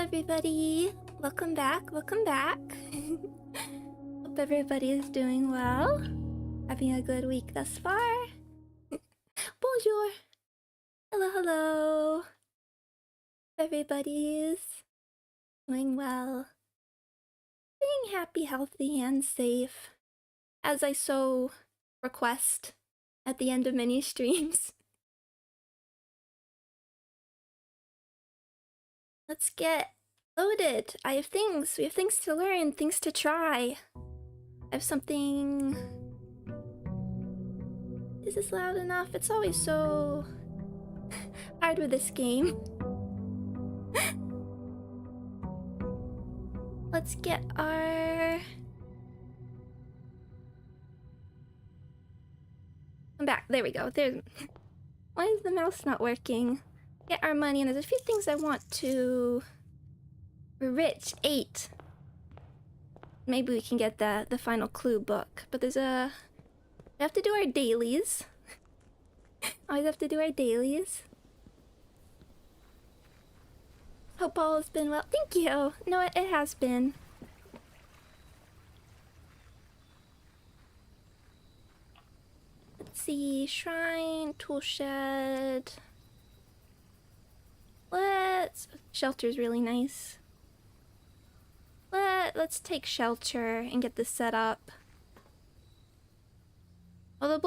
everybody! Welcome back, welcome back! Hope everybody is doing well. Having a good week thus far. Bonjour! Hello, hello! Everybody's doing well. Being happy, healthy, and safe, as I so request at the end of many streams. Let's get loaded. We have things to learn, things to try. I have something... Is this loud enough? It's always so hard with this game. Let's get our... I'm back. There we go. Why is the mouse not working? Get our money, and there's a few things I want to... We're rich. 8. Maybe we can get the final clue book. But there's a... We have to do our dailies. Always have to do our dailies. Hope all has been well. Thank you! No, it has been. Let's see. Shrine, toolshed... Shelter's really nice. Let's take shelter and get this set up. Well, the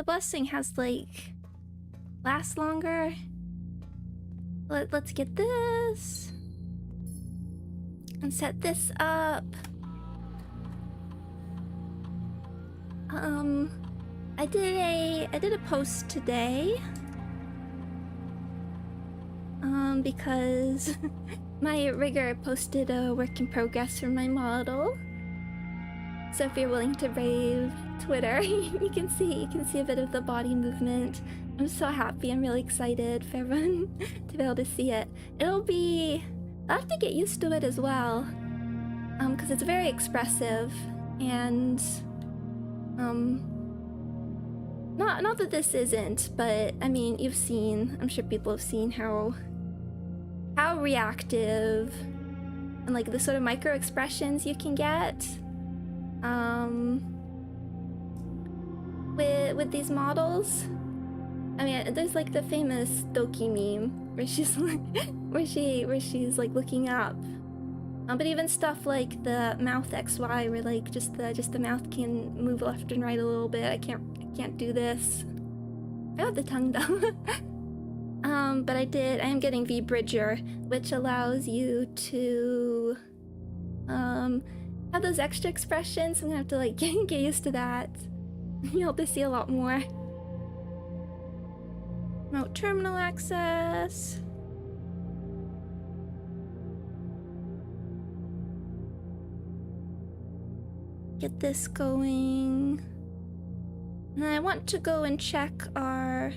blessing has like lasts longer. Let's get this and set this up. I did a post today. Because my rigger posted a work in progress for my model. So if you're willing to brave Twitter, you can see a bit of the body movement. I'm so happy. I'm really excited for everyone to be able to see it. I'll have to get used to it as well. Because it's very expressive and not that this isn't, but I mean, I'm sure people have seen how reactive and like the sort of micro expressions you can get with these models. I mean, there's like the famous Doki meme where she's like where she's like looking up, but even stuff like the mouth XY where like just the mouth can move left and right a little bit. I can't do this. I got the tongue though. But I am getting VBridger, which allows you to have those extra expressions. I'm gonna have to like get used to that. You'll have to see a lot more. Remote terminal access. Get this going. And I want to go and check our...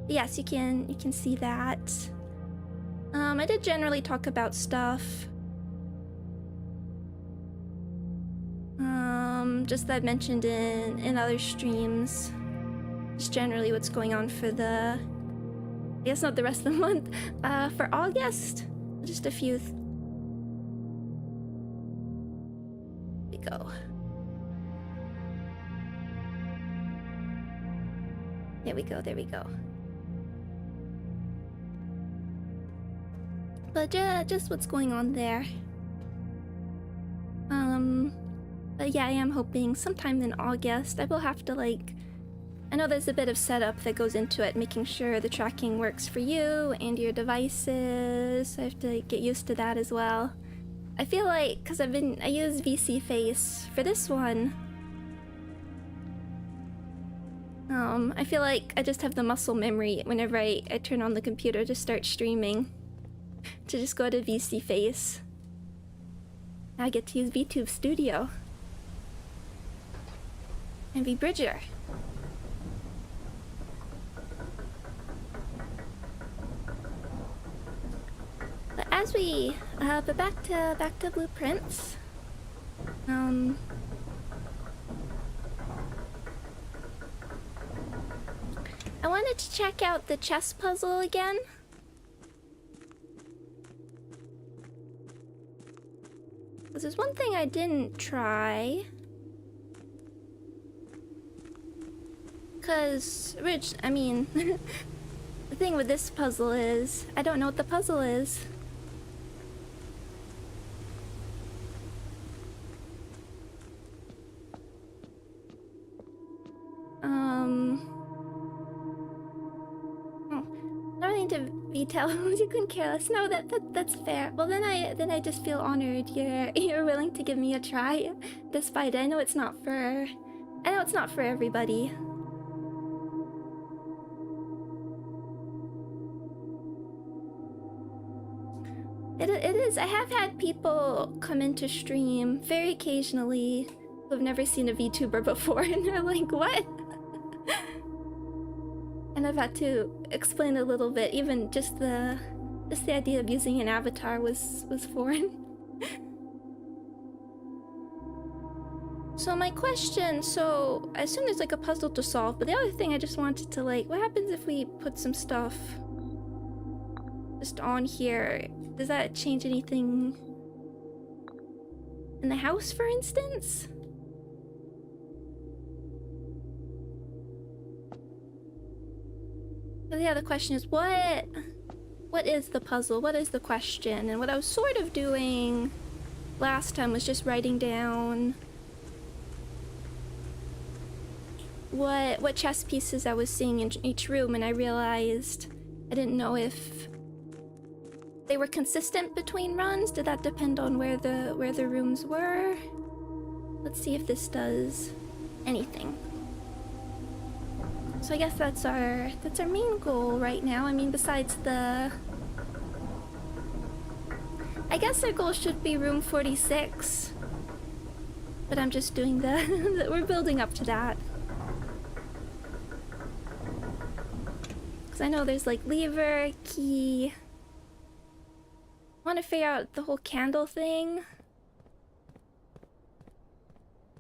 Yes, you can see that. I did generally talk about stuff. Just that I've mentioned in other streams. Just generally what's going on for I guess not the rest of the month. For August, just a few. There we go. There we go. But just what's going on there. But yeah, I am hoping sometime in August I will have to like... I know there's a bit of setup that goes into it, making sure the tracking works for you and your devices. I have to get used to that as well. I feel like, because I use VSeeFace for this one. I feel like I just have the muscle memory whenever I turn on the computer to start streaming. To just go to VSeeFace. Now I get to use VTube Studio. And VBridger. But as we but back to blueprints. I wanted to check out the chess puzzle again. This is one thing I didn't try. Cause, I mean, the thing with this puzzle is, I don't know what the puzzle is. I don't need to tell you couldn't care less. No, that's fair. Well, then I just feel honored. You're willing to give me a try, despite I know it's not for everybody. It is. I have had people come into stream very occasionally who have never seen a VTuber before, and they're like, "What?" And I've had to explain a little bit. Even just the idea of using an avatar was foreign. So my question, so I assume there's like a puzzle to solve, but the other thing I just wanted to like, what happens if we put some stuff just on here? Does that change anything in the house, for instance? So the other question is, what is the puzzle? What is the question? And what I was sort of doing last time was just writing down what chess pieces I was seeing in each room, and I realized I didn't know if they were consistent between runs. Did that depend on where the rooms were? Let's see if this does anything. So I guess that's our main goal right now. I mean, besides I guess our goal should be room 46. But I'm just doing we're building up to that. Because I know there's like lever, key. I want to figure out the whole candle thing.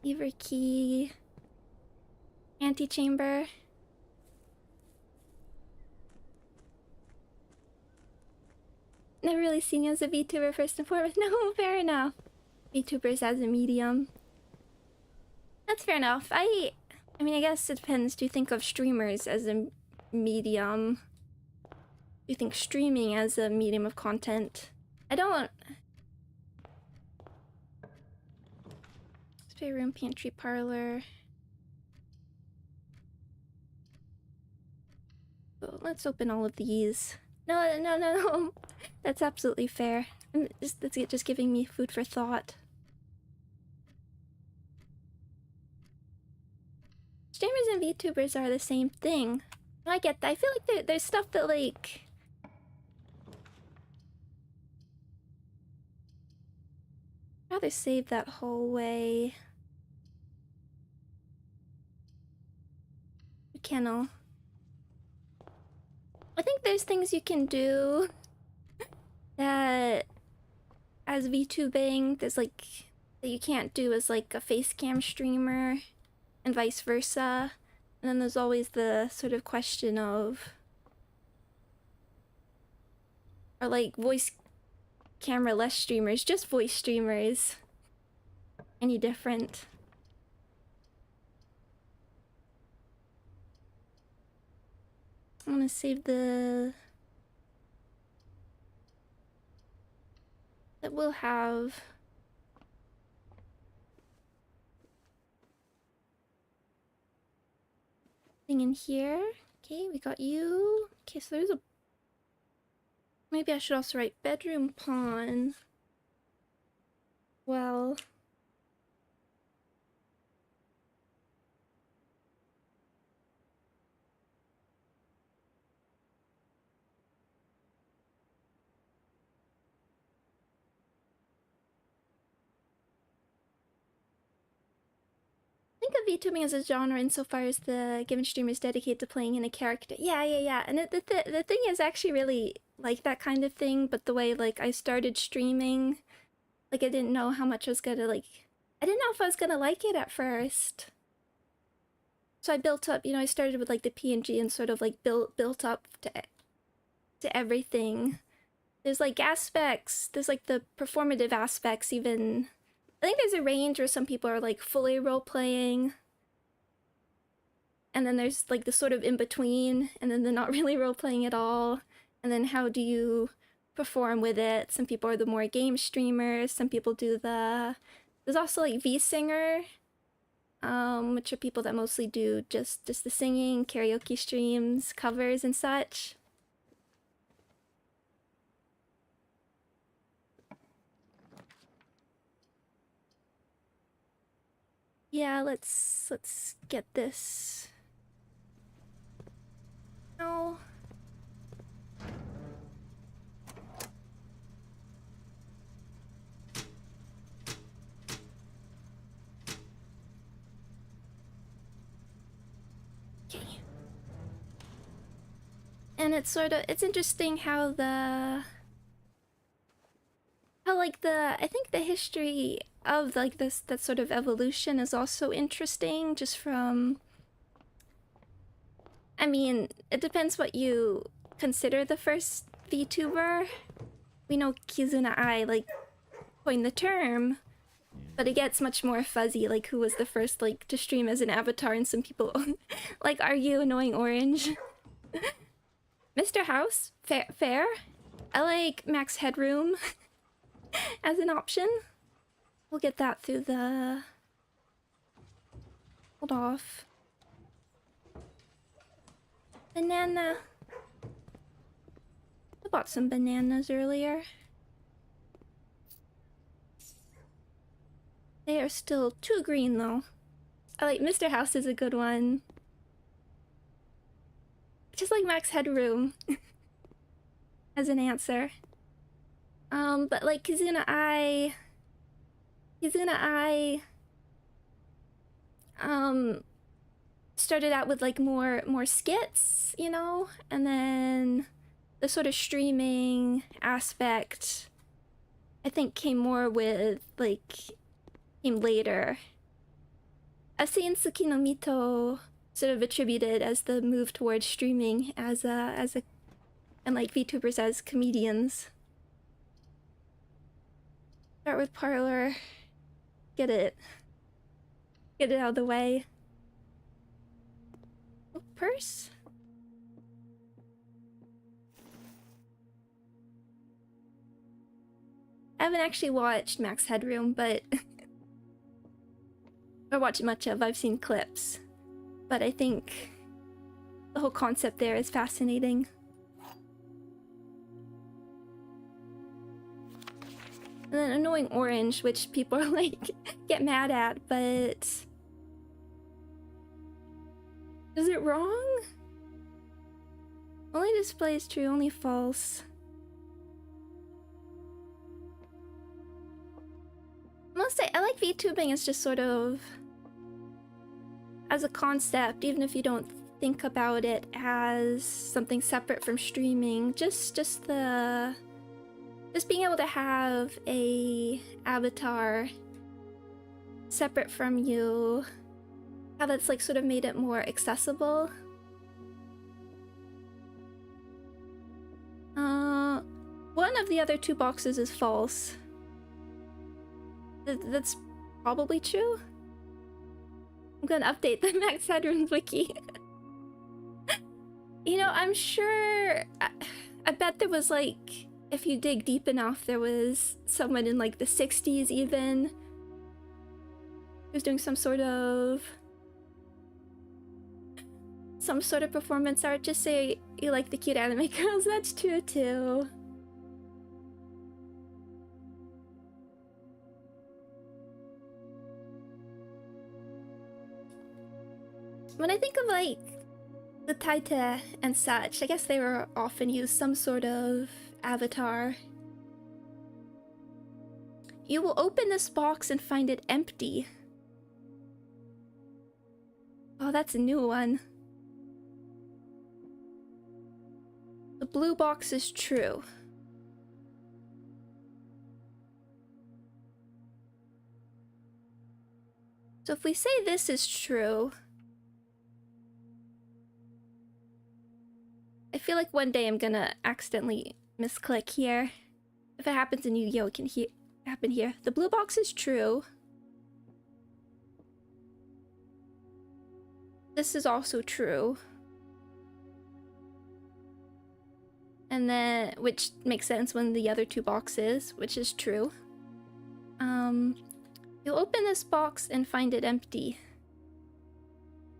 Lever, key, antechamber. Never really seen you as a VTuber first and foremost. No, fair enough. VTubers as a medium. That's fair enough. I mean, I guess it depends. Do you think of streamers as a medium? Do you think streaming as a medium of content? I don't. Spare room, pantry, parlor. Oh, let's open all of these. No. That's absolutely fair. That's just giving me food for thought. Streamers and VTubers are the same thing. I get that. I feel like there's stuff that like... I'd rather save that hallway. Kennel. I think there's things you can do that as VTubing, there's like that you can't do as like a face cam streamer, and vice versa. And then there's always the sort of question of, are like voice camera less streamers, just voice streamers, any different? I'm gonna save that we'll have thing in here. Okay, we got you. Okay, so there's a... Maybe I should also write bedroom pawn. Well... think of VTubing as a genre insofar as the given streamer is dedicated to playing in a character. Yeah. And the thing is actually really like that kind of thing, but the way like I started streaming, like I didn't know how much I was gonna like... I didn't know if I was gonna like it at first. So I built up, you know, I started with like the PNG and sort of like built up to everything. There's like aspects, there's like the performative aspects even I think there's a range where some people are like fully role-playing, and then there's like the sort of in-between, and then they're not really role-playing at all, and then how do you perform with it? Some people are the more game streamers, some people do the... There's also like V-singer, which are people that mostly do just the singing, karaoke streams, covers, and such. Yeah, let's get this. No. Okay. And it's interesting how I think the history of like that sort of evolution is also interesting, just from, I mean, it depends what you consider the first VTuber. We know Kizuna Ai like coined the term, but it gets much more fuzzy, like who was the first like to stream as an avatar, and some people like argue Annoying Orange. Mr. House, fair. I like Max Headroom as an option. We'll get that through the... Hold off. Banana. I bought some bananas earlier. They are still too green though. I like Mr. House is a good one. Just like Max Headroom as an answer. But like Kizuna Ai started out with like more skits, you know, and then the sort of streaming aspect I think came more with like came later. I've seen Tsuki no Mito sort of attributed as the move towards streaming as a and like VTubers as comedians. Start with Parlor. Get it out of the way. Oh, purse? I haven't actually watched Max Headroom, but or watched much of. I've seen clips, but I think the whole concept there is fascinating. And then Annoying Orange, which people are like get mad at, but is it wrong? Only displays true, only false. I must say, I like VTubing as just sort of as a concept, even if you don't think about it as something separate from streaming. Just being able to have a avatar separate from you, how that's like sort of made it more accessible. One of the other two boxes is false. That's probably true. I'm gonna update the Max Headroom wiki. You know, I'm sure... I bet there was like... If you dig deep enough, there was someone in like the 60s even who's doing some sort of performance art. Just say you like the cute anime girls. That's true too. When I think of like the taita and such, I guess they were often used some sort of avatar. You will open this box and find it empty. Oh, that's a new one. The blue box is true. So if we say this is true, I feel like one day I'm gonna accidentally misclick here. If it happens in Yu-Gi-Oh, happened here? The blue box is true. This is also true. And then, which makes sense when the other two boxes, which is true. You'll open this box and find it empty,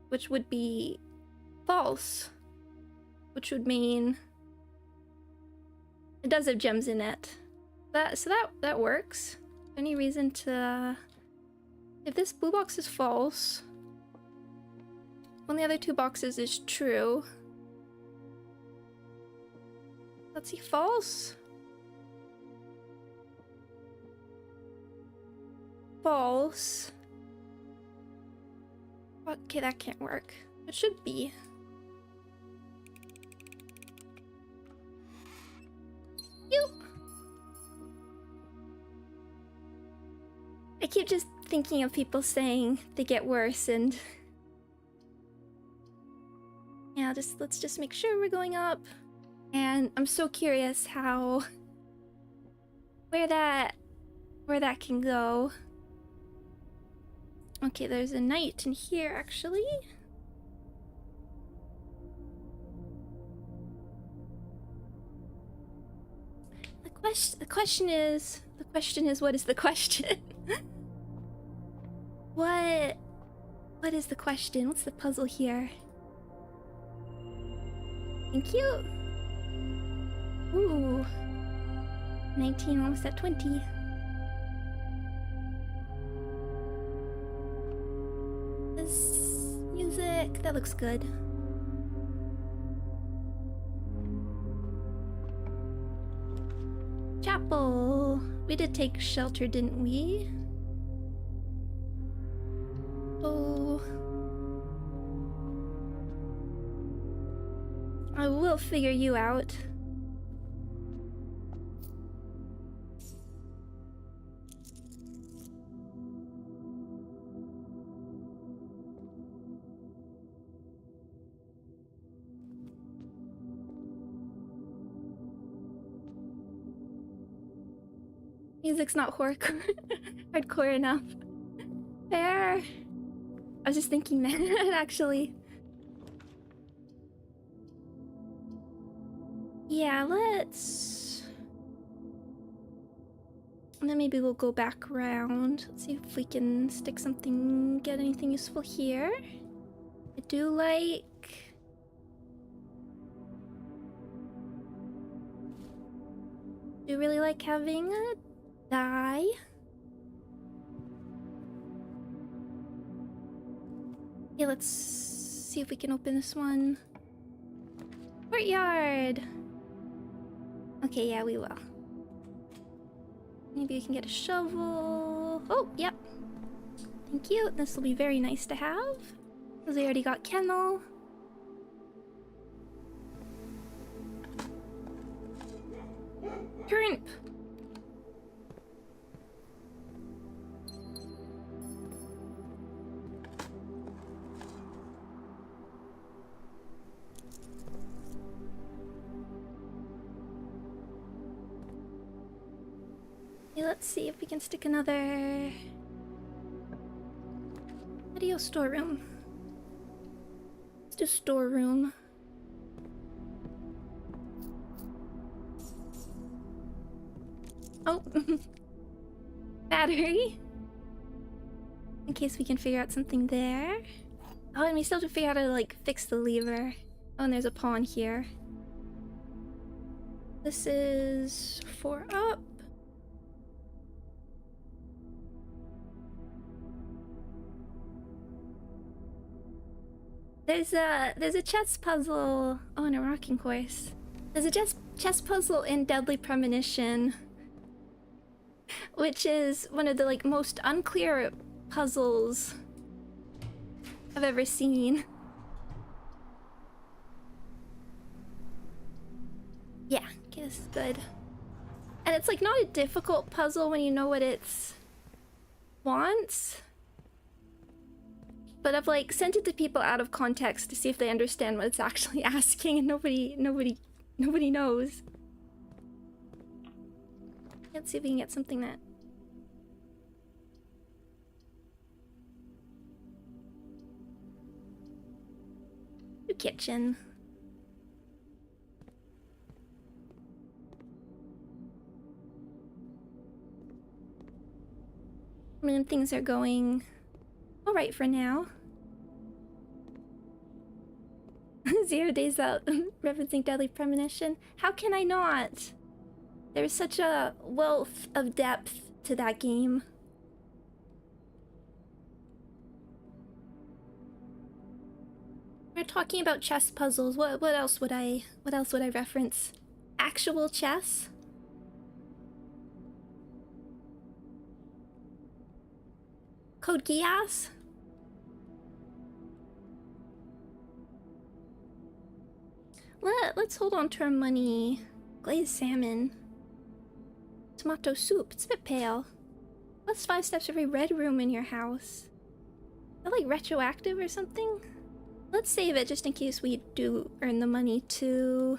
which would be false, which would mean it does have gems in it. That works. Any reason to, if this blue box is false, one of the other two boxes is true. Let's see, false. False. Okay, that can't work. It should be. You. I keep just thinking of people saying they get worse, and yeah, let's just make sure we're going up. And I'm so curious how where that can go. Okay, there's a knight in here actually. The question is what is the question? What is the question? What's the puzzle here? Thank you. Ooh. 19, almost at 20. This music, that looks good. Chapel. We did take shelter, didn't we? Oh. I will figure you out. Music's not hardcore enough. Fair. I was just thinking that, actually. Yeah, let's... And then maybe we'll go back around. Let's see if we can stick something, get anything useful here. I do really like having a die. Okay, let's see if we can open this one. Courtyard! Okay, yeah, we will. Maybe we can get a shovel. Oh, yep. Thank you. This will be very nice to have, because we already got kennel. Turnip! Let's see if we can stick another video storeroom. Let's do storeroom. Oh, battery. In case we can figure out something there. Oh, and we still have to figure out how to like fix the lever. Oh, and there's a pawn here. This is 4 up. There's a chess puzzle. Oh, and a rocking horse. There's a chess puzzle in Deadly Premonition, which is one of the like most unclear puzzles I've ever seen. Yeah, okay, this is good. And it's like not a difficult puzzle when you know what it wants. But I've like sent it to people out of context to see if they understand what it's actually asking, and nobody knows. Let's see if we can get something that kitchen. I mean, things are going alright for now. 0 days out, referencing Deadly Premonition. How can I not? There's such a wealth of depth to that game. We're talking about chess puzzles. What else would I reference? Actual chess? Code Geass? Let's hold on to our money. Glazed salmon. Tomato soup. It's a bit pale. What's 5 steps for every red room in your house? Is that like retroactive or something? Let's save it just in case we do earn the money too.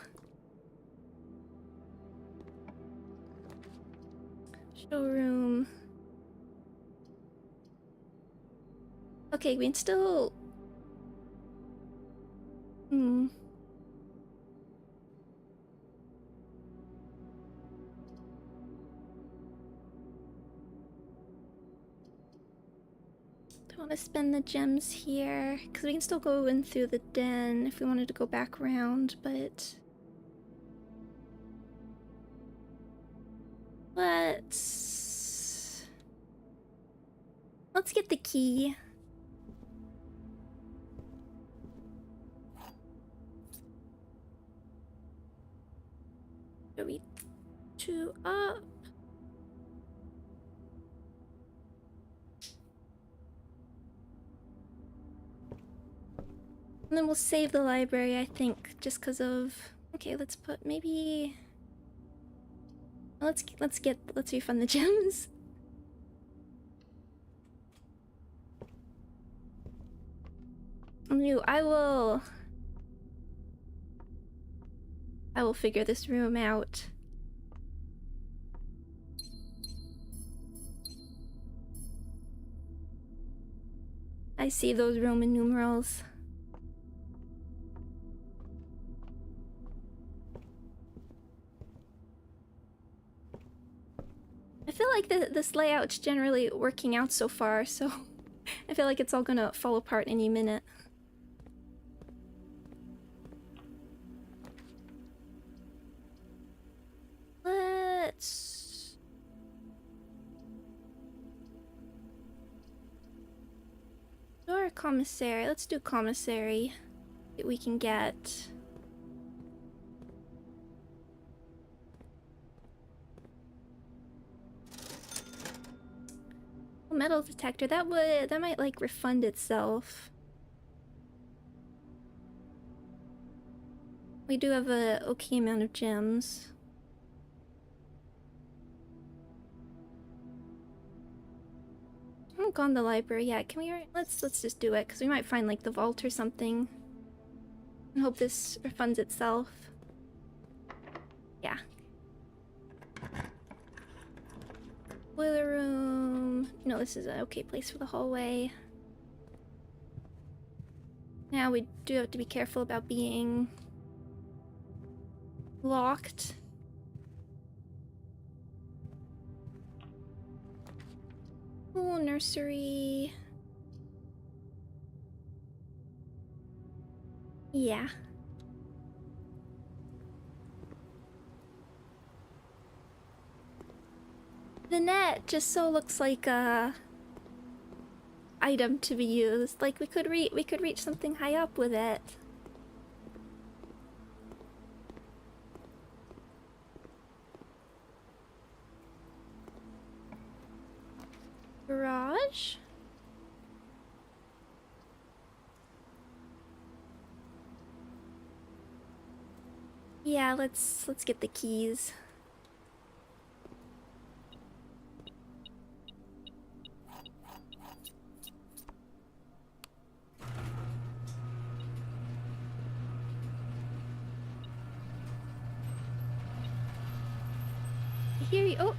Showroom. Okay, we can still... Don't want to spend the gems here, because we can still go in through the den if we wanted to go back around, but... Let's get the key. Are we 2 up? And then we'll save the library, I think, just because of... Okay, let's put maybe... Let's refund the gems. I will figure this room out. I see those Roman numerals. I feel like this layout's generally working out so far, so I feel like it's all gonna fall apart any minute. Let's... Or commissary. Let's do commissary. See what we can get. Metal detector. That might like refund itself. We do have a okay amount of gems. I haven't gone to the library yet. Can we? Let's just do it because we might find like the vault or something. And hope this refunds itself. Yeah. Boiler room. No, this is an okay place for the hallway. Now we do have to be careful about being locked. Oh, nursery. Yeah. The net just so looks like a item to be used. Like we could reach something high up with it. Garage? Yeah, let's get the keys. Here you... Oh!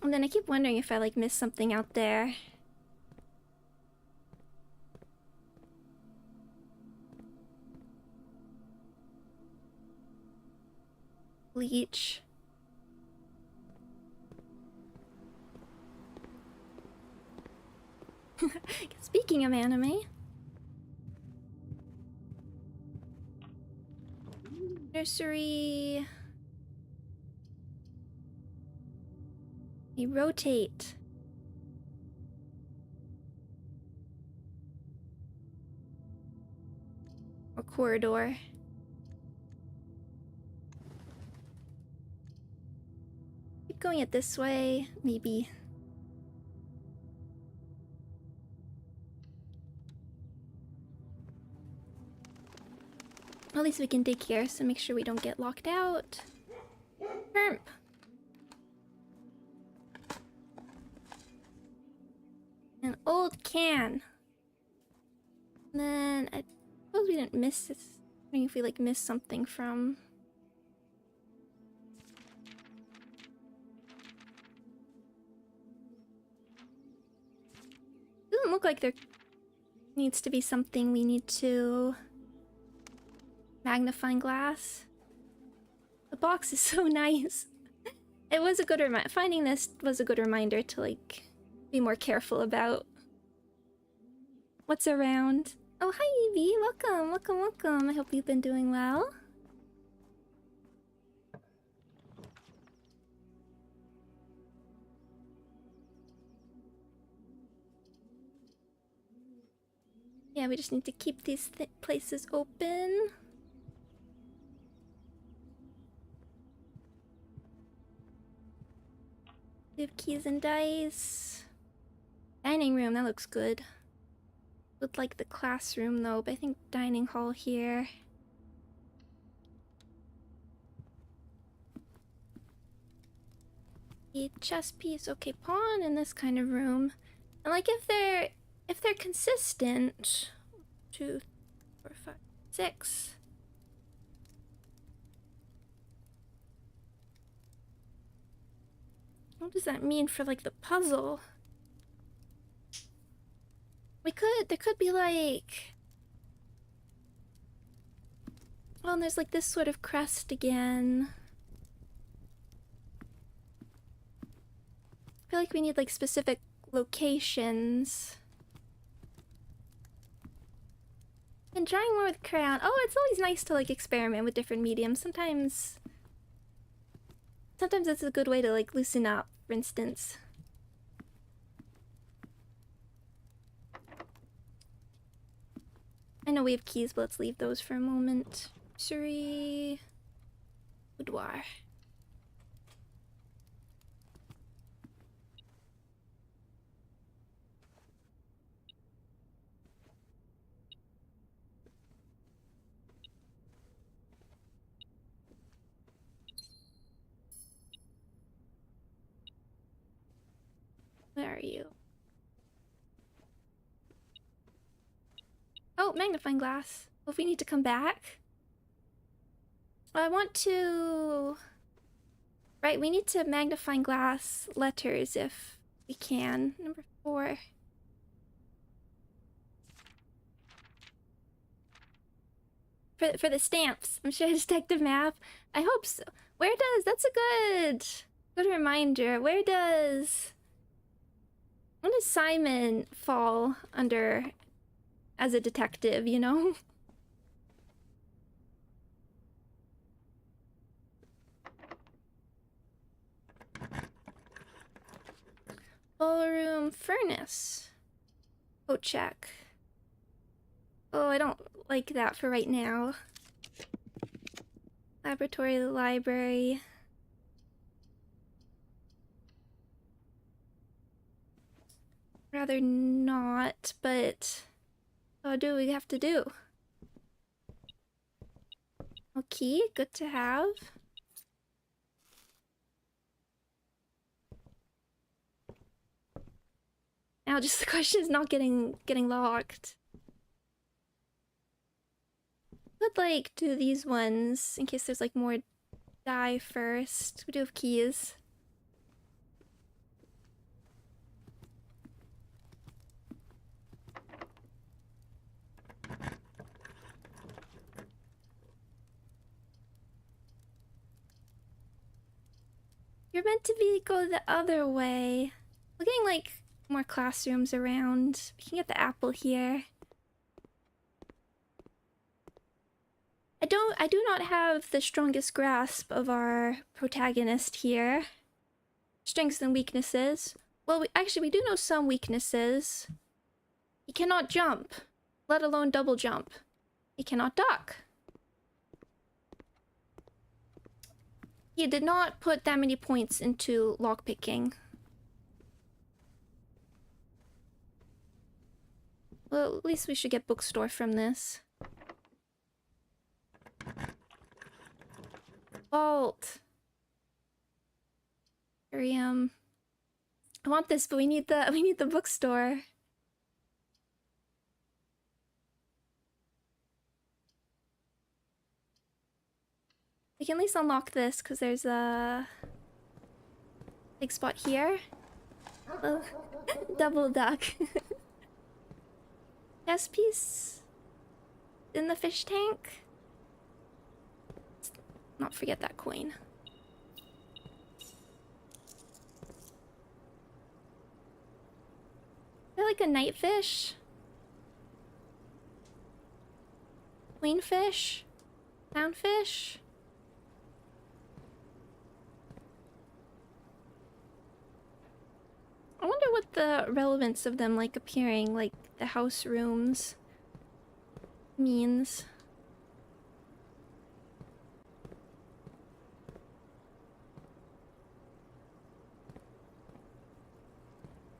And then I keep wondering if I like missed something out there. Bleach. Speaking of anime, nursery. You rotate. Or corridor. Keep going it this way, maybe. At least we can dig here, so make sure we don't get locked out. Herp. An old can. And then I suppose we didn't miss this. I mean, if we like missed something from. Doesn't look like there needs to be something we need to. Magnifying glass. The box is so nice. It was a good reminder. Finding this was a good reminder to like be more careful about what's around. Oh, hi Evie. Welcome, welcome, welcome. I hope you've been doing well. Yeah, we just need to keep these places open. We have keys and dice. Dining room, that looks good. Would like the classroom though, but I think dining hall here. A chess piece, okay, pawn in this kind of room. And like if they're consistent, 2, 4, 5, 6. What does that mean for like the puzzle? There could be like, well, and there's like this sort of crest again. I feel like we need like specific locations. And drawing more with crayon. Oh, it's always nice to like experiment with different mediums. Sometimes it's a good way to like loosen up, for instance. I know we have keys, but let's leave those for a moment. Nursery. Boudoir. Where are you? Oh, magnifying glass. Well, if we need to come back. I want to. Right, we need to magnifying glass letters if we can. Number 4. For the stamps. I'm sure Detective Map. I hope so. Where does. That's a good reminder. Where does Simon fall under as a detective, you know? Ballroom furnace. Oh, check. Oh, I don't like that for right now. Laboratory, library. Rather not, but what do we have to do? Okay, good to have. Now just the question is not getting locked. Could like do these ones in case there's like more die first. We do have keys. You're meant to go the other way. We're getting like more classrooms around. We can get the apple here. I do not have the strongest grasp of our protagonist here. Strengths and weaknesses. Well, actually, we do know some weaknesses. He cannot jump, let alone double jump. He cannot duck. He did not put that many points into lockpicking. Well, at least we should get bookstore from this. Vault. I want this, but we need the bookstore. We can at least unlock this because there's a big spot here. Oh, double duck. Chess piece in the fish tank. Let's not forget that coin. Is there like a night fish? Queenfish? Clownfish? I wonder what the relevance of them like appearing, like the house rooms, means.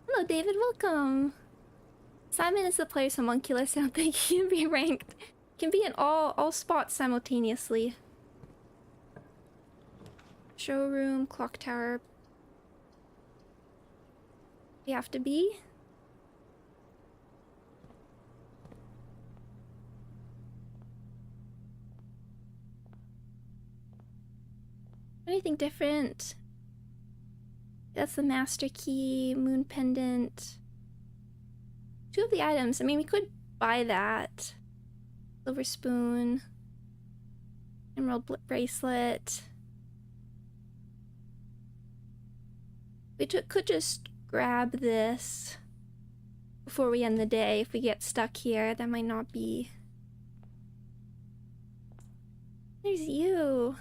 Hello, David. Welcome. Simon is the player's homunculus. I don't think he can be ranked. Can be in all spots simultaneously. Showroom, clock tower. We have to be. Anything different? That's the master key, moon pendant. 2 of the items. I mean, we could buy that. Silver spoon. Emerald bracelet. We could just grab this before we end the day. If we get stuck here, that might not be. There's you.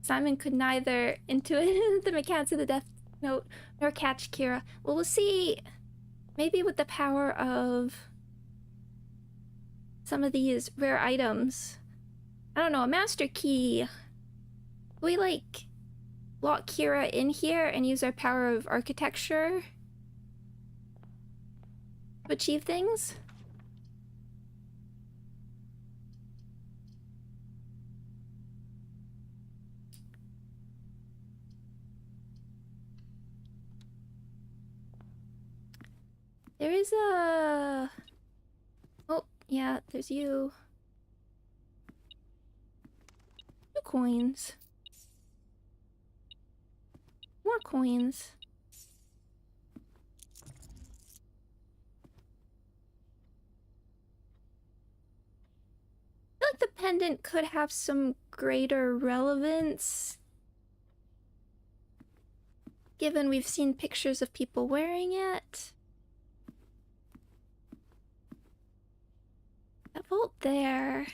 Simon could neither intuit the mechanics of the Death Note nor catch Kira. Well, we'll see. Maybe with the power of some of these rare items. I don't know, a master key. We like lock Kira in here and use our power of architecture to achieve things. There is a... Oh, yeah, there's you. 2 coins. More coins. I feel like the pendant could have some greater relevance, given we've seen pictures of people wearing it. That vault there.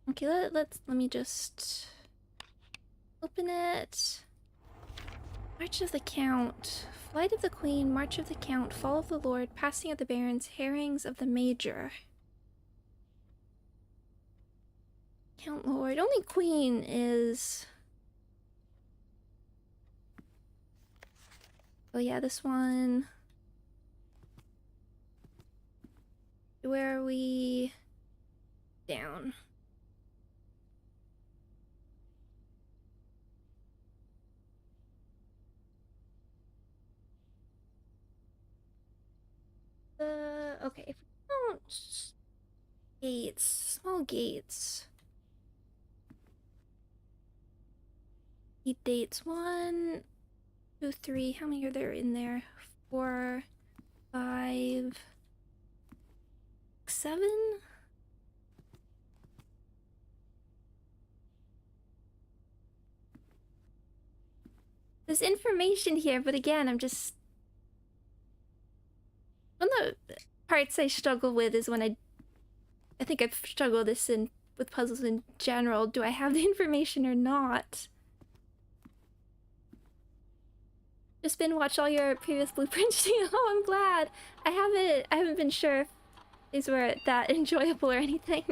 Okay, let me just open it. March of the Count. Flight of the Queen, March of the Count, Fall of the Lord, Passing of the Barons, Herrings of the Major. Count Lord. Only Queen is... Oh yeah, this one. Where are we? Down. Okay, if we don't... Gates. Small gates. Eat dates. 1, 2, 3. How many are there in there? 4, 5, 7? There's information here, but again, I'm just... One of the parts I struggle with is when I think I've struggled with puzzles in general. Do I have the information or not? Just been watch all your previous blueprints. Oh, I'm glad. I haven't been sure if these were that enjoyable or anything.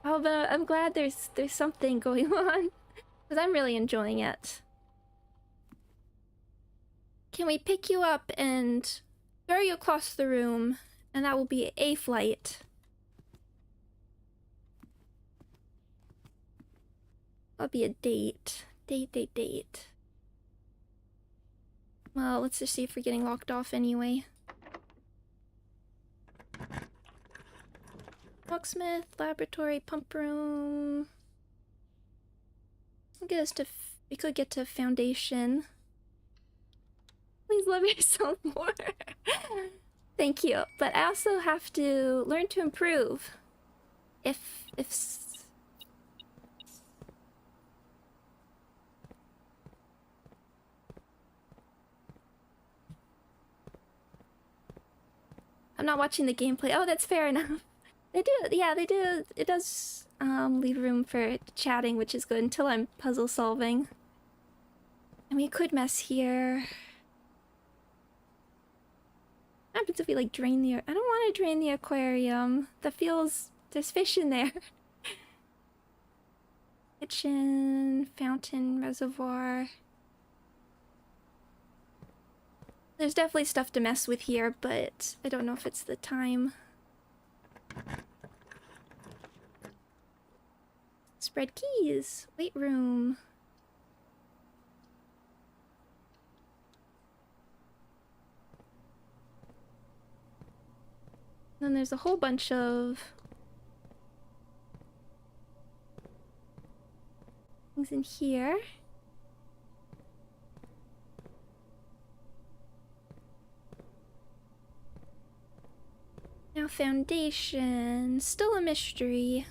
Oh, but I'm glad there's something going on, because I'm really enjoying it. Can we pick you up and throw you across the room, and that will be a flight. That'll be a date. Date. Well, let's just see if we're getting locked off anyway. Locksmith, laboratory, pump room. We'll get us to... we could get to foundation. Please love yourself more. Thank you. But I also have to learn to improve. If... I'm not watching the gameplay. Oh, that's fair enough. They do, yeah, they do. It does leave room for chatting, which is good until I'm puzzle solving. And we could mess here. What happens if we like drain the... I don't want to drain the aquarium. That feels... there's fish in there. Kitchen, fountain, reservoir. There's definitely stuff to mess with here, but I don't know if it's the time. Spread keys. Weight room. Then there's a whole bunch of things in here. Now foundation. Still a mystery.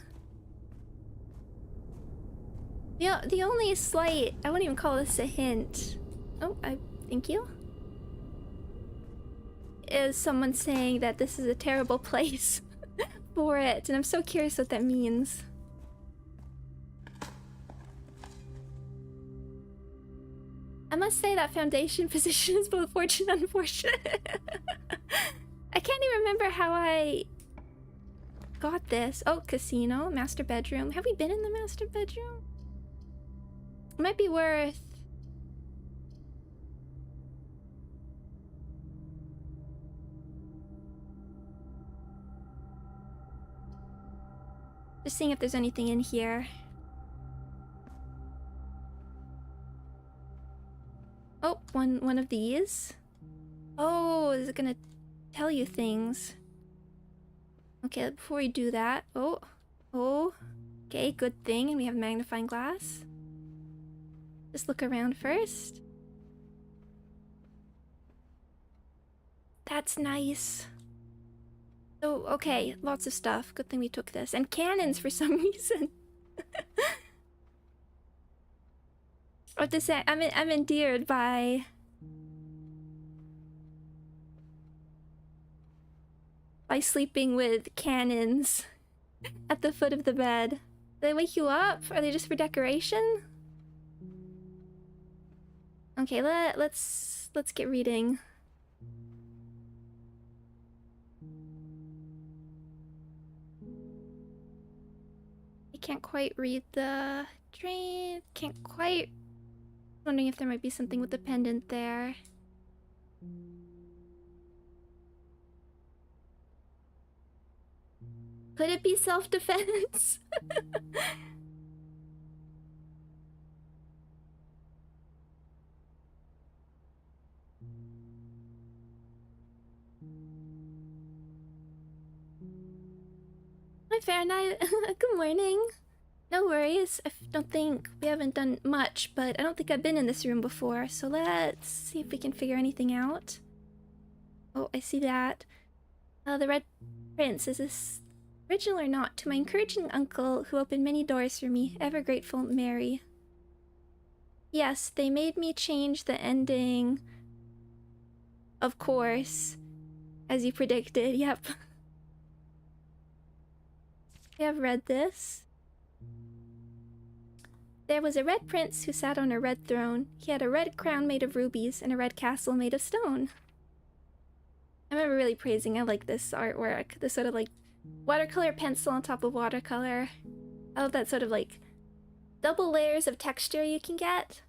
The only slight... I wouldn't even call this a hint. Oh, thank you. Is someone saying that this is a terrible place for it, and I'm so curious what that means. I must say that foundation position is both fortunate and unfortunate. I can't even remember how I got this. Oh, casino, master bedroom. Have we been in the master bedroom? It might be worth... just seeing if there's anything in here. Oh, one of these. Oh, is it gonna tell you things? Okay, before we do that... Oh. Okay, good thing. And we have magnifying glass. Just look around first. That's nice. Oh, okay, lots of stuff. Good thing we took this. And cannons for some reason. I have to say, I'm endeared by sleeping with cannons at the foot of the bed. Do they wake you up? Are they just for decoration? Okay, let's get reading. I can't quite read the drain. Can't quite. Wondering if there might be something with the pendant there. Could it be self-defense? Hi, Fahrenheit. Good morning. No worries. I don't think we haven't done much, but I don't think I've been in this room before, so let's see if we can figure anything out. Oh, I see that. The Red Prince, is this original or not? To my encouraging uncle, who opened many doors for me, ever grateful, Mary. Yes, they made me change the ending. Of course. As you predicted, yep. I have read this. There was a red prince who sat on a red throne. He had a red crown made of rubies and a red castle made of stone. I remember really praising, I like this artwork. This sort of like watercolor pencil on top of watercolor. I love that sort of like double layers of texture you can get.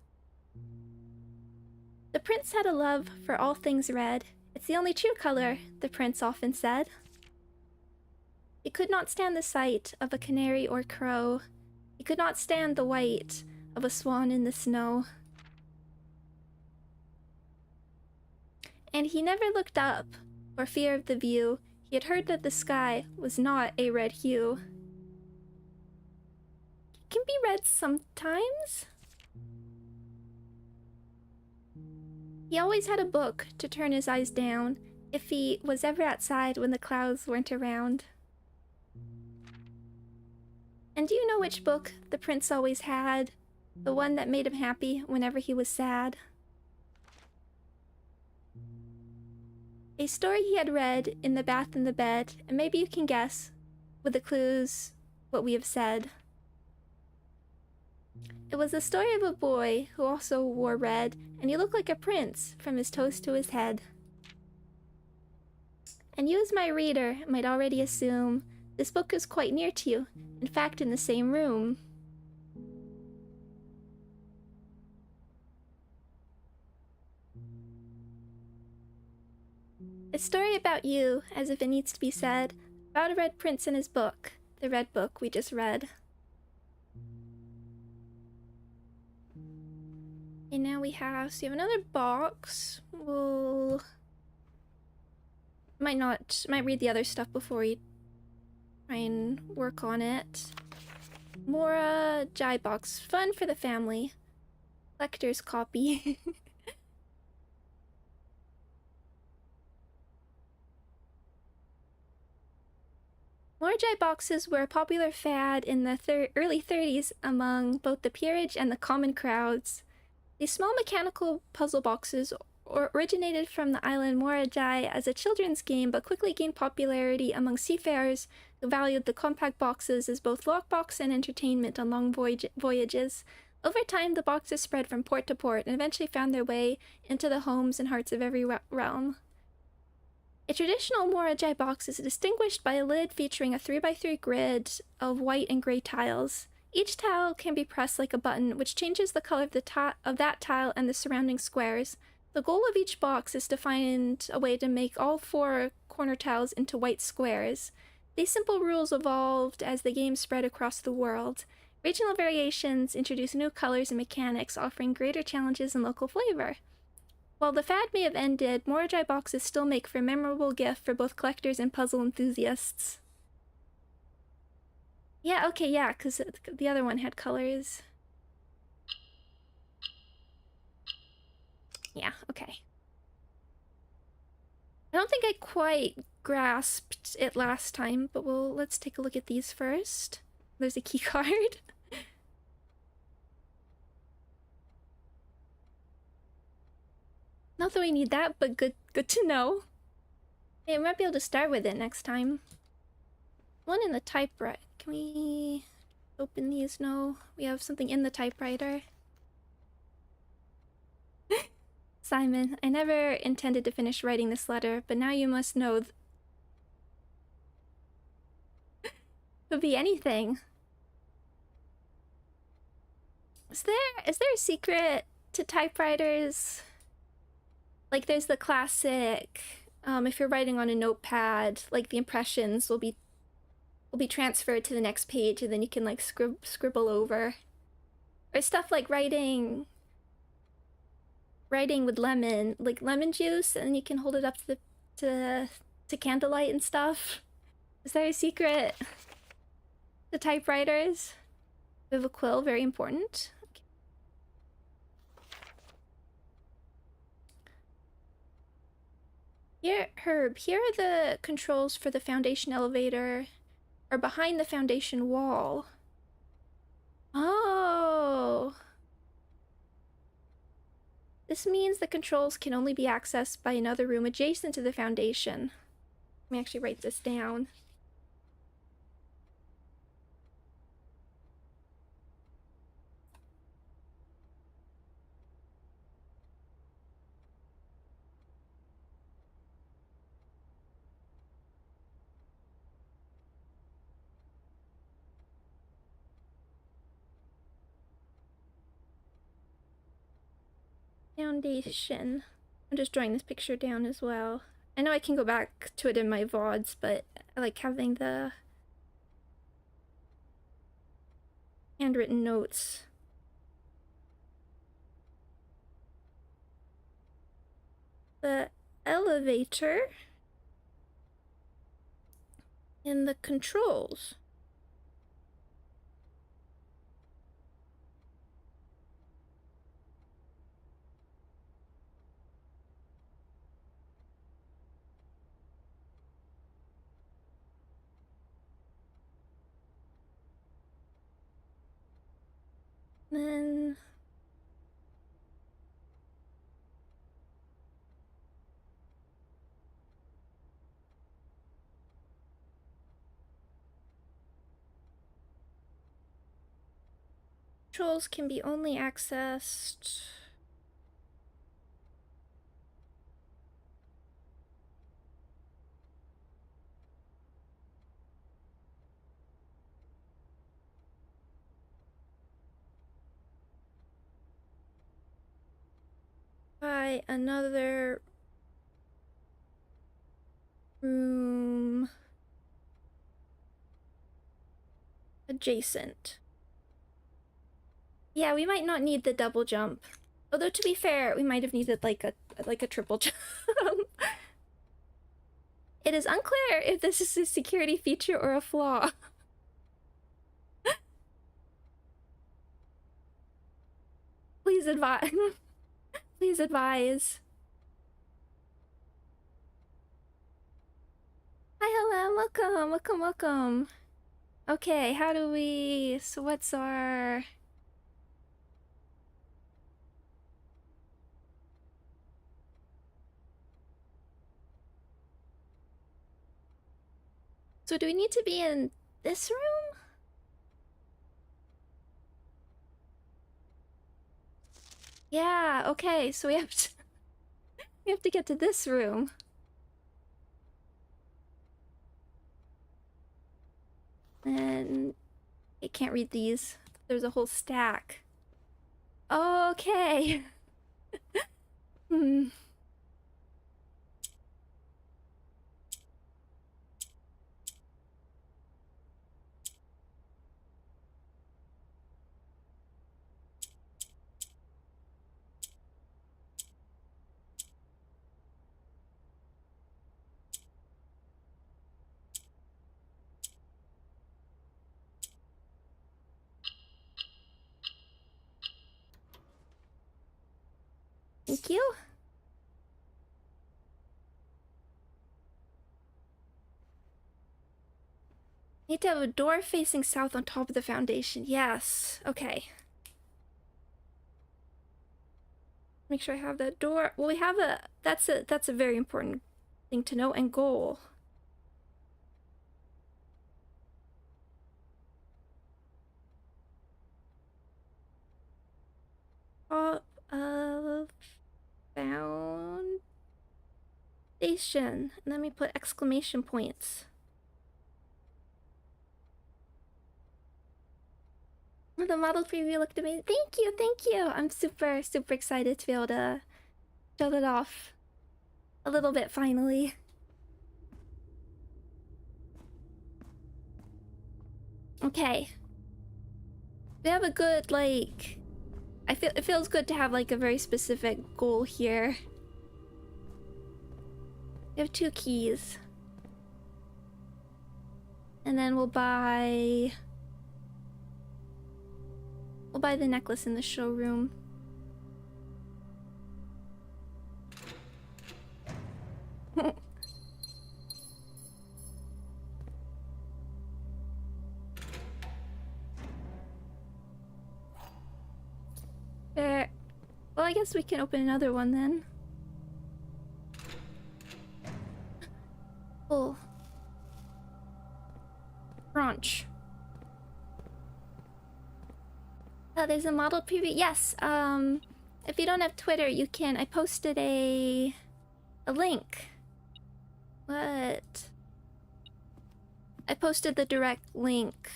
The prince had a love for all things red. It's the only true color, the prince often said. He could not stand the sight of a canary or crow. He could not stand the white of a swan in the snow. And he never looked up for fear of the view. He had heard that the sky was not a red hue. It can be red sometimes. He always had a book to turn his eyes down if he was ever outside when the clouds weren't around. And do you know which book the prince always had? The one that made him happy whenever he was sad? A story he had read in the bath and the bed, and maybe you can guess, with the clues, what we have said. It was the story of a boy who also wore red, and he looked like a prince from his toes to his head. And you as my reader might already assume this book is quite near to you, in fact in the same room. A story about you, as if it needs to be said, about a red prince and his book, the red book we just read. And now we have another box. We'll might read the other stuff before we try and work on it. Mora Jai box, fun for the family. Collector's copy. Mora Jai boxes were a popular fad in the early 30s among both the peerage and the common crowds. These small mechanical puzzle boxes originated from the island Mora Jai as a children's game, but quickly gained popularity among seafarers who valued the compact boxes as both lockbox and entertainment on long voyages. Over time, the boxes spread from port to port and eventually found their way into the homes and hearts of every realm. A traditional Mora Jai box is distinguished by a lid featuring a 3x3 grid of white and gray tiles. Each tile can be pressed like a button, which changes the color of that tile and the surrounding squares. The goal of each box is to find a way to make all 4 corner tiles into white squares. These simple rules evolved as the game spread across the world. Regional variations introduced new colors and mechanics, offering greater challenges and local flavor. While the fad may have ended, Mora Jai boxes still make for a memorable gift for both collectors and puzzle enthusiasts. Yeah, okay, yeah, because the other one had colors. Yeah, okay. I don't think I quite grasped it last time, but let's take a look at these first. There's a key card. Not that we need that, but good to know. Hey, we might be able to start with it next time. One in the typewriter. Can we open these? No, we have something in the typewriter. Simon, I never intended to finish writing this letter, but now you must know could be anything. Is there a secret to typewriters? Like there's the classic, if you're writing on a notepad, like the impressions will be transferred to the next page and then you can like scribble over. Or stuff like writing with lemon juice, and you can hold it up to candlelight and stuff. Is there a secret? The typewriters. We have a quill, very important. Okay. Here, Herb, here are the controls for the foundation elevator, or behind the foundation wall. Oh. This means the controls can only be accessed by another room adjacent to the foundation. Let me actually write this down. Foundation. I'm just drawing this picture down as well. I know I can go back to it in my VODs, but I like having the handwritten notes. The elevator and the controls. Then controls can be only accessed by another room adjacent. Yeah, we might not need the double jump. Although to be fair, we might have needed like a triple jump. It is unclear if this is a security feature or a flaw. Please advise. Please advise. Hi, hello, welcome, welcome, welcome. Okay, how do we... So what's our... So do we need to be in this room? Yeah, okay, so we have to... we have to get to this room. And... I can't read these. There's a whole stack. Okay. Hmm. Thank you. Need to have a door facing south on top of the foundation. Yes. Okay. Make sure I have that door. Well, we have a... That's a very important thing to know and goal. Top of foundation. And let me put exclamation points. The model preview looked amazing. Thank you, thank you. I'm super, super excited to be able to show that off a little bit finally. Okay. We have a good, like... it feels good to have, like, a very specific goal here. We have 2 keys. And then we'll buy We'll buy the necklace in the showroom. There. Well, I guess we can open another one then. Oh. Brunch. There's a model preview. Yes. If you don't have Twitter, you can. I posted a link. What? I posted the direct link.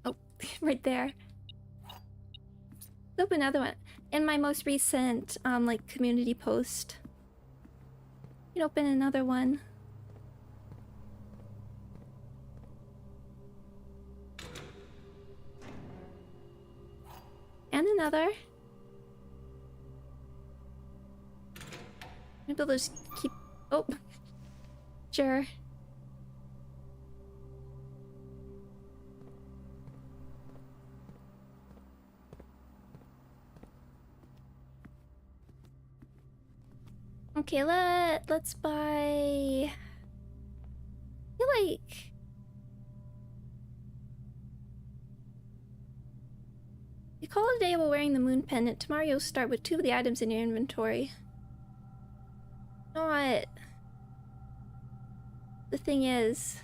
Oh, right there. Let's open another one. In my most recent like community post. You can open another one. And another. Maybe they'll just keep. Oh, sure. Okay, let's buy. I feel like. You call it a day while wearing the moon pendant. Tomorrow you'll start with 2 of the items in your inventory. Not. The thing is.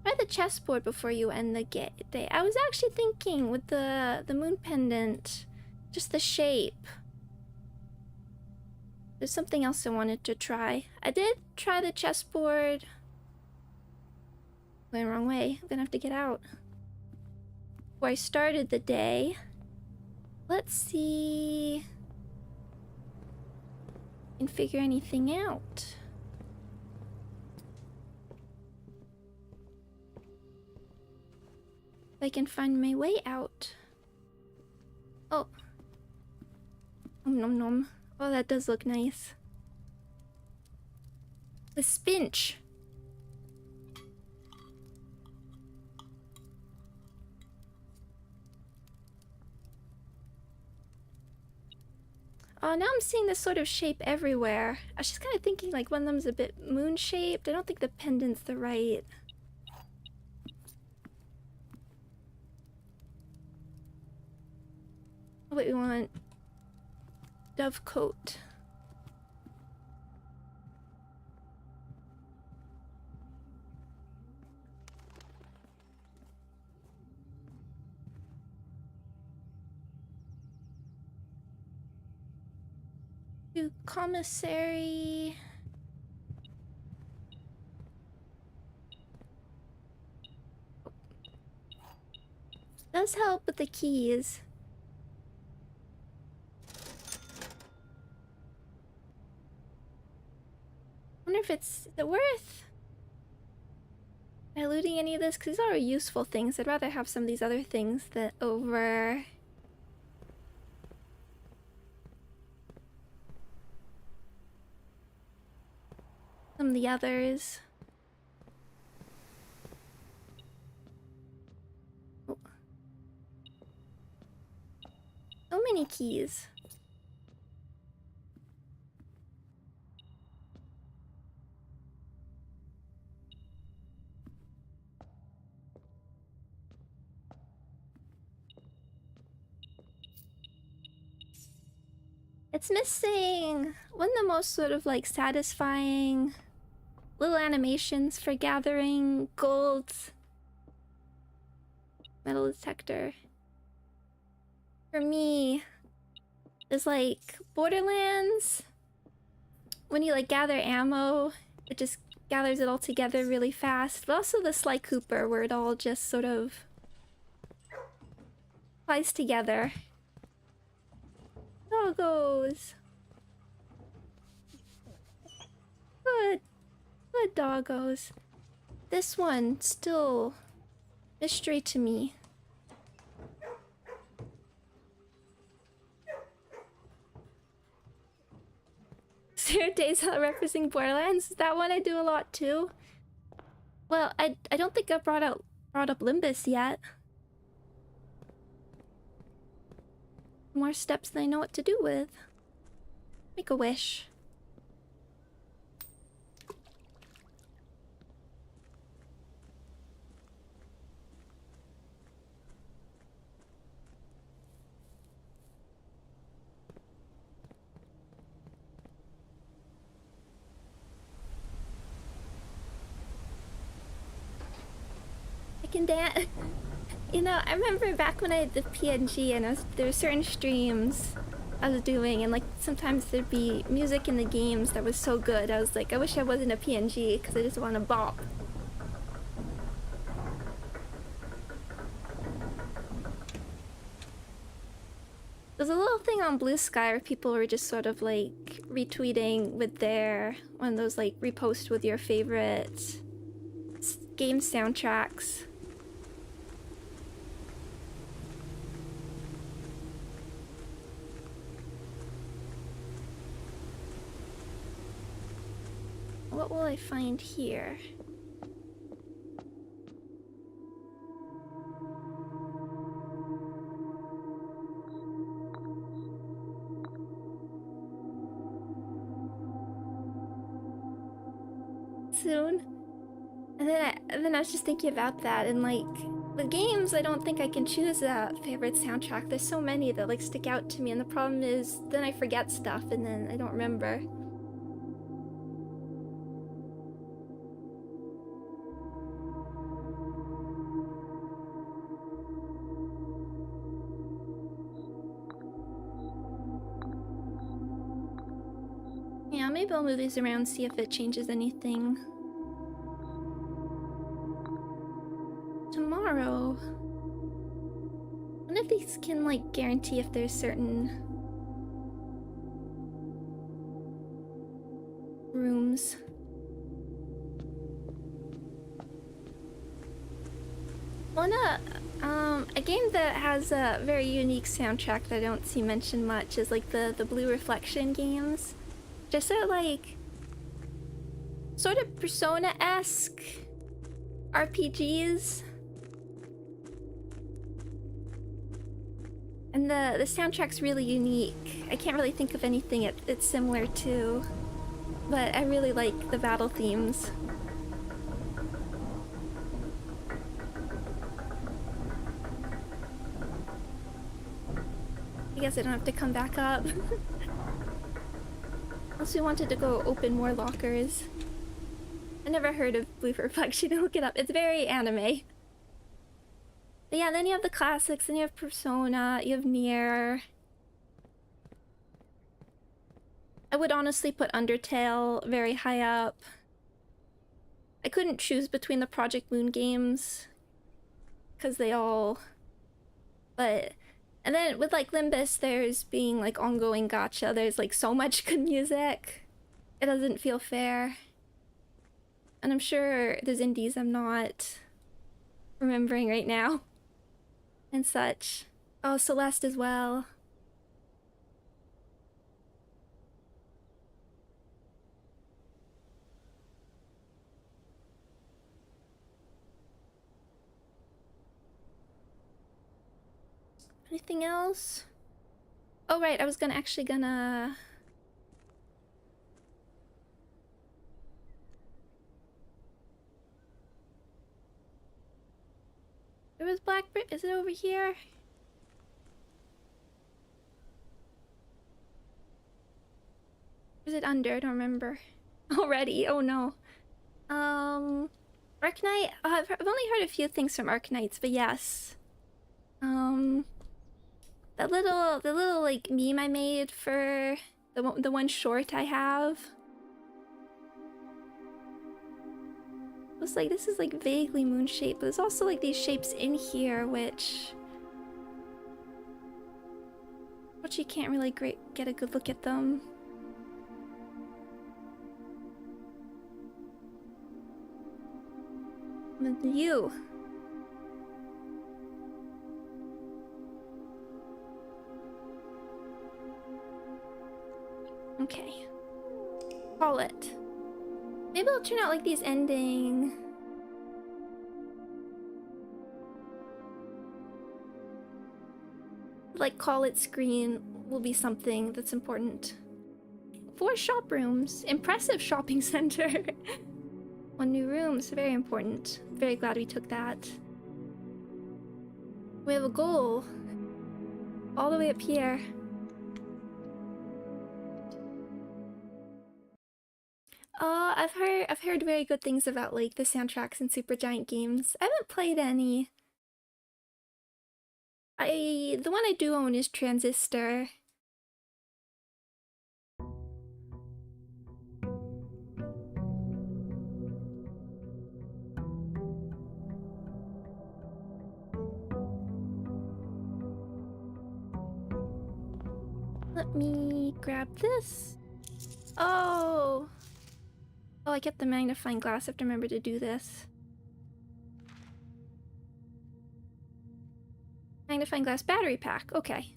Try the chessboard before you end the day. I was actually thinking with the moon pendant, just the shape. There's something else I wanted to try. I did try the chessboard. Going the wrong way. I'm gonna have to get out. Before I started the day. Let's see. If I can figure anything out. If I can find my way out. Oh. Nom nom nom. Oh, that does look nice. The spinch. Oh, now I'm seeing this sort of shape everywhere. I was just kind of thinking like one of them's a bit moon-shaped. I don't think the pendant's the right. Oh, wait, we want dove coat. To commissary. Does help with the keys. Wonder if it's worth diluting any of this, because these are useful things. I'd rather have some of these other things that over some of the others. Oh. So many keys. It's missing one of the most sort of like satisfying little animations for gathering gold. Metal detector. For me, is like Borderlands. When you like gather ammo, it just gathers it all together really fast. But also the Sly Cooper, where it all just sort of flies together. Doggos. Good. Good doggos. This one, still mystery to me. There are days out referencing Borderlands. That one I do a lot too. Well, I don't think I brought up Limbus yet. More steps than I know what to do with. Make a wish. I can dance. You know, I remember back when I had the PNG and there were certain streams I was doing, and like sometimes there'd be music in the games that was so good. I was like, I wish I wasn't a PNG because I just want to bop. There's a little thing on Blue Sky where people were just sort of like retweeting with their one of those like repost with your favorite game soundtracks. What will I find here? Soon. And then I was just thinking about that, and like with games I don't think I can choose a favorite soundtrack. There's so many that like stick out to me, and the problem is then I forget stuff and then I don't remember. Yeah, maybe I'll move these around, see if it changes anything. Tomorrow, one of these can like guarantee if there's certain rooms. A game that has a very unique soundtrack that I don't see mentioned much is like the Blue Reflection games. Just like sort of Persona-esque RPGs. And the soundtrack's really unique. I can't really think of anything it's similar to, but I really like the battle themes. I guess I don't have to come back up. Unless we wanted to go open more lockers. I never heard of Blue Reflection. Look it up. It's very anime. But yeah, then you have the classics, then you have Persona, you have Nier. I would honestly put Undertale very high up. I couldn't choose between the Project Moon games because they all... But... And then with like Limbus, there's being like ongoing gacha, there's like so much good music. It doesn't feel fair. And I'm sure there's indies I'm not remembering right now. And such. Oh, Celeste as well. Anything else? Oh right, I was actually gonna... There was Blackbridge. Is it over here? Is it under? I don't remember. Already? Oh no. Arknight? I've only heard a few things from Arknights, but yes. The little like meme I made for the one short I have. It was like, this is like vaguely moon shaped, but there's also like these shapes in here which you can't really get a good look at them. With you. Okay. call it. Maybe it'll turn out like these ending. Like call it screen will be something that's important. 4 shop rooms. Impressive shopping center. 1 new room is very important. Very glad we took that. We have a goal. All the way up here. I've heard very good things about like the soundtracks in Supergiant games. I haven't played any. The one I do own is Transistor. Let me grab this. Oh! Oh, I get the magnifying glass. I have to remember to do this. Magnifying glass battery pack. Okay.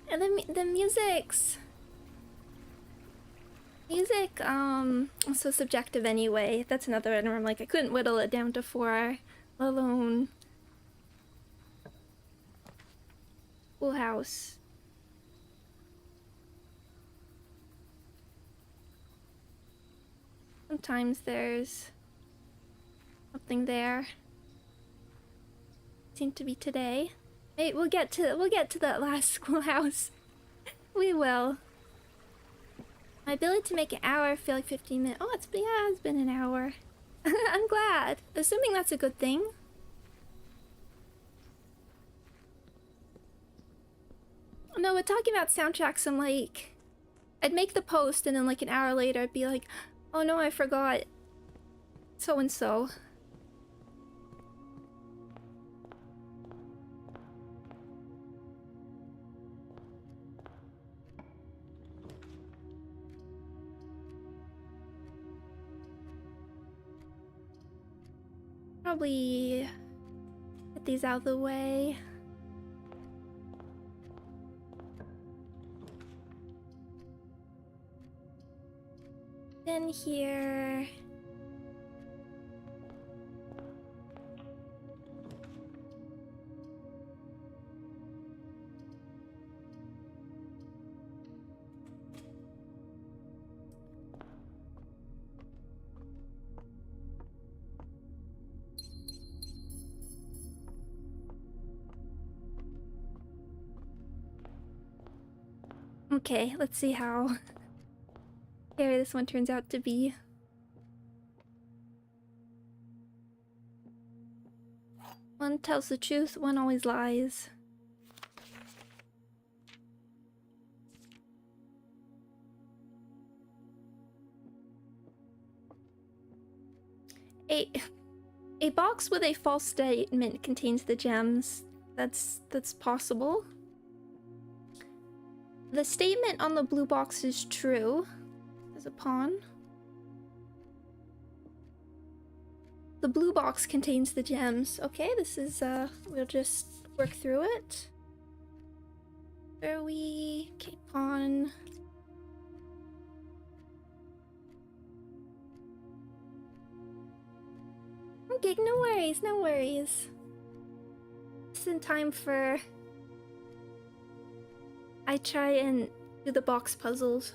And the music's... Music, so subjective anyway. That's another one where I'm like, I couldn't whittle it down to 4, let alone Full House. Sometimes there's something there. Seemed to be today. Hey, we'll get to that last schoolhouse. We will. My ability to make an hour feel like 15 minutes. Oh, it's been an hour. I'm glad. Assuming that's a good thing. No, we're talking about soundtracks. I'm like, I'd make the post and then like an hour later I'd be like, oh no, I forgot so and so. Probably get these out of the way. Then here. Okay, let's see how scary this one turns out to be. One tells the truth, one always lies. A box with a false statement contains the gems. That's possible. The statement on the blue box is true. There's a pawn. The blue box contains the gems. Okay, this is, we'll just work through it. Where are we? Okay, pawn. Okay, no worries, no worries. Just in time for... I try and do the box puzzles.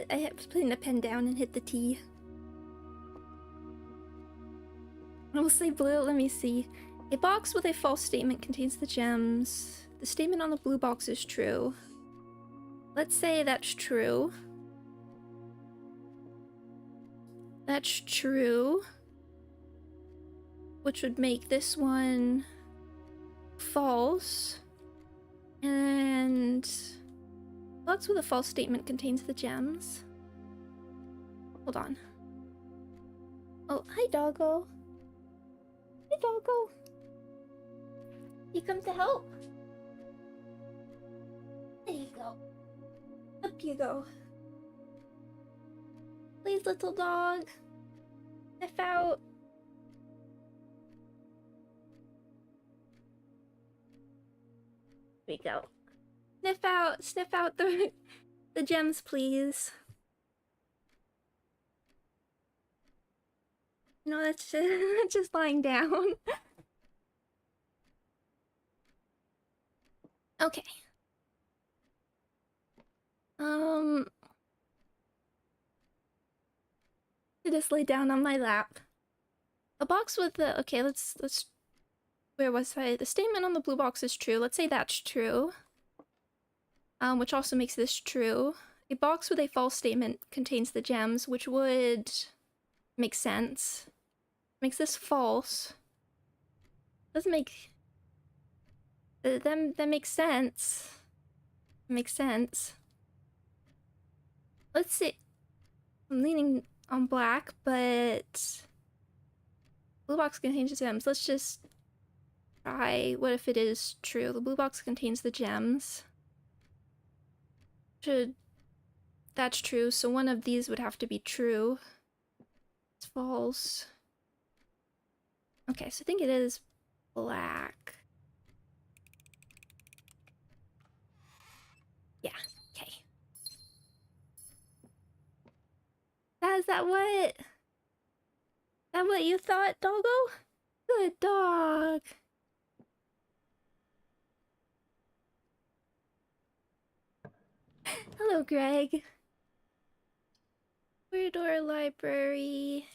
I was putting the pen down and hit the T. I will say blue, let me see. A box with a false statement contains the gems. The statement on the blue box is true. Let's say that's true. That's true. Which would make this one false. And box with a false statement contains the gems. Hold on. Oh, hi doggo. Hi doggo. You come to help? There you go. Up you go. Please, little dog. Sniff out. There we go. Sniff out the gems, please. No, that's just lying down. Okay. Just lay down on my lap. A box with the let's where was I? The statement on the blue box is true. Let's say that's true. Which also makes this true. A box with a false statement contains the gems, which would make sense. Makes this false. Doesn't make that makes sense. Makes sense. Let's see. I'm leaning on black, but blue box contains the gems. Let's just try. What if it is true? The blue box contains the gems. That's true, so one of these would have to be true. It's false. Okay, so I think it is black. Yeah, okay. Is that what? That what you thought, doggo? Good dog. Hello, Greg. Corridor library.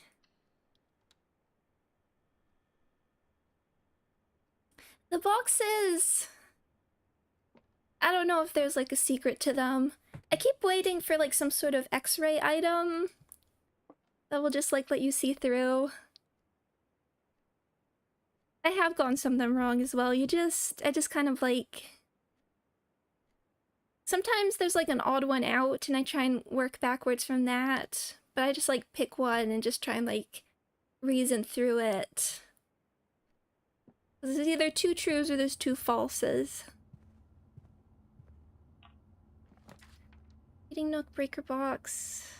The boxes. I don't know if there's like a secret to them. I keep waiting for like some sort of X-ray item that will just like let you see through. I have gotten some of them wrong as well. I just kind of like... Sometimes there's like an odd one out and I try and work backwards from that. But I just like pick one and just try and like reason through it. There's either two trues or there's two falses. Eating Nook Breaker Box.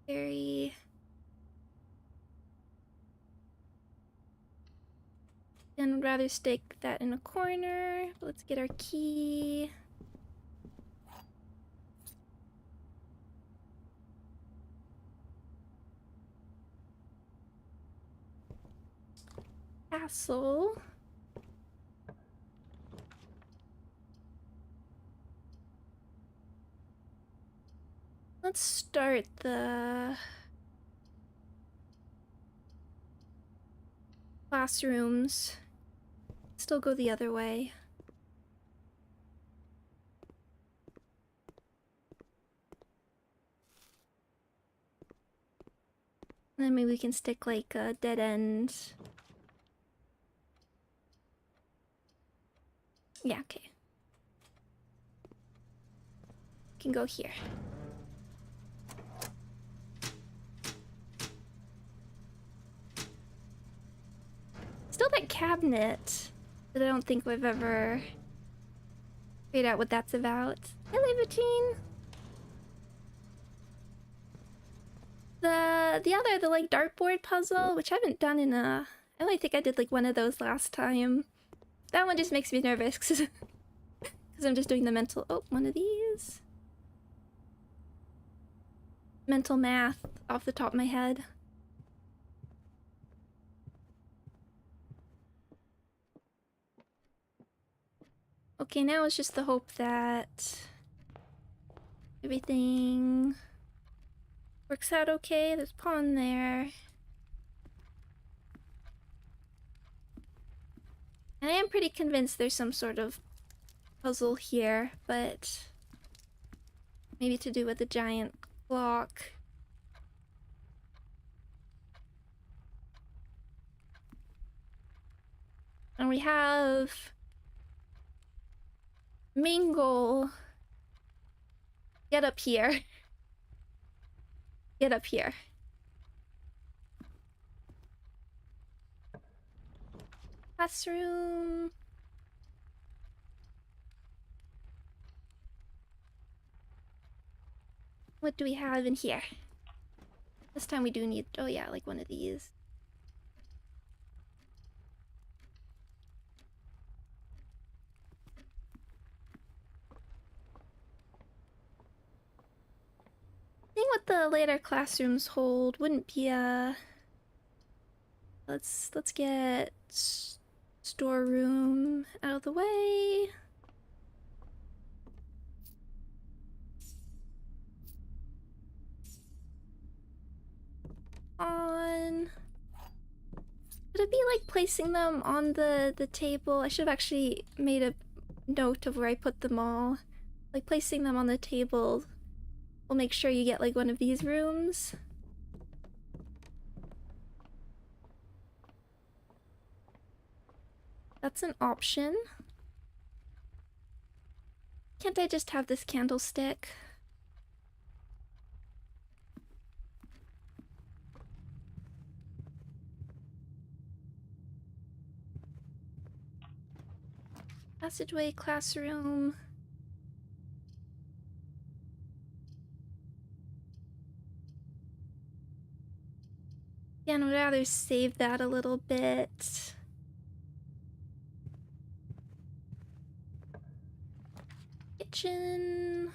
Very... And I'd rather stick that in a corner. But let's get our key. Castle. Let's start the classrooms. Still go the other way. And then maybe we can stick like a dead end. Yeah, okay. Can go here. Still that cabinet that I don't think we've ever figured out what that's about. Hello, Vatine. The like dartboard puzzle, which I haven't done in a... I only think I did like one of those last time. That one just makes me nervous because I'm just doing the mental... Oh, one of these. Mental math off the top of my head. Okay, now it's just the hope that everything works out okay. There's a pawn there. And I am pretty convinced there's some sort of puzzle here, but maybe to do with the giant clock. And we have Mingle. Get up here. Get up here. Classroom. What do we have in here? This time we do need, oh yeah, like one of these. I think what the later classrooms hold wouldn't be a... Let's get storeroom out of the way. On. Would it be like placing them on the table? I should have actually made a note of where I put them all. Like placing them on the table will make sure you get like one of these rooms. That's an option. Can't I just have this candlestick? Passageway, classroom. Yeah, I'd rather save that a little bit. Kitchen.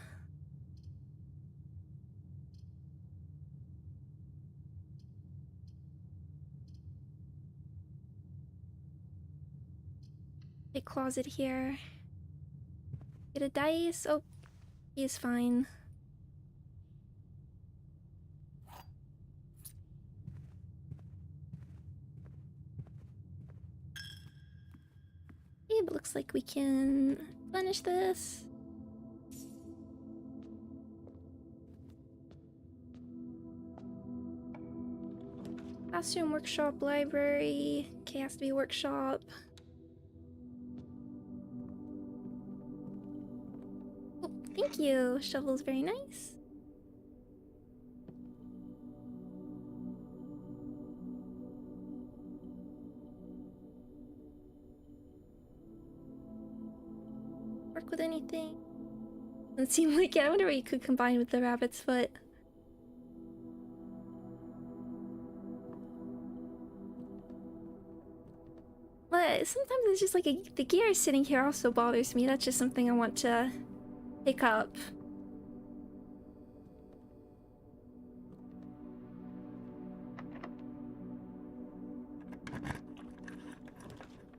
A closet here. Get a dice. Oh, he's fine. Okay, but looks like we can finish this. Classroom, workshop, library. Okay, has to be workshop. Oh, thank you. Shovel's very nice. Work with anything? Doesn't seem like it. I wonder what you could combine with the rabbit's foot. But sometimes it's just like the gear sitting here also bothers me. That's just something I want to pick up.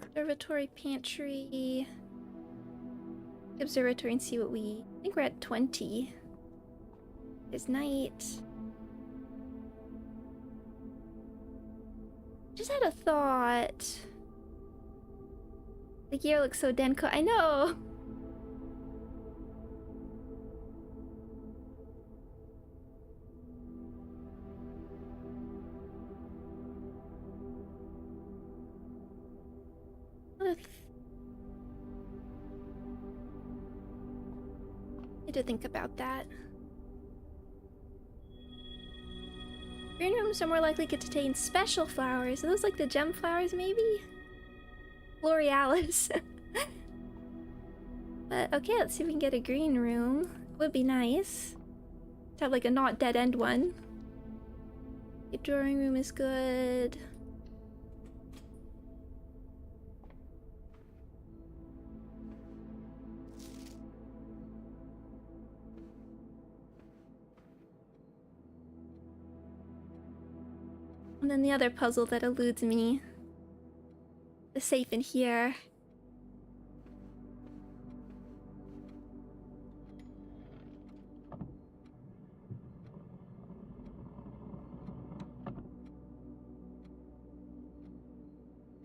Observatory, pantry. Observatory and see what we... I think we're at 20. There's night. Just had a thought. The gear looks so denko. I know! I need to think about that. Green rooms are more likely to contain special flowers. Are those like the gem flowers, maybe? L'Orealis. But okay, let's see if we can get a green room. Would be nice to have like a not dead end one. The drawing room is good. And then the other puzzle that eludes me. The safe in here.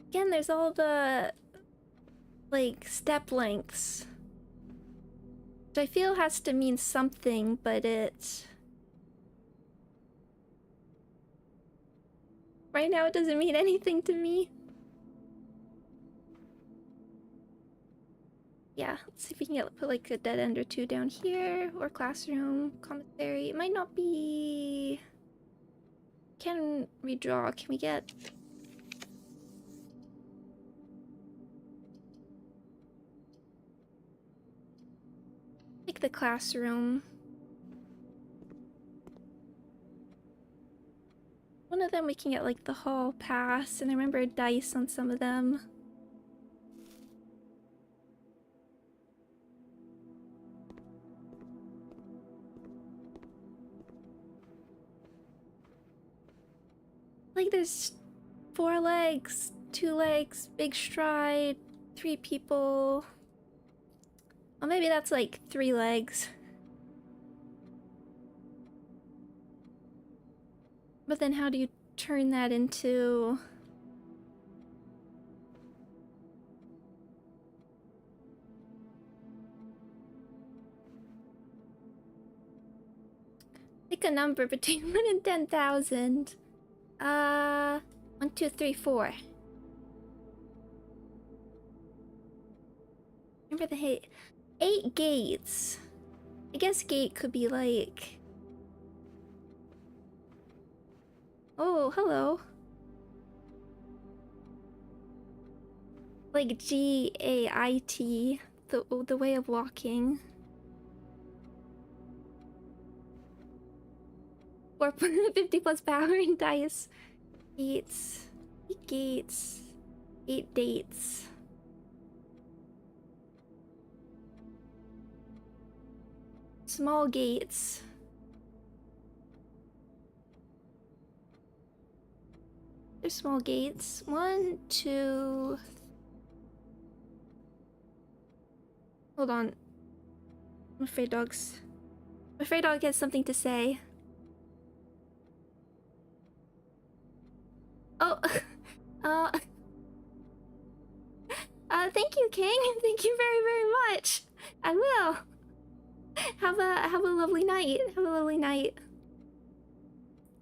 Again, there's all the like step lengths, which I feel has to mean something, but right now it doesn't mean anything to me. Yeah, let's see if we can put like a dead end or two down here, or classroom, commissary. It might not be... Can redraw. Can we get... like the classroom. One of them we can get like the hall pass, and I remember dice on some of them. Like there's 4 legs, 2 legs, big stride, 3 people. Well, maybe that's like 3 legs. But then how do you turn that into... Pick a number between 1 and 10,000. 1, 2, 3, 4. Remember the 8 gates. I guess gate could be like... Oh, hello. Like G-A-I-T, the way of walking. 450 plus power in dice. Gates. 8 gates. 8 dates. Small gates. There's small gates. 1, 2... Hold on. I'm afraid dog has something to say. Oh, thank you, King. Thank you very, very much. I will. Have a lovely night. Have a lovely night.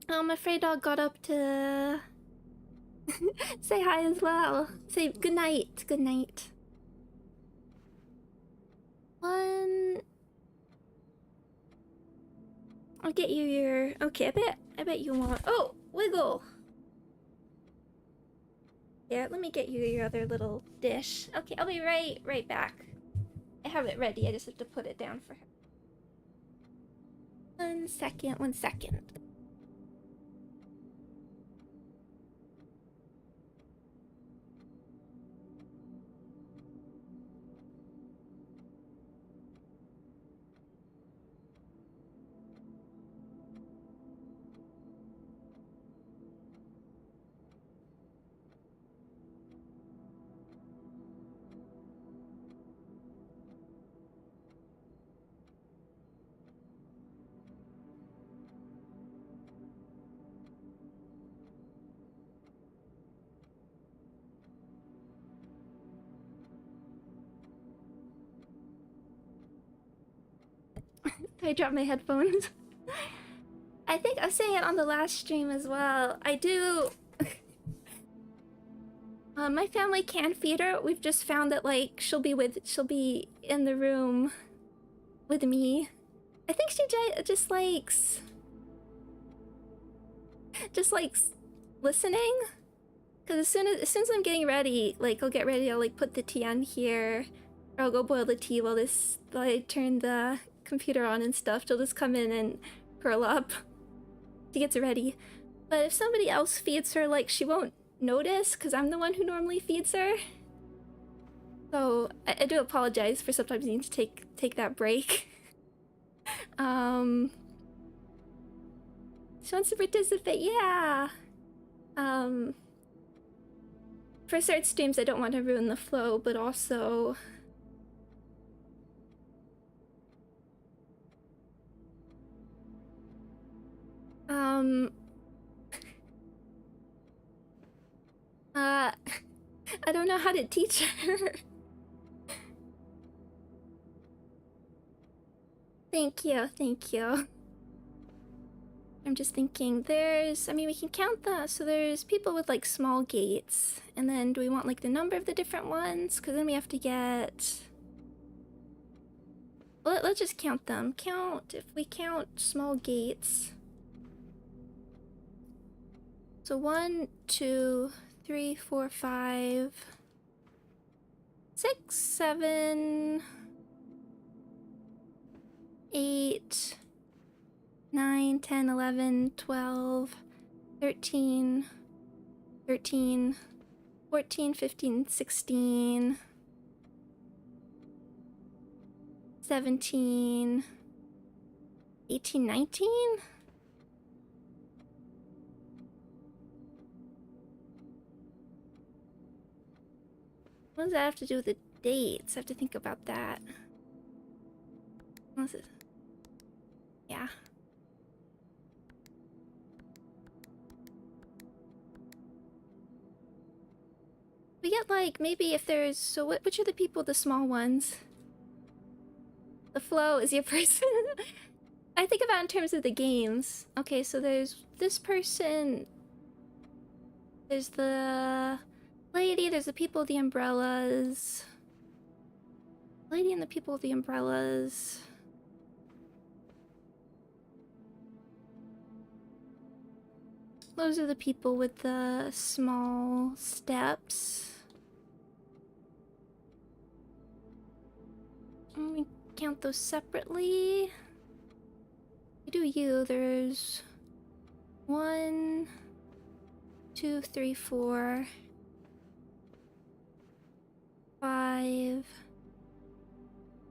I'm afraid dog got up to say hi as well. Say good night. Good night. 1. I'll get you your... Okay, I bet you want... Oh, wiggle. Yeah, let me get you your other little dish. Okay, I'll be right back. I have it ready. I just have to put it down for her. 1 second. 1 second. I dropped my headphones. I think I was saying it on the last stream as well. I do... my family can feed her. We've just found that, like, she'll be in the room with me. I think she just likes listening. Because as soon as I'm getting ready, like, I'll get ready, I'll, like, put the tea on here. Or I'll go boil the tea while I turn the computer on and stuff. She'll just come in and curl up. She gets ready. But if somebody else feeds her, like, she won't notice because I'm the one who normally feeds her. So I do apologize for sometimes needing to take that break. She wants to participate, yeah. For certain streams I don't want to ruin the flow, but also I don't know how to teach her. Thank you. I'm just thinking I mean, we can count so there's people with like small gates, and then do we want like the number of the different ones? Because then we have to get... Well, let's just count them. If we count small gates. So 1, 2, 3, 4, 5, 6, 7, 8, 9, 10, 11, 12, 13, 13, 14, 15, 16, 17, 18, 19? What does that have to do with the dates? I have to think about that. Unless it... Yeah. We get like, maybe if there's... So which are the people, the small ones? The flow is your person. I think about in terms of the games. Okay, so there's this person. There's the lady, there's the people with the umbrellas. Lady and the people with the umbrellas. Those are the people with the small steps. Let me count those separately. You do you. There's 1, 2, 3, 4, 5,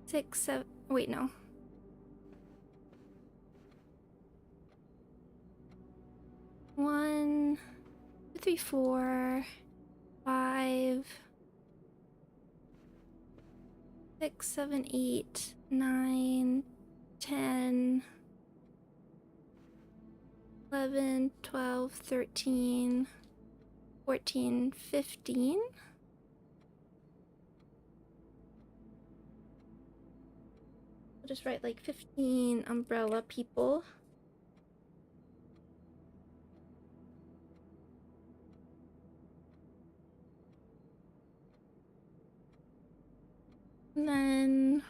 6, 7. Wait, no. 1, 2, 3, 4, 5, 6, 7, 8, 9, 10, 11, 12, 13, 14, 15. I'll just write like 15 umbrella people. And then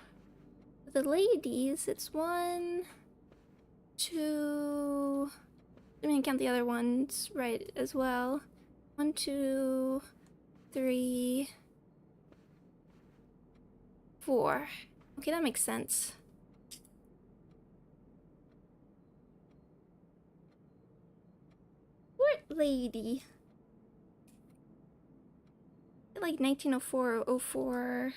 the ladies, it's 1, 2. I mean, count the other ones right as well. 1, 2, 3, 4. Okay, that makes sense. What lady? Like 1904, 04.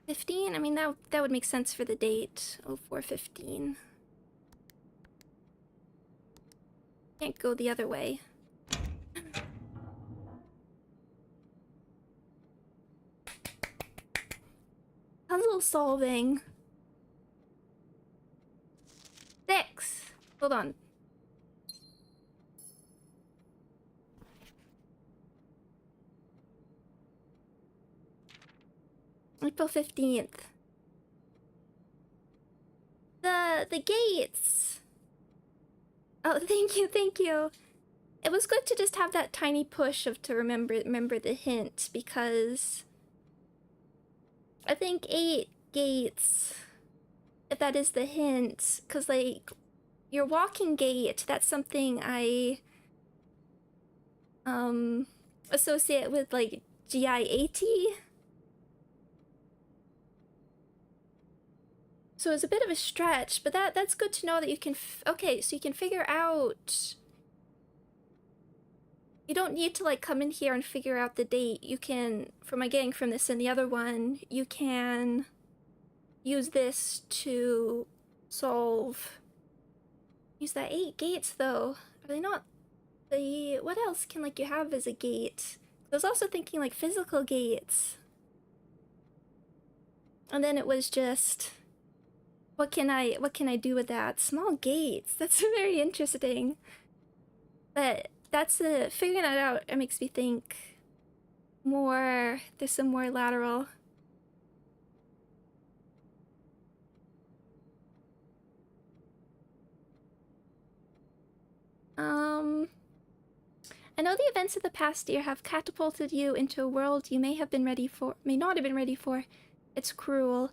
15? I mean, that would make sense for the date. 0415. Can't go the other way. Puzzle solving. 6. Hold on. April 15th. The gates. Oh, thank you, thank you. It was good to just have that tiny push of to remember the hint, because I think 8 gates, if that is the hint, because like your walking gait, that's something I associate with like GIAT. So it's a bit of a stretch, but that's good to know that you can okay, so you can figure out. You don't need to like come in here and figure out the date. You can, from getting from this and the other one, you can use this to solve. Use that 8 gates though. Are they not the, what else can like you have as a gate? I was also thinking like physical gates. And then it was just, what can I do with that? Small gates. That's very interesting. But that's figuring that out. It makes me think more. There's some more lateral. I know the events of the past year have catapulted you into a world you may not have been ready for. It's cruel.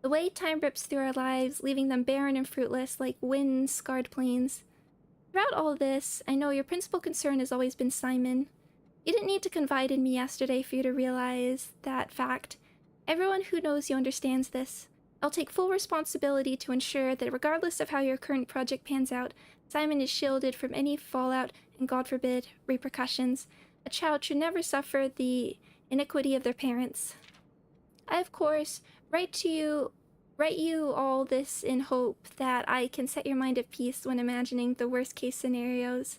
The way time rips through our lives, leaving them barren and fruitless like wind-scarred plains. Throughout all this, I know your principal concern has always been Simon. You didn't need to confide in me yesterday for you to realize that fact. Everyone who knows you understands this. I'll take full responsibility to ensure that regardless of how your current project pans out, Simon is shielded from any fallout and, God forbid, repercussions. A child should never suffer the iniquity of their parents. I, of course, write you all this in hope that I can set your mind at peace when imagining the worst-case scenarios.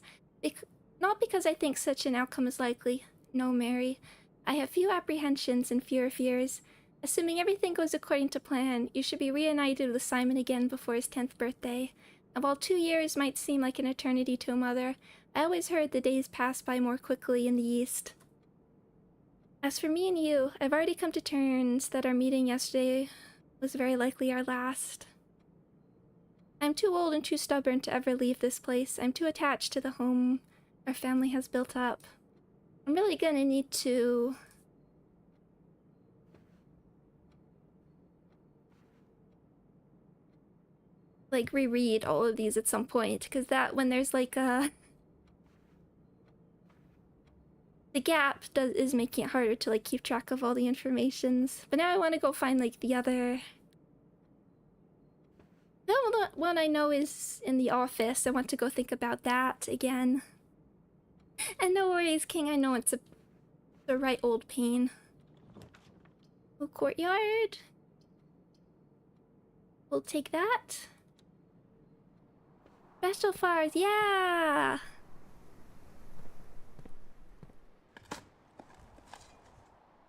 Not because I think such an outcome is likely. No, Mary. I have few apprehensions and fewer fears. Assuming everything goes according to plan, you should be reunited with Simon again before his 10th birthday. And while 2 years might seem like an eternity to a mother, I always heard the days pass by more quickly in the East. As for me and you, I've already come to terms that our meeting yesterday was very likely our last. I'm too old and too stubborn to ever leave this place. I'm too attached to the home our family has built up. I'm really gonna need to like reread all of these at some point, because that when there's like the gap is making it harder to like keep track of all the informations. But now I want to go find like the other one I know is in the office. I want to go think about that again. And no worries, King, I know it's the right old pain. Little courtyard. We'll take that. Special flowers, yeah!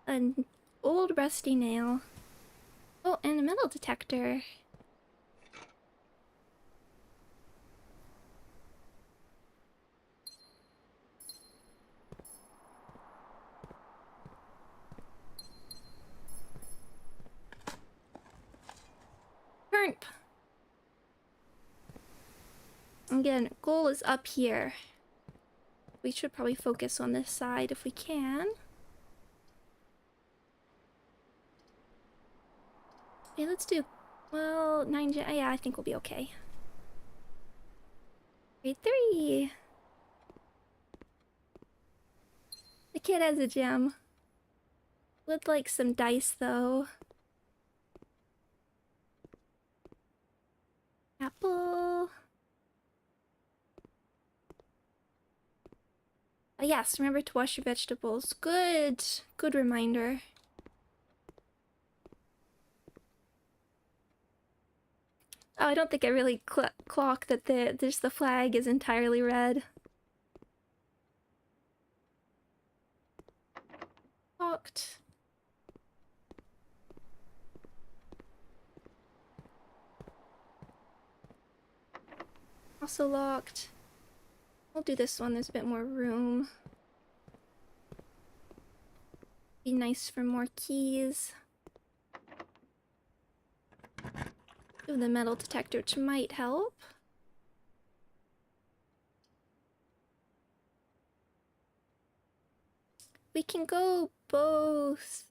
An old rusty nail. Oh, and a metal detector. Herp! Again, goal is up here. We should probably focus on this side if we can. Okay, let's do, well, 9 gen. Yeah, I think we'll be okay. Grade 3. The kid has a gem. Would like some dice though. Apple. Oh yes, remember to wash your vegetables. Good reminder. Oh, I don't think I really clocked that the flag is entirely red. Locked. Also locked. We'll do this one, there's a bit more room. Be nice for more keys. Do the metal detector, which might help. We can go both.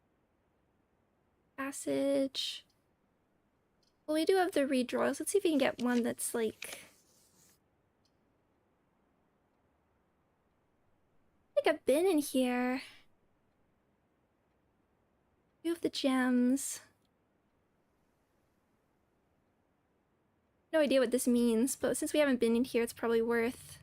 Passage. Well, we do have the redraws. Let's see if we can get one that's like... I think I've been in here. You have the gems. No idea what this means, but since we haven't been in here, it's probably worth...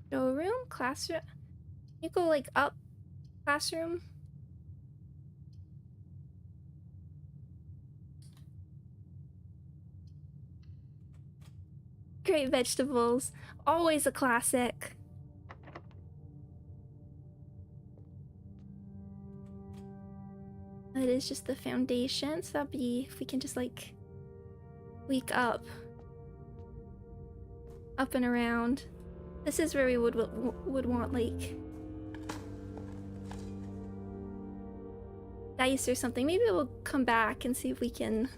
Showroom? Classroom? You go like up? Classroom? Great vegetables. Always a classic. That is just the foundation, so that'd be if we can just like tweak up and around. This is where we would want like dice or something. Maybe we'll come back and see if we can.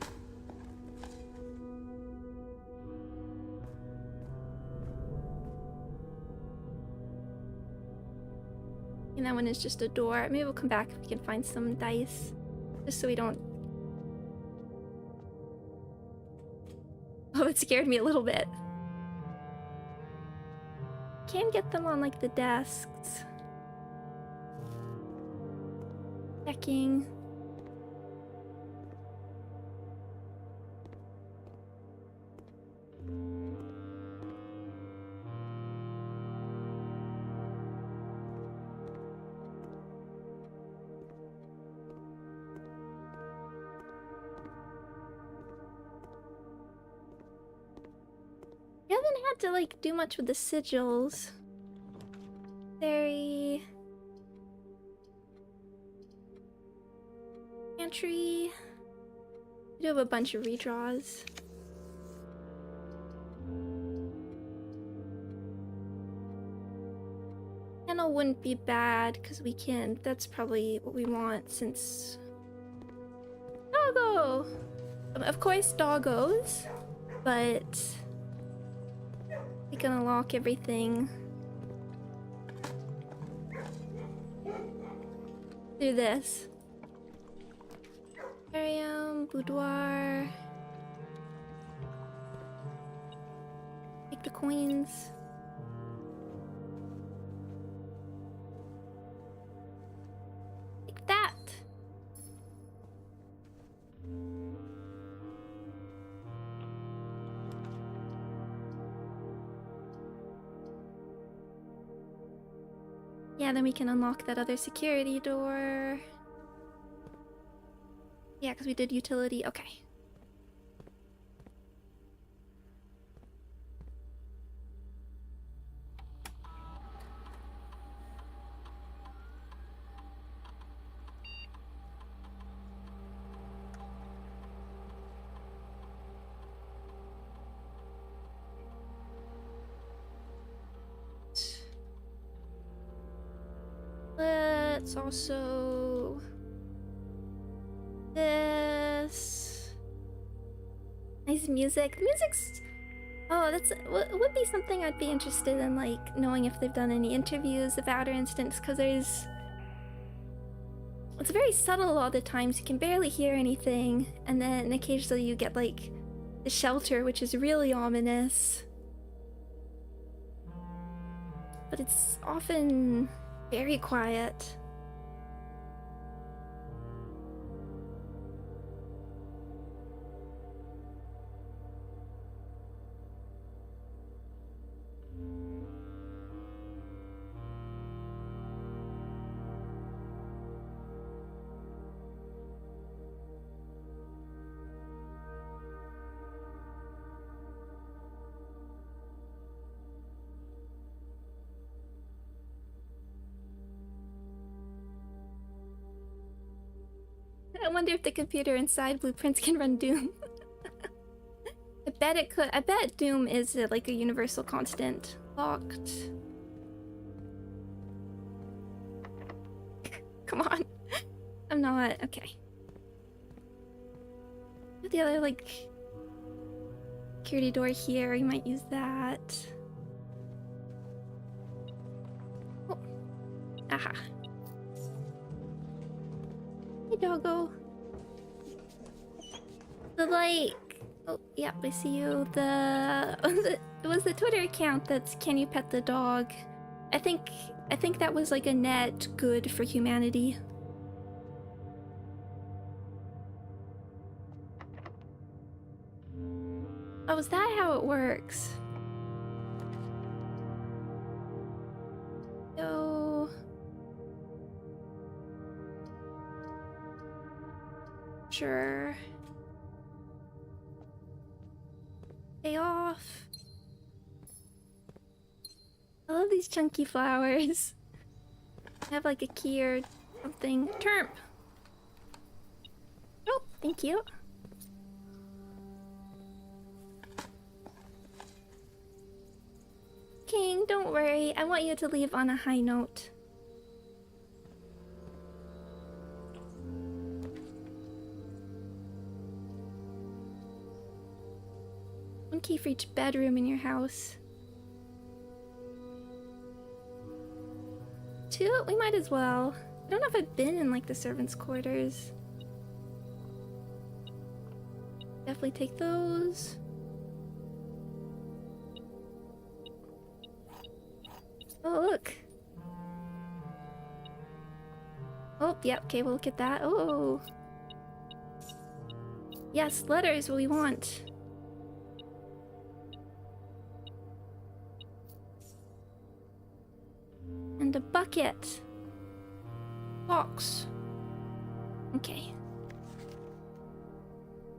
And that one is just a door. Maybe we'll come back if we can find some dice. Just so we don't... Oh, it scared me a little bit. can get them on like the desks. Checking. I haven't had to like do much with the sigils. Very pantry. I do have a bunch of redraws. Panel wouldn't be bad because we can. That's probably what we want since. Doggo! Of course, doggos, but we can unlock everything through this. Aquarium, boudoir. Take the coins. Take that. Yeah, then we can unlock that other security door. Yeah, because we did utility. Okay. Let's also this nice music. Music's that's would be something I'd be interested in, like knowing if they've done any interviews of Outer Instance, because it's very subtle a lot of the times. You can barely hear anything, and then occasionally you get like the shelter, which is really ominous, but it's often very quiet. I wonder if the computer inside Blueprints can run Doom. I bet it could. I bet Doom is like a universal constant. Locked. Come on. I'm not. Okay. The other, like, security door here. You might use that. Oh. Aha. Hey, doggo. The like. Oh, yep, I see you. It was the Twitter account that's "Can you pet the dog?" I think that was like a net good for humanity. Oh, is that how it works? So sure. Stay off. I love these chunky flowers. I have like a key or something. Terp! Oh, thank you. King, don't worry. I want you to leave on a high note. One key for each bedroom in your house. 2? We might as well. I don't know if I've been in like the servants' quarters. Definitely take those. Oh, look. Oh, yeah, okay, we'll look at that. Oh. Yes, letters we want. And a bucket. Box. Okay.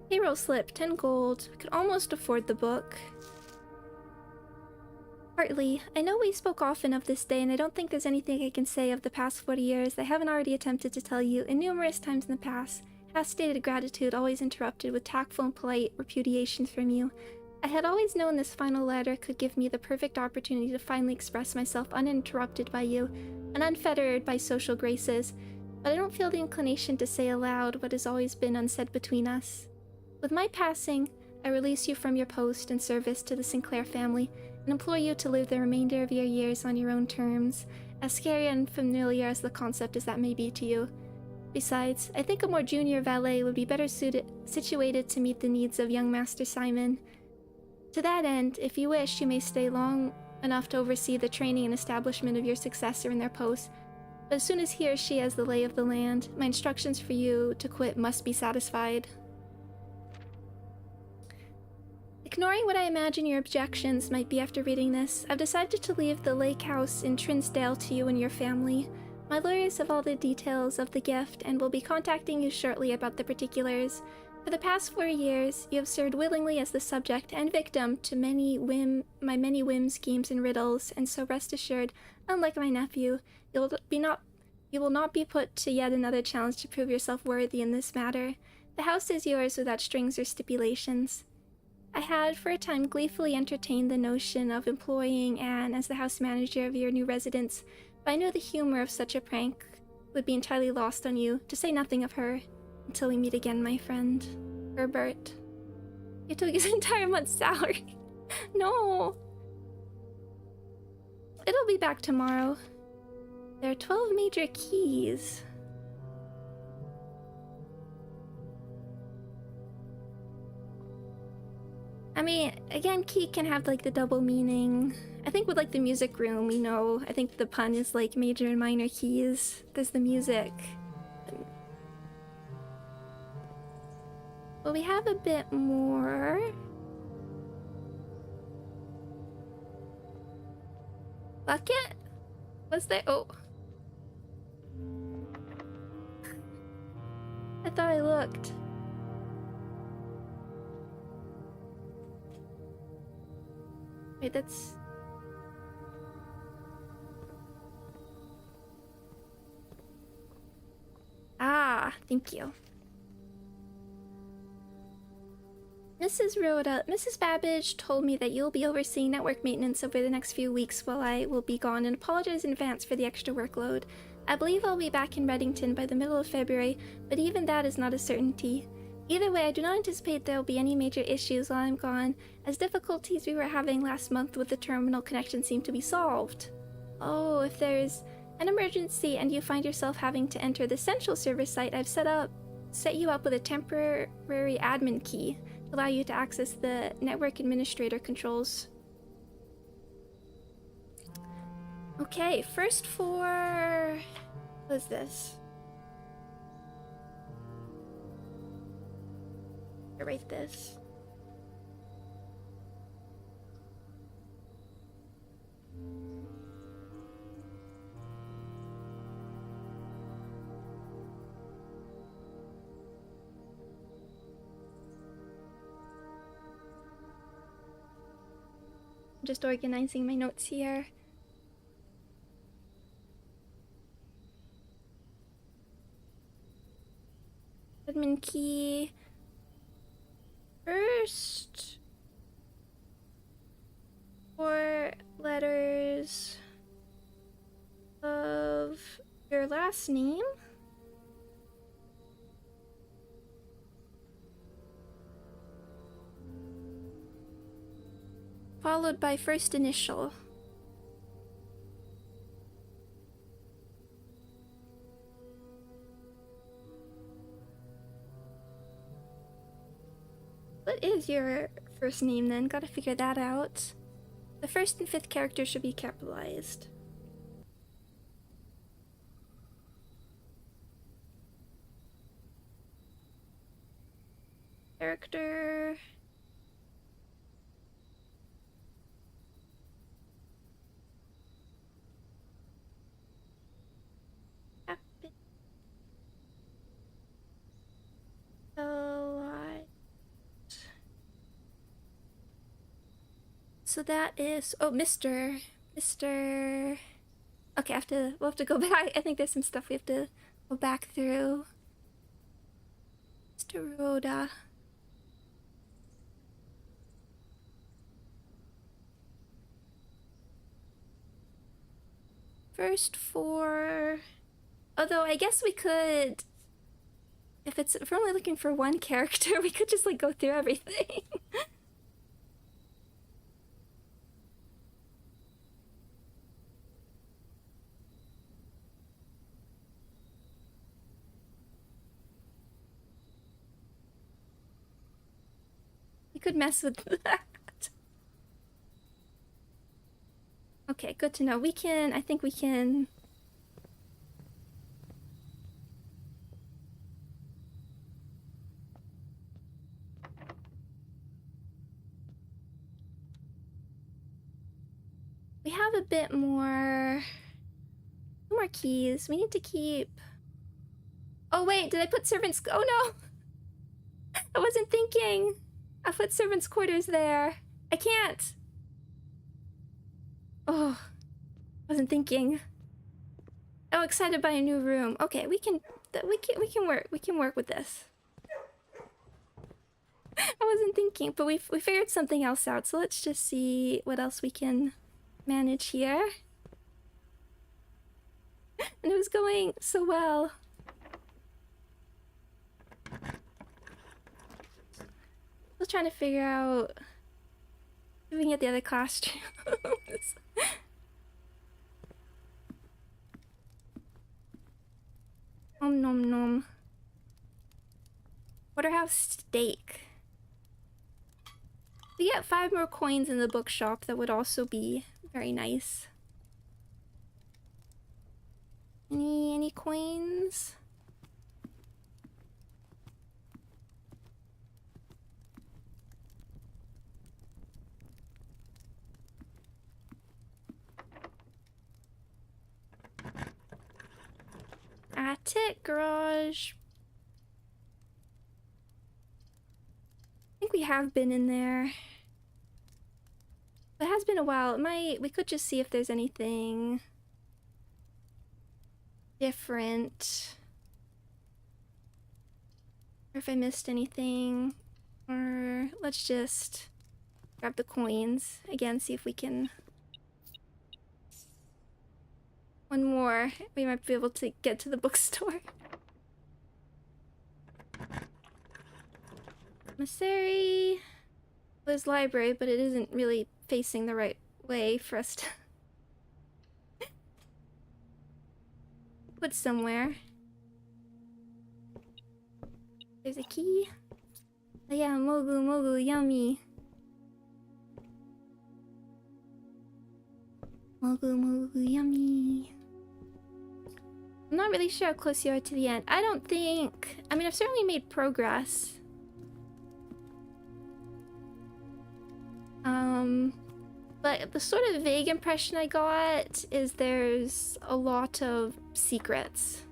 Payroll slip, 10 gold. We could almost afford the book. Partly, I know we spoke often of this day, and I don't think there's anything I can say of the past 40 years I haven't already attempted to tell you, and numerous times in the past. Half-stated gratitude always interrupted with tactful and polite repudiations from you. I had always known this final letter could give me the perfect opportunity to finally express myself uninterrupted by you, and unfettered by social graces, but I don't feel the inclination to say aloud what has always been unsaid between us. With my passing, I release you from your post and service to the Sinclair family, and implore you to live the remainder of your years on your own terms, as scary and familiar as the concept as that may be to you. Besides, I think a more junior valet would be better situated to meet the needs of young Master Simon. To that end, if you wish, you may stay long enough to oversee the training and establishment of your successor in their post, but as soon as he or she has the lay of the land, my instructions for you to quit must be satisfied. Ignoring what I imagine your objections might be after reading this, I've decided to leave the lake house in Trinsdale to you and your family. My lawyers have all the details of the gift and will be contacting you shortly about the particulars. For the past 4 years, you have served willingly as the subject and victim to my many whims, schemes, and riddles, and so rest assured, unlike my nephew, you will not be put to yet another challenge to prove yourself worthy in this matter. The house is yours without strings or stipulations. I had, for a time, gleefully entertained the notion of employing Anne as the house manager of your new residence, but I knew the humor of such a prank would be entirely lost on you, to say nothing of her, until we meet again, my friend. Herbert. You took his entire month's salary. No. It'll be back tomorrow. There are 12 major keys. I mean, again, key can have, like, the double meaning. I think with, like, the music room, you know, I think the pun is, like, major and minor keys. There's the music. Well, we have a bit more. Bucket? Was there? Oh. I thought I looked. Wait, that's... Ah, thank you. Mrs. Babbage told me that you'll be overseeing network maintenance over the next few weeks while I will be gone, and apologize in advance for the extra workload. I believe I'll be back in Reddington by the middle of February, but even that is not a certainty. Either way, I do not anticipate there will be any major issues while I'm gone, as difficulties we were having last month with the terminal connection seem to be solved. Oh, if there's an emergency and you find yourself having to enter the central server site, I've set you up with a temporary admin key to allow you to access the network administrator controls. Okay, first for... what is this? I'll write this. I'm just organizing my notes here. Admin key. First, 4 letters of your last name. Followed by first initial. What is your first name then? Gotta figure that out. The first and fifth characters should be capitalized. character. So that is, oh, Mr. Okay, we'll have to go back. I think there's some stuff we have to go back through. Mr. Rhoda. First four. Although I guess we could, if we're only looking for one character, we could just like go through everything. We could mess with that. Okay, good to know. I think we can. We have a bit more. No more keys. We need to keep. Oh wait, did I put servants? Oh no! I wasn't thinking. I put servants' quarters there. I can't. Oh, wasn't thinking. Oh, excited by a new room. Okay, we can work with this. I wasn't thinking, but we figured something else out. So let's just see what else we can manage here. And it was going so well. Still trying to figure out if we can get the other costumes. Nom nom nom. Porterhouse steak. We get 5 more coins in the bookshop. That would also be very nice. Any coins? Attic garage. I think we have been in there. It has been a while. We could just see if there's anything different. Or if I missed anything. Or let's just grab the coins. Again, see if we can. One more. We might be able to get to the bookstore. Monastery. There's library, but it isn't really facing the right way for us to put somewhere. There's a key. Oh yeah, mogu mogu, yummy. Mogu mogu, yummy. I'm not really sure how close you are to the end. I don't think... I mean, I've certainly made progress. But the sort of vague impression I got is there's a lot of secrets.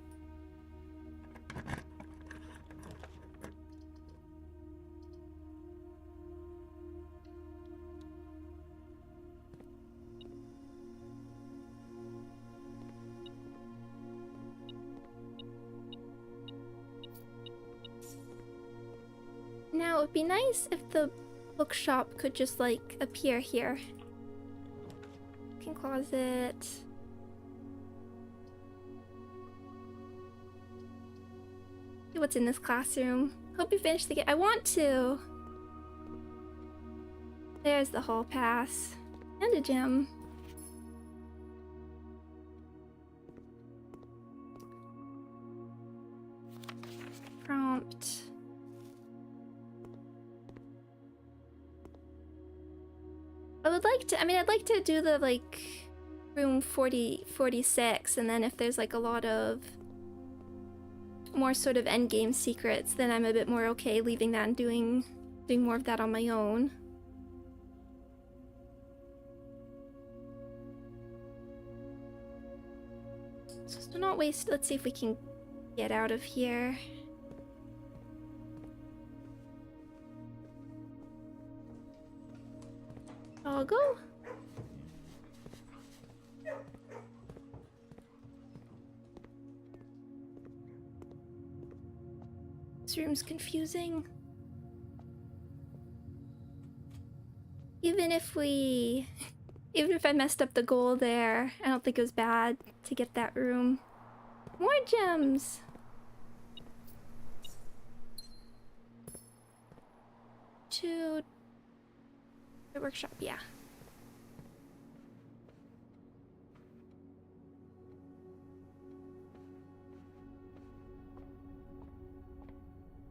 Now, it would be nice if the bookshop could just, like, appear here. Looking closet. See what's in this classroom. Hope you finished the game. I want to. There's the hall pass. And a gem. Prompt. I'd like to do the, like, room 46, and then if there's, like, a lot of more sort of endgame secrets, then I'm a bit more okay leaving that and doing more of that on my own. So not waste. Let's see if we can get out of here. I'll go. This room's confusing. Even if I messed up the goal there, I don't think it was bad to get that room. More gems! To the workshop, yeah.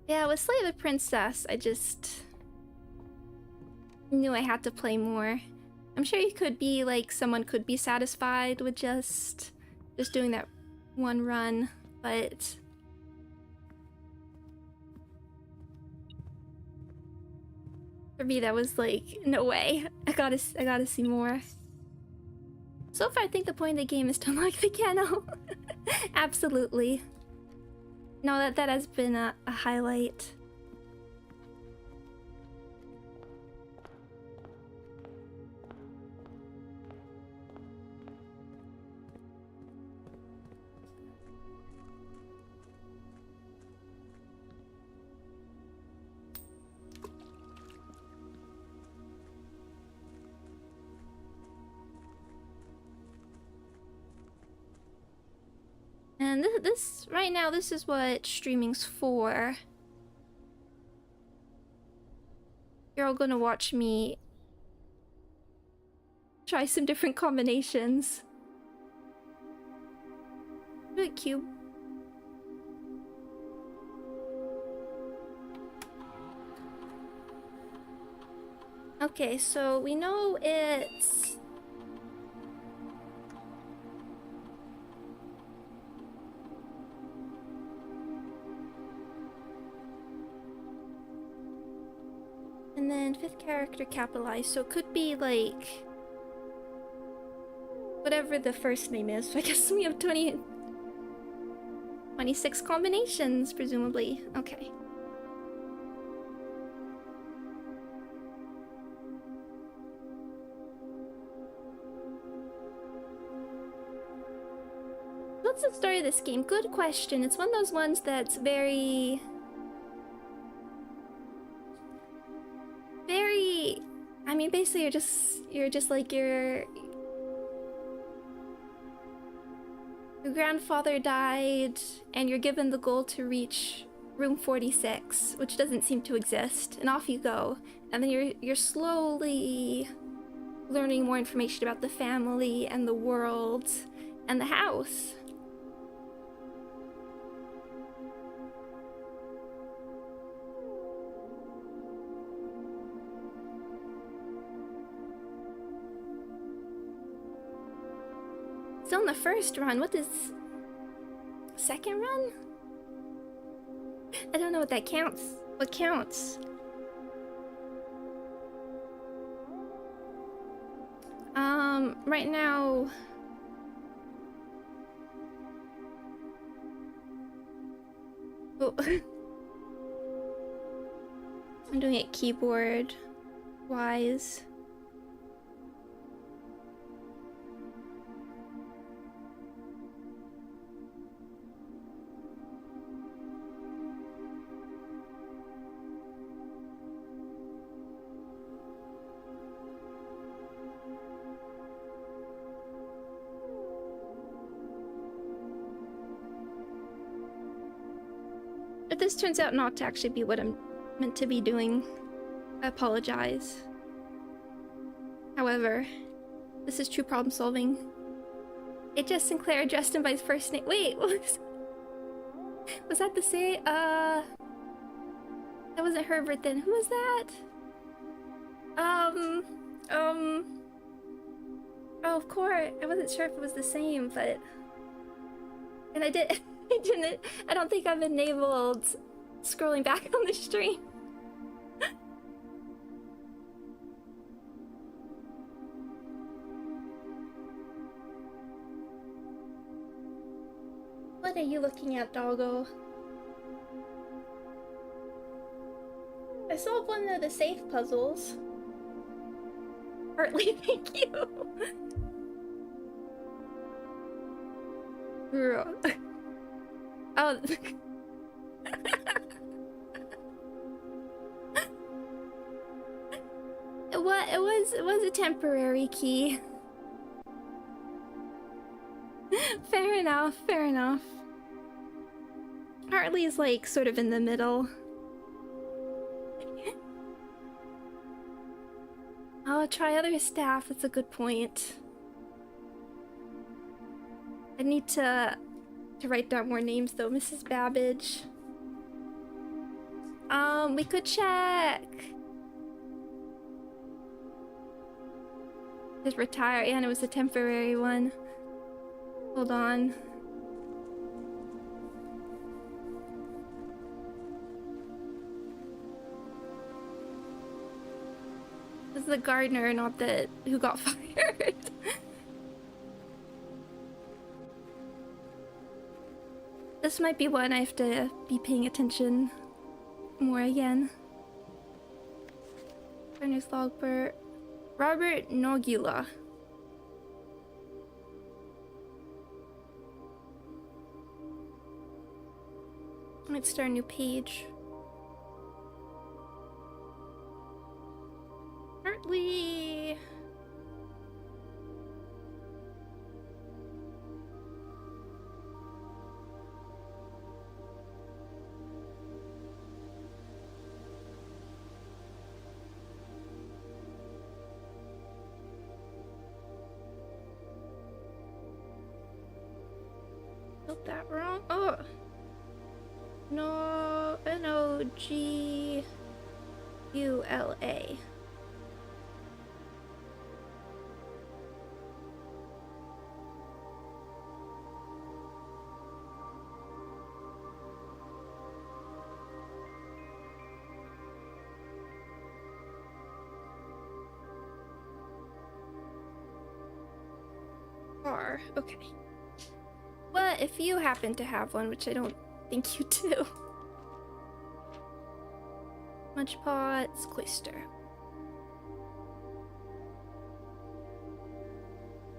Yeah, with Slay the Princess, I just knew I had to play more. I'm sure you could be like, someone could be satisfied with just doing that one run, but for me that was like, no way. I gotta see more. So far I think the point of the game is to unlock the Kennel. Absolutely. No, that has been a highlight. And this right now, this is what streaming's for. You're all gonna watch me try some different combinations. Really cute. Okay, so we know it's and then fifth character capitalized, so it could be like whatever the first name is. So I guess we have 26 combinations, presumably. Okay. What's the story of this game? Good question. It's one of those ones that's very... I mean, basically you're just like your grandfather died and you're given the goal to reach room 46, which doesn't seem to exist, and off you go. And then you're slowly learning more information about the family and the world and the house. Still in the first run. What is second run? I don't know what that counts. What counts? Right now oh. I'm doing it keyboard wise. If this turns out not to actually be what I'm meant to be doing, I apologize. However, this is true problem solving. H.S. Sinclair addressed him by his first name. Wait, what was that to say? That wasn't Herbert then. Who was that? Oh, of course. I wasn't sure if it was the same, but... And I did... I don't think I've enabled scrolling back on the stream. What are you looking at, doggo? I solved one of the safe puzzles. Partly, thank you. Oh. It was a temporary key. Fair enough, fair enough. Hartley's like sort of in the middle. Oh, try other staff, that's a good point. I need to write down more names though. Mrs. Babbage. We could check. Just retire, and it was a temporary one. Hold on. This is the gardener, not the who got fired. This might be one I have to be paying attention more again. Gardener's Logbert. Robert Nogula. Let's start a new page. Hartley. Spelled that wrong. Oh. No, N-O-G-U-L-A. R. Okay. Well, if you happen to have one, which I don't think you do. Munch pots, cloister.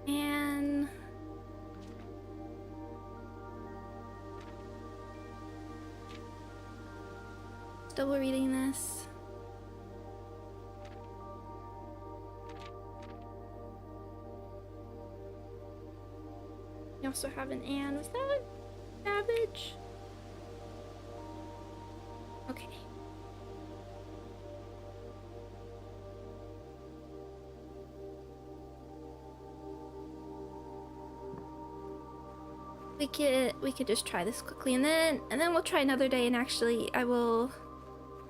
And double reading this. You also have an Anne. Was that Babbage? Okay. We could just try this quickly, and then we'll try another day, and actually I will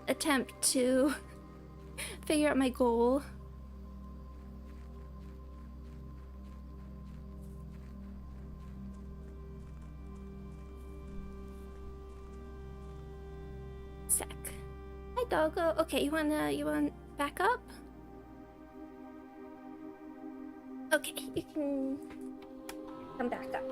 attempt to figure out my goal. Sec. Hi doggo. Okay, you want back up? Okay, you can come back up.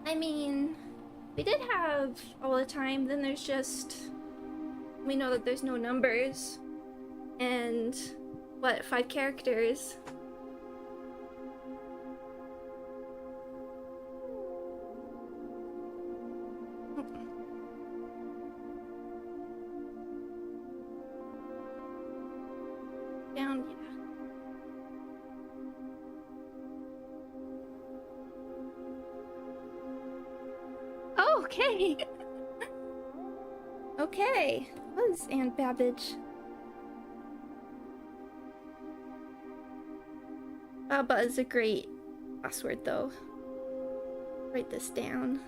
I mean, we did have all the time, then there's just, we know that there's no numbers, and what, 5 characters? Down, yeah. Oh, okay. Okay. What is Aunt Babbage? Baba is a great password, though. Write this down.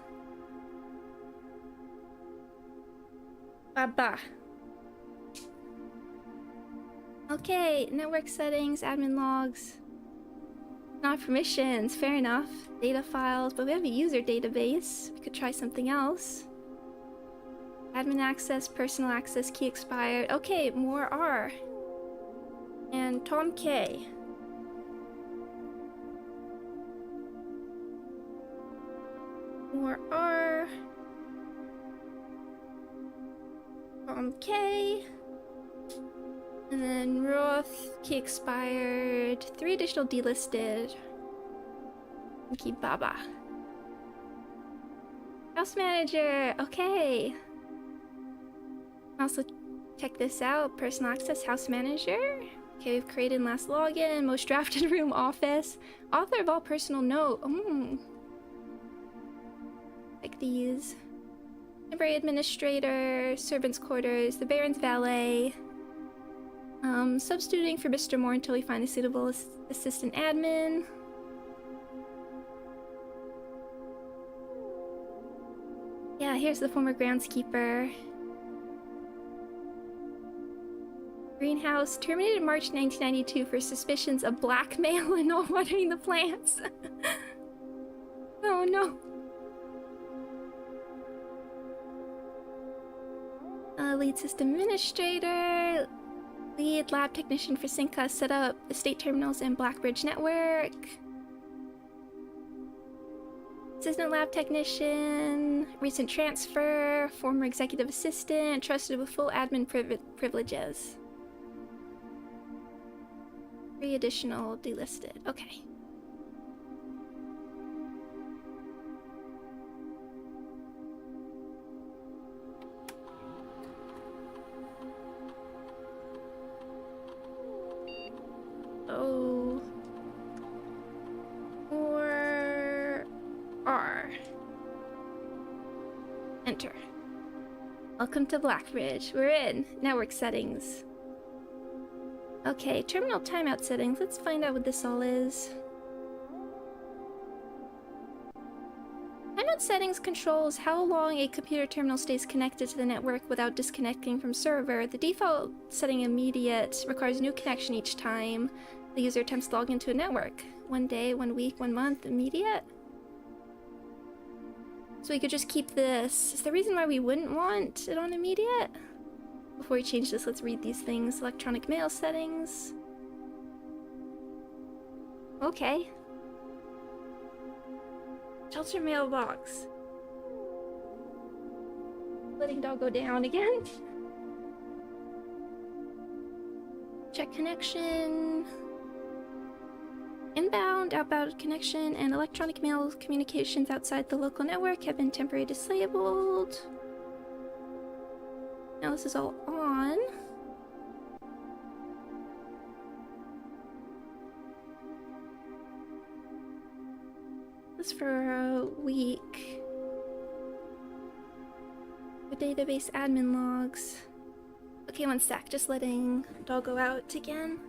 Okay, network settings, admin logs. Not permissions, fair enough. Data files, but we have a user database. We could try something else. Admin access, personal access, key expired. Okay, more R. And Tom K. More R. Tom K. And then Roth, key expired. 3 additional delisted. Monkey Baba. House manager, okay. Also check this out. Personal access, house manager. Okay, we've created last login, most drafted room, office. Author of all personal note. Like these. Temporary administrator, servants' quarters, the Baron's valet. Substituting for Mr. Moore until we find a suitable assistant admin. Yeah, here's the former groundskeeper. Greenhouse terminated March 1992 for suspicions of blackmail and not watering the plants. Oh no. Lead system administrator. Lead lab technician for Cinca set up estate terminals and Blackbridge network. Assistant lab technician. Recent transfer. Former executive assistant. Trusted with full admin privileges. 3 additional delisted. Okay. Or R. Enter. Welcome to Blackbridge. We're in. Network settings. Okay, terminal timeout settings. Let's find out what this all is. Timeout settings controls how long a computer terminal stays connected to the network without disconnecting from server. The default setting immediate requires new connection each time the user attempts to log into a network. 1 day, 1 week, 1 month, immediate. So we could just keep this. Is there a reason why we wouldn't want it on immediate? Before we change this, let's read these things. Electronic mail settings. Okay. Shelter mailbox. Letting doggo down again. Check connection. Inbound, outbound connection, and electronic mail communications outside the local network have been temporarily disabled. Now this is all on. This for a week. The database admin logs. Okay, 1 sec. Just letting doggo out again.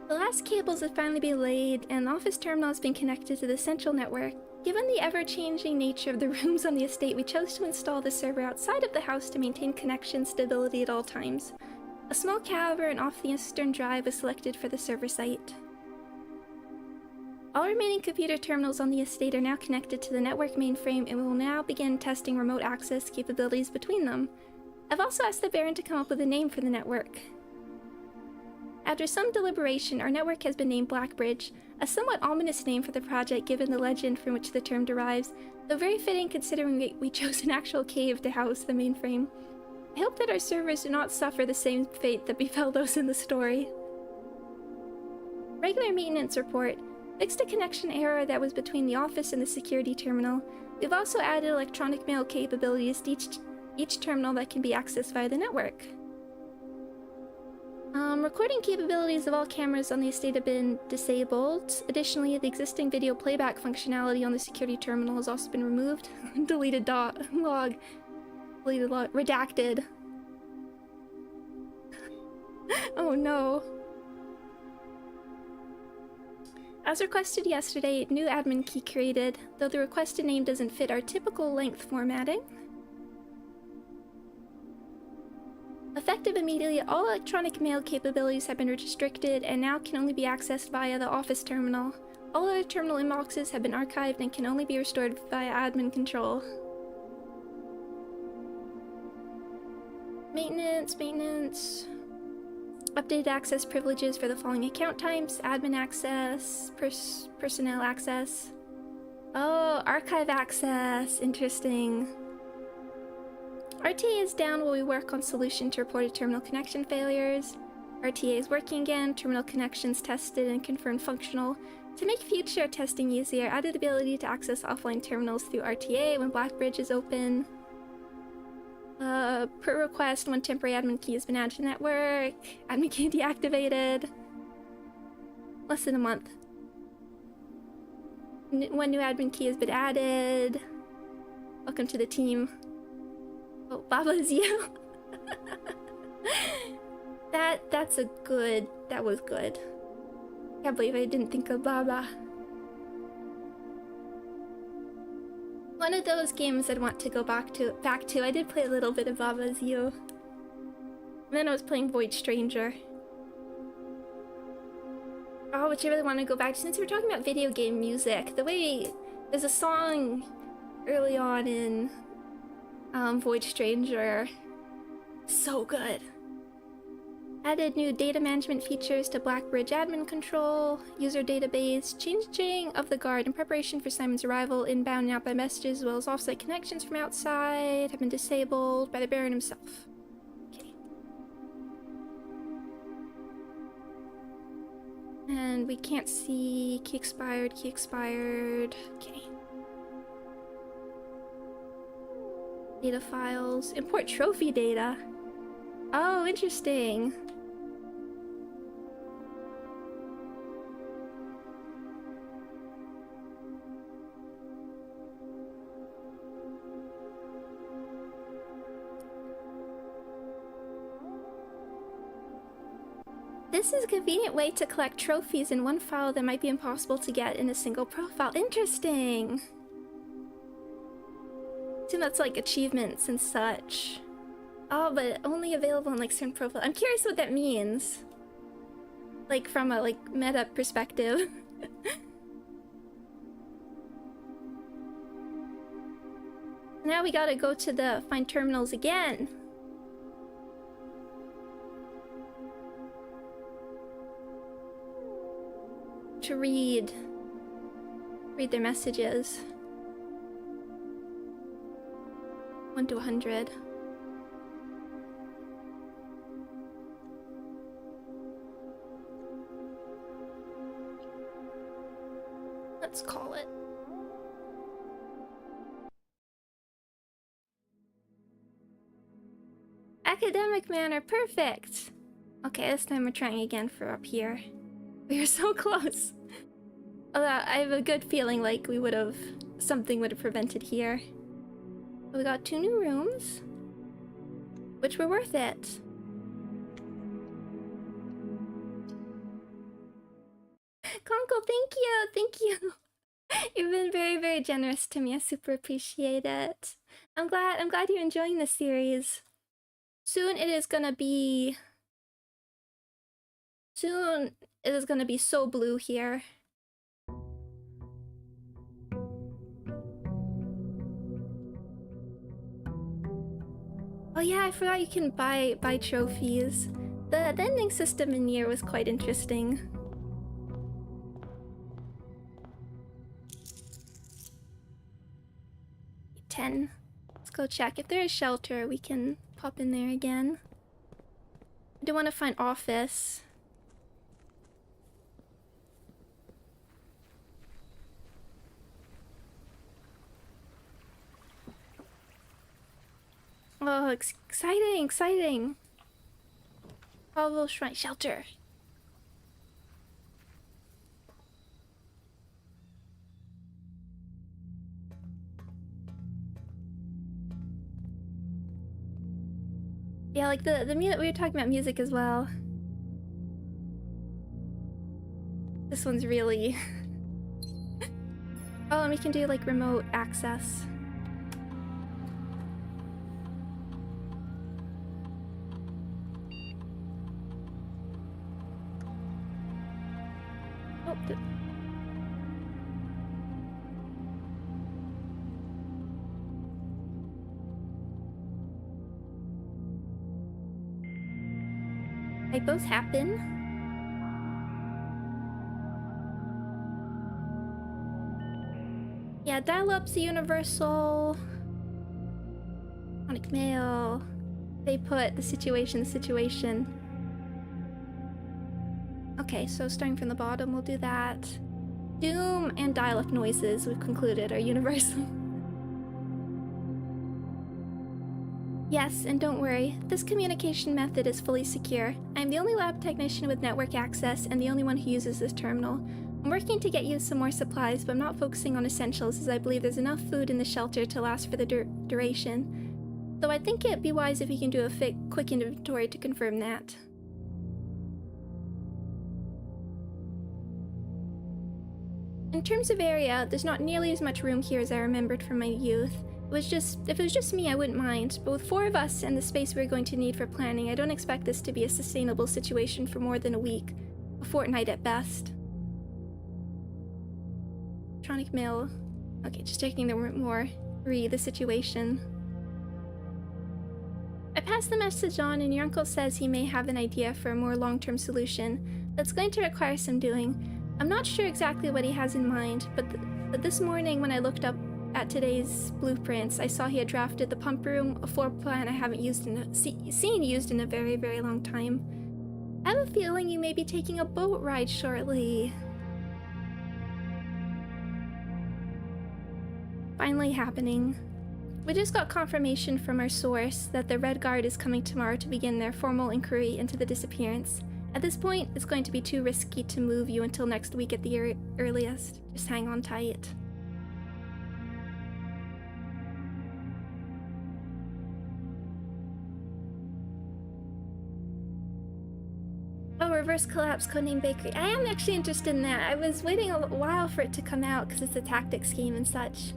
The last cables have finally been laid, and the office terminal has been connected to the central network. Given the ever-changing nature of the rooms on the estate, we chose to install the server outside of the house to maintain connection stability at all times. A small cavern off the eastern drive was selected for the server site. All remaining computer terminals on the estate are now connected to the network mainframe, and we will now begin testing remote access capabilities between them. I've also asked the Baron to come up with a name for the network. After some deliberation, our network has been named Blackbridge, a somewhat ominous name for the project given the legend from which the term derives, though very fitting considering we chose an actual cave to house the mainframe. I hope that our servers do not suffer the same fate that befell those in the story. Regular maintenance report. Fixed a connection error that was between the office and the security terminal. We've also added electronic mail capabilities to each terminal that can be accessed via the network. Recording capabilities of all cameras on the estate have been disabled. Additionally, the existing video playback functionality on the security terminal has also been removed. Deleted log. Deleted log. Redacted. Oh no. As requested yesterday, new admin key created, though the requested name doesn't fit our typical length formatting. Effective immediately, all electronic mail capabilities have been restricted and now can only be accessed via the office terminal. All other terminal inboxes have been archived and can only be restored via admin control. Maintenance. Updated access privileges for the following account types: admin access, personnel access. Oh, archive access. Interesting. RTA is down while we work on solution to reported terminal connection failures. RTA is working again, terminal connections tested and confirmed functional. To make future testing easier, added ability to access offline terminals through RTA when Blackbridge is open. Per request, one temporary admin key has been added to the network. Admin key deactivated. Less than a month. One new admin key has been added. Welcome to the team. Oh, Baba's you. That's a good. That was good. Can't believe I didn't think of Baba. One of those games I'd want to go back to. I did play a little bit of Baba's you. And then I was playing Void Stranger. Oh, which I really want to go back to. Since we're talking about video game music, the way there's a song early on in Void Stranger, so good. Added new data management features to Blackbridge admin control, user database, changing of the guard in preparation for Simon's arrival, inbound and outbound messages, as well as offsite connections from outside have been disabled by the Baron himself. Okay. And we can't see key expired. Okay. Data files. Import trophy data. Oh, interesting. This is a convenient way to collect trophies in one file that might be impossible to get in a single profile. Interesting. I assume that's like achievements and such. Oh, but only available in like certain profiles. I'm curious what that means. Like from a meta perspective. Now we gotta go to the find terminals again. To read their messages. 1 to 100. Let's call it. Academic manner, perfect! Okay, this time we're trying again for up here. We are so close. Although I have a good feeling like something would have prevented here. We got 2 new rooms, which were worth it. Conkle, thank you. You've been very, very generous to me. I super appreciate it. I'm glad you're enjoying this series. Soon it is gonna be so blue here. Oh yeah, I forgot you can buy trophies. The ending system in Nier was quite interesting. 10. Let's go check. If there is shelter, we can pop in there again. I do want to find office. Oh, exciting! Bravo Shrine Shelter. Yeah, like the music, we were talking about music as well. This one's really... Oh, and we can do like remote access. Oh, they both happen. Yeah, dial-up's universal. Sonic mail. They put the situation. Okay, so starting from the bottom, we'll do that. Doom and dial-up noises, we've concluded, are universal. Yes, and don't worry, this communication method is fully secure. I'm the only lab technician with network access and the only one who uses this terminal. I'm working to get you some more supplies, but I'm not focusing on essentials as I believe there's enough food in the shelter to last for the duration. Though I think it'd be wise if you can do a quick inventory to confirm that. In terms of area, there's not nearly as much room here as I remembered from my youth. If it was just me, I wouldn't mind, but with 4 of us and the space we're going to need for planning, I don't expect this to be a sustainable situation for more than a week. A fortnight at best. Electronic mail. Okay, just checking the more. Read the situation. I passed the message on and your uncle says he may have an idea for a more long-term solution that's going to require some doing. I'm not sure exactly what he has in mind, but this morning when I looked up at today's blueprints, I saw he had drafted the pump room, a floor plan I haven't seen used in a very, very long time. I have a feeling you may be taking a boat ride shortly. Finally happening. We just got confirmation from our source that the Red Guard is coming tomorrow to begin their formal inquiry into the disappearance. At this point, it's going to be too risky to move you until next week at the earliest. Just hang on tight. Oh, reverse collapse, codename bakery. I am actually interested in that. I was waiting a while for it to come out because it's a tactics game and such.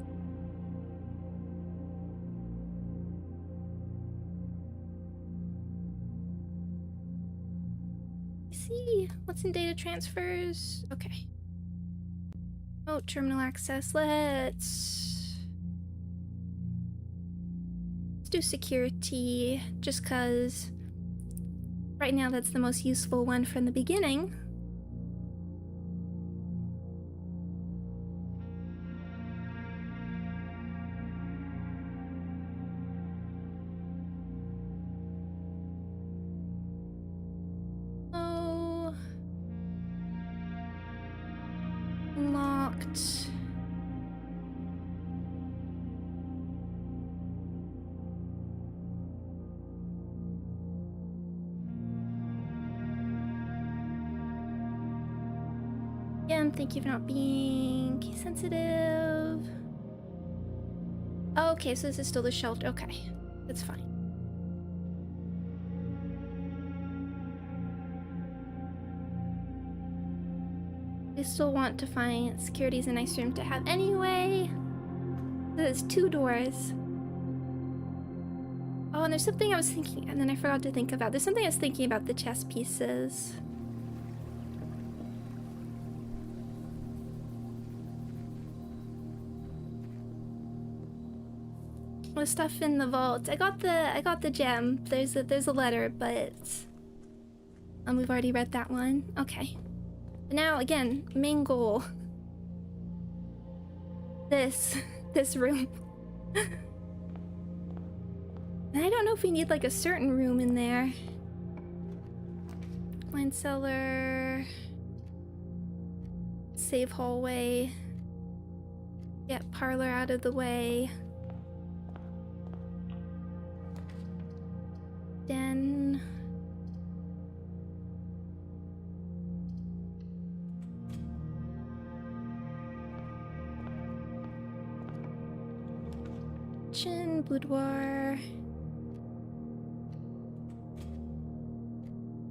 See what's in data transfers. Okay. Oh, terminal access. Let's do security just because right now that's the most useful one from the beginning. Oh, locked. Again, thank you for not being case sensitive. Oh, okay, so this is still the shelter. Okay, that's fine. I still want to find security is a nice room to have anyway. There's 2 doors. Oh, and there's something I was thinking, and then I forgot to think about. There's something I was thinking about the chess pieces. The stuff in the vault. I got the gem. There's a letter, but we've already read that one. Okay. But now again, main goal. This room. And I don't know if we need like a certain room in there. Wine cellar. Save hallway. Get parlor out of the way. Den. kitchen, boudoir.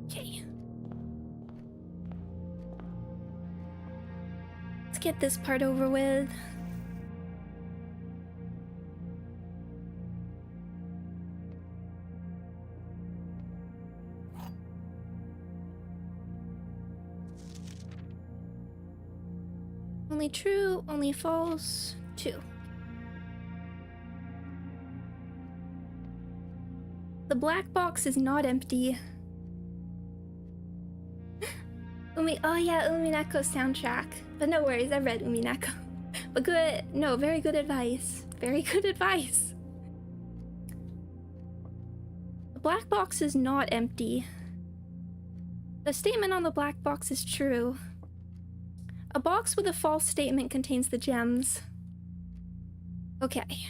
Okay. Let's get this part over with. Only true, only false, 2. The black box is not empty. Oh yeah, Umineko soundtrack. But no worries, I read Umineko. But good, no, very good advice. Very good advice. The black box is not empty. The statement on the black box is true. A box with a false statement contains the gems. Okay.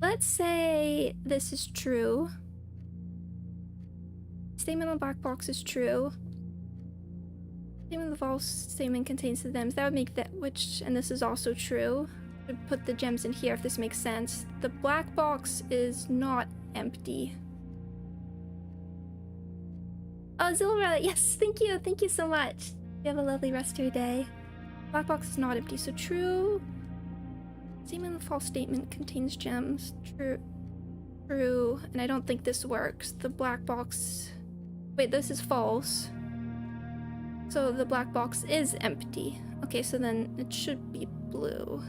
Let's say this is true. Statement on the black box is true. Statement of the false statement contains the gems. That would make that, and this is also true. I'd put the gems in here if this makes sense. The black box is not empty. Oh, Zilra, yes, thank you so much. You have a lovely rest of your day. Black box is not empty, so true. Statement of the false statement contains gems. True. And I don't think this works. The black box... Wait, this is false. So the black box is empty. Okay, so then it should be blue.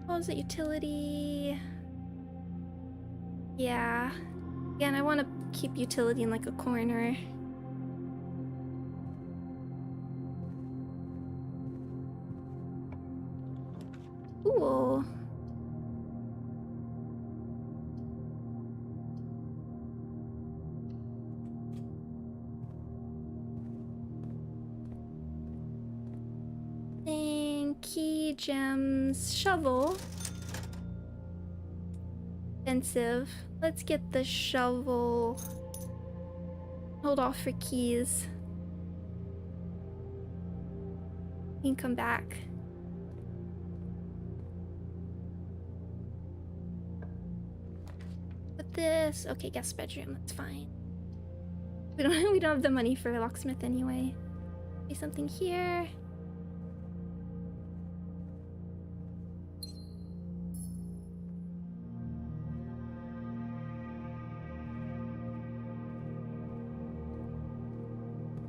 What was it? Utility... Yeah. Again, I want to keep utility in like a corner. Ooh. Thing, key, gems, shovel. Expensive. Let's get the shovel. Hold off for keys. You can come back. Put this. Okay, guest bedroom. That's fine. We don't have the money for a locksmith anyway. Okay, something here.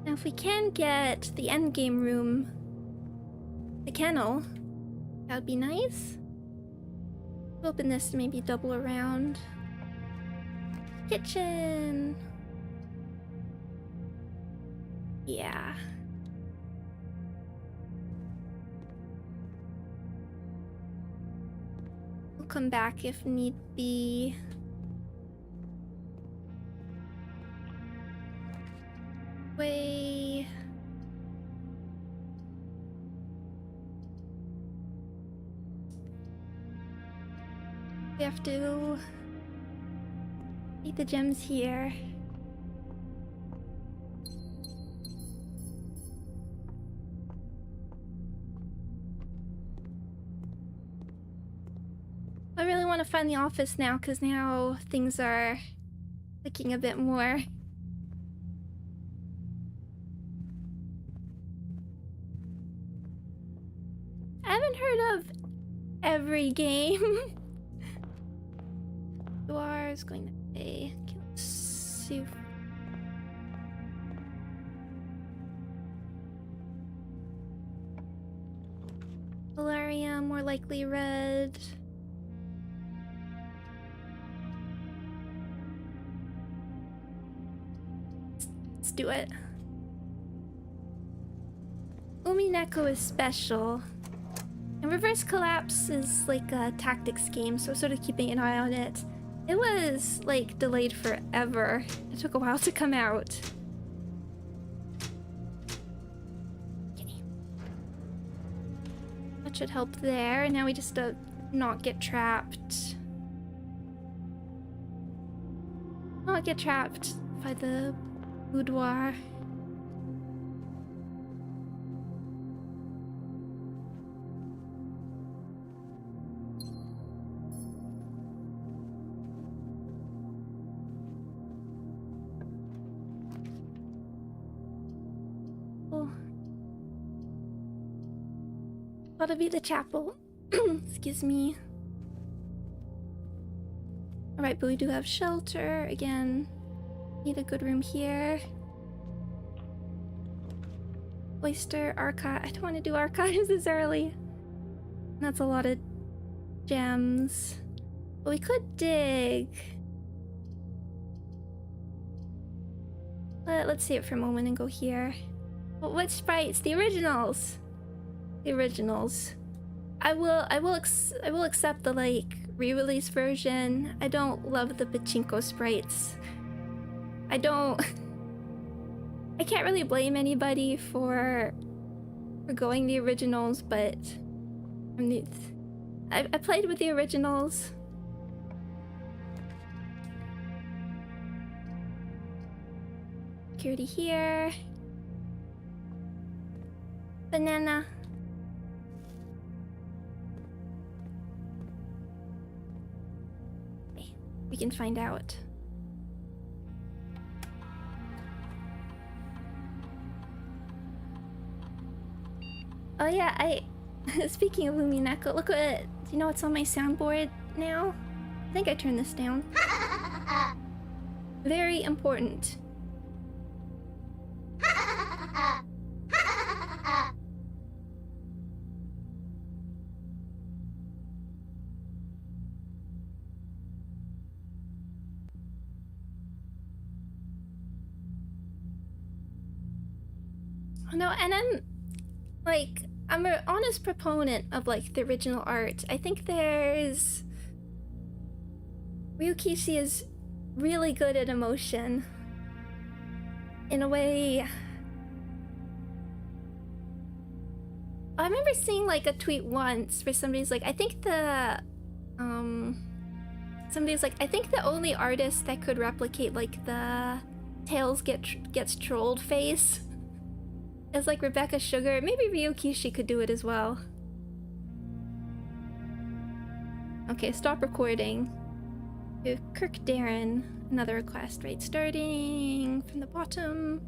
Now if we can get the endgame room, the kennel, that would be nice. Open this to maybe double around. Kitchen! Yeah. We'll come back if need be. Way. We have to eat the gems here. I really want to find the office now because now things are looking a bit more. I haven't heard of every game. Boudoir is going to be... Okay, let's see. Valerium, more likely red. Let's do it. Umineko is special. And Reverse Collapse is like a tactics game, so sort of keeping an eye on it. It was like delayed forever. It took a while to come out. Okay. That should help there. And now we just not get trapped. Not get trapped by the boudoir. Oh. That'll be the chapel. Excuse me. Alright, but we do have shelter. Again, need a good room here. Oyster, archive. I don't want to do archives this early. That's a lot of gems. But we could dig. Let's see it for a moment and go here. What sprites? The originals. The originals. I will accept the like re-release version. I don't love the pachinko sprites. I can't really blame anybody for going the originals, but I played with the originals. Security here. Banana. Okay, we can find out. Oh yeah, speaking of Lumineko, look what, do you know what's on my soundboard now? I think I turned this down. Very important. No, and I'm an honest proponent of like the original art. I think there's Ryukishi is really good at emotion in a way. I remember seeing like a tweet once where somebody's like, I think the only artist that could replicate like the Tails gets trolled face is like Rebecca Sugar. Maybe Ryukishi could do it as well. Okay, stop recording. Kirk Darren, another request, right? Starting from the bottom.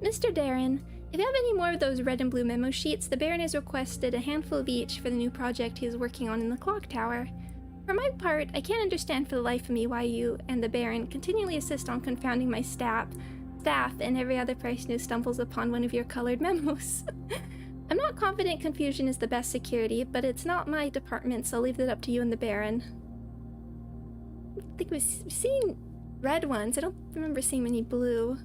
Mr. Darren, if you have any more of those red and blue memo sheets, the Baron has requested a handful of each for the new project he is working on in the clock tower. For my part, I can't understand for the life of me why you and the Baron continually insist on confounding my staff and every other person who stumbles upon one of your colored memos. I'm not confident confusion is the best security, but it's not my department, so I'll leave that up to you and the Baron. I think we've seen red ones. I don't remember seeing many blue.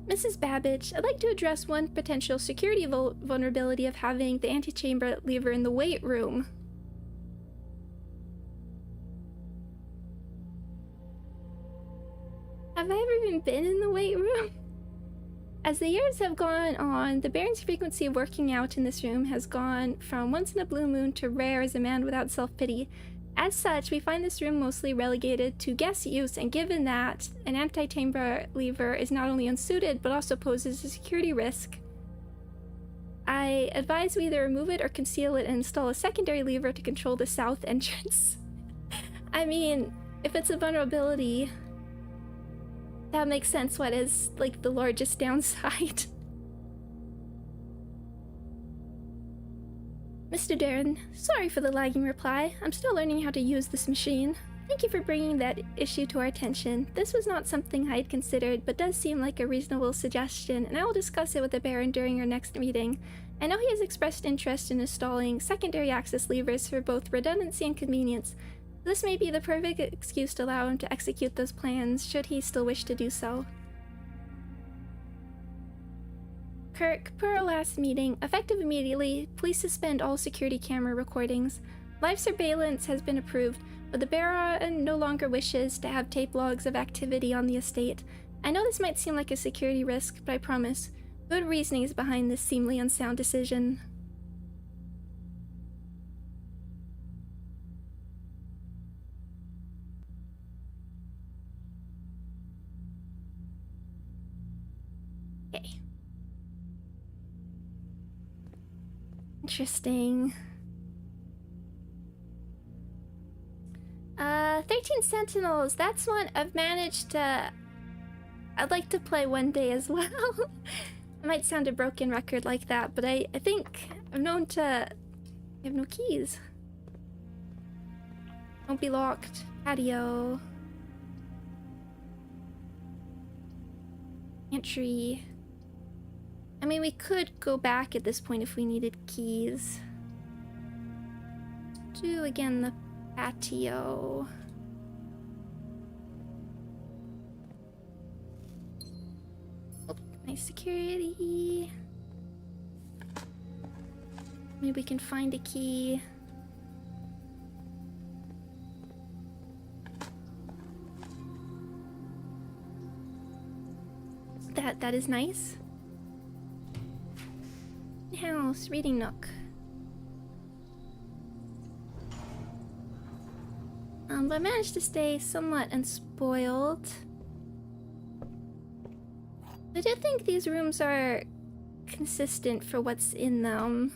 Mrs. Babbage, I'd like to address one potential security vulnerability of having the antechamber lever in the weight room. Have I ever even been in the weight room? As the years have gone on, the Baron's frequency of working out in this room has gone from once in a blue moon to rare as a man without self-pity. As such, we find this room mostly relegated to guest use, and given that an anti-chamber lever is not only unsuited but also poses a security risk, I advise we either remove it or conceal it and install a secondary lever to control the south entrance. I mean, if it's a vulnerability, that makes sense what is like the largest downside. Mr. Darren, sorry for the lagging reply. I'm still learning how to use this machine. Thank you for bringing that issue to our attention. This was not something I had considered, but does seem like a reasonable suggestion, and I will discuss it with the Baron during our next meeting. I know he has expressed interest in installing secondary access levers for both redundancy and convenience. This may be the perfect excuse to allow him to execute those plans, should he still wish to do so. Kirk, per our last meeting, effective immediately, please suspend all security camera recordings. Live surveillance has been approved, but the Baron no longer wishes to have tape logs of activity on the estate. I know this might seem like a security risk, but I promise, good reasoning is behind this seemingly unsound decision. Interesting. 13 Sentinels. That's one I've managed to... I'd like to play one day as well. I might sound a broken record like that, but I think I'm known to... I have no keys. Won't be locked. Patio. Entry. I mean, we could go back at this point if we needed keys. Do again the patio. Oh, nice security. Maybe we can find a key. That is nice. House, reading nook. But I managed to stay somewhat unspoiled. I do think these rooms are consistent for what's in them.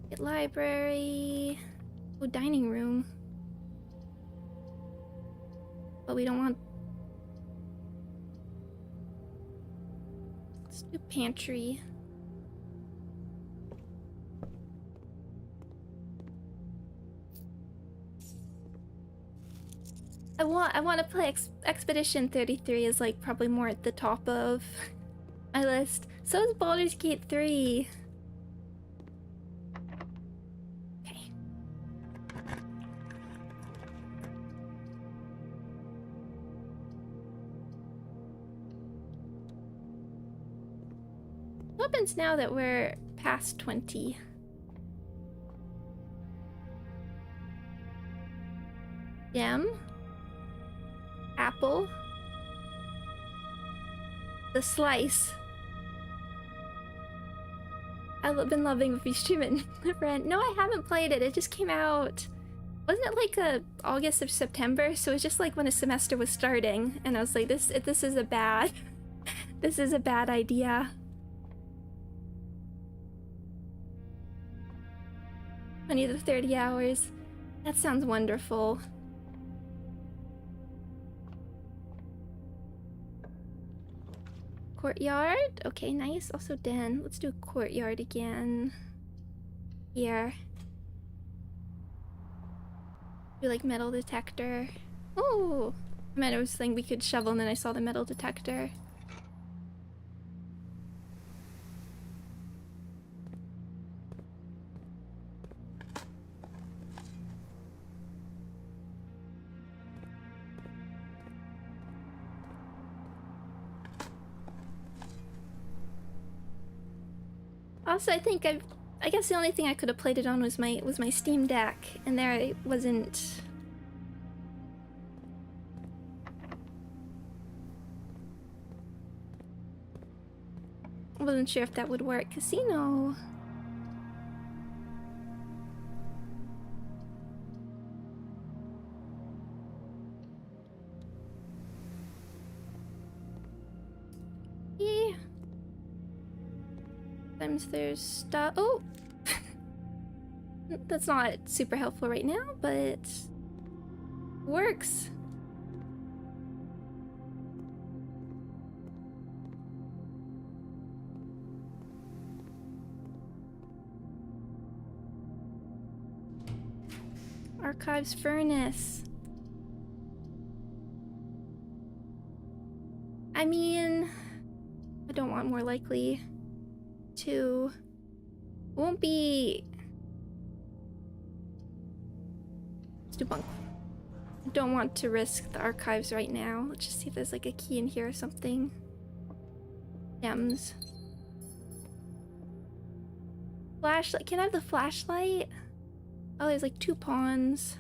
Get library. Oh, dining room. But we don't want... Let's do pantry. I want to play Expedition 33 is like probably more at the top of my list. So is Baldur's Gate 3. Okay. What happens now that we're past 20? Gem? Apple? The slice. I've been loving VTubing. No, I haven't played it. It just came out. Wasn't it like August or September? So it was just like when a semester was starting, and I was like, this is a bad, this is a bad idea. 20 to 30 hours. That sounds wonderful. Courtyard? Okay, nice. Also den. Let's do courtyard again. Here. Do like metal detector. Oh! I meant I was saying we could shovel and then I saw the metal detector. Also, I think I guess the only thing I could have played it on was my Steam Deck, and there it wasn't. I wasn't sure if that would work. Casino. Yeah. Sometimes there's stuff. Oh! That's not super helpful right now, but it works. Archives furnace. I mean, I don't want more likely to. Won't be. Let's do bunk. Don't want to risk the archives right now. Let's just see if there's like a key in here or something. Gems. Flashlight. Can I have the flashlight? Oh, there's like 2 pawns.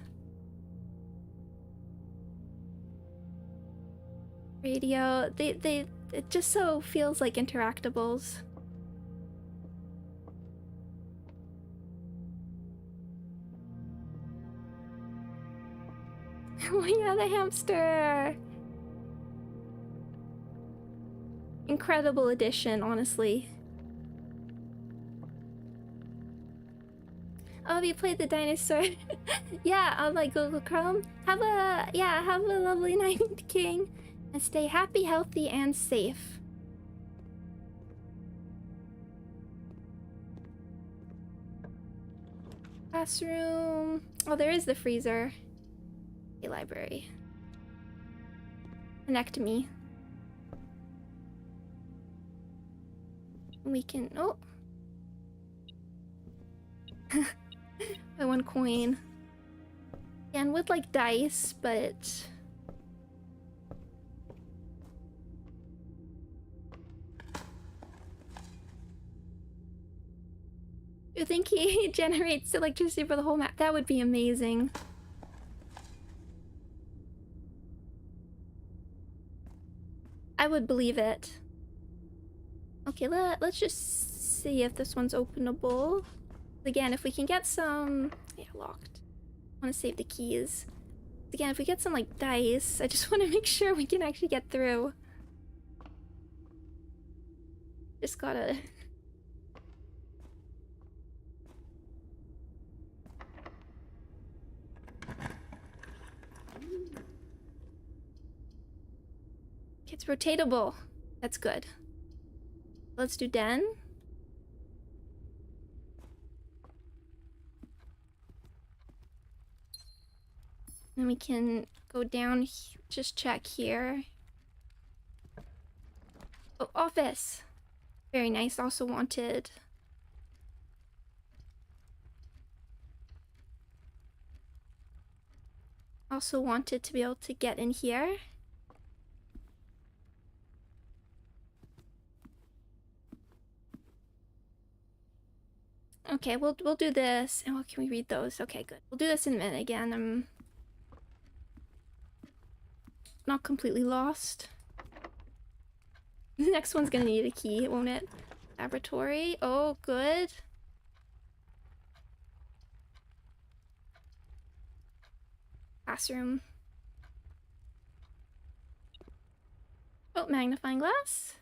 Radio. It just so feels like interactables. Oh yeah, the hamster! Incredible addition, honestly. Oh, you played the dinosaur. Yeah, on like Google Chrome. Have a lovely night, King, and stay happy, healthy, and safe. Classroom. Oh, there is the freezer. A library. Connect me. We can. Oh. By 1 coin. And with like dice, but. You think he generates electricity for the whole map? That would be amazing. I would believe it. Okay, let's just see if this one's openable. Again, if we can get some... Yeah, locked. I want to save the keys. Again, if we get some like dice, I just want to make sure we can actually get through. Just gotta... It's rotatable. That's good. Let's do den. Then we can go down, just check here. Oh, office. Very nice. Also wanted. Also wanted to be able to get in here. Okay, we'll do this. Oh, can we read those? Okay, good. We'll do this in a minute again. I'm not completely lost. The next one's gonna need a key, won't it? Laboratory. Oh, good. Classroom. Oh, magnifying glass.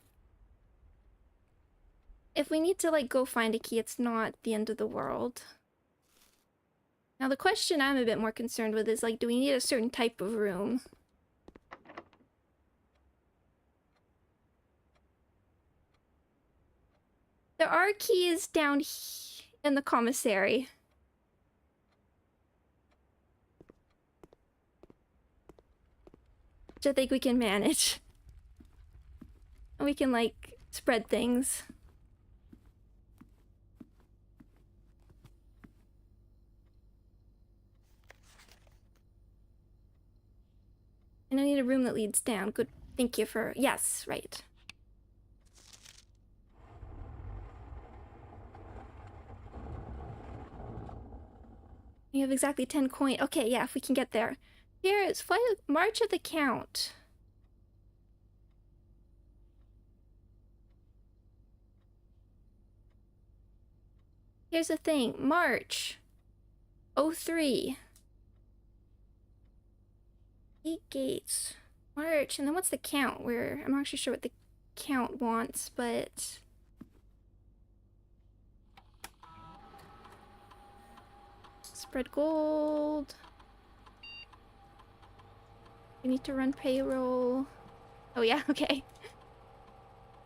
If we need to like go find a key, it's not the end of the world. Now the question I'm a bit more concerned with is like, do we need a certain type of room? There are keys down in the commissary. Which I think we can manage. And we can like spread things. And I need a room that leads down. Good. Thank you for... Yes, right. You have exactly 10 coin. Okay, yeah, if we can get there. Here is March of the Count. Here's the thing. March 03. 8 gates. March. And then what's the count? I'm not actually sure what the count wants, but... Spread gold. We need to run payroll. Oh yeah, okay.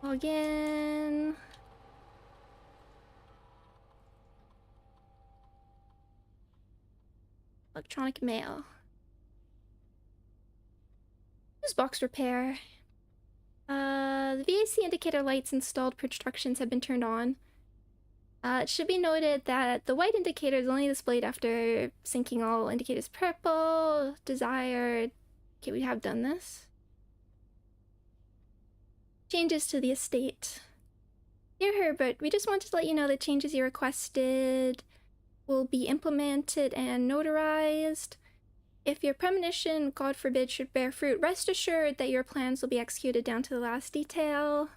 Log in. Electronic mail. Use box repair. The VAC indicator lights installed per instructions have been turned on. It should be noted that the white indicator is only displayed after syncing all indicators purple, desired. Okay, we have done this. Changes to the estate. Dear Herbert, we just wanted to let you know the changes you requested will be implemented and notarized. If your premonition, God forbid, should bear fruit, rest assured that your plans will be executed down to the last detail.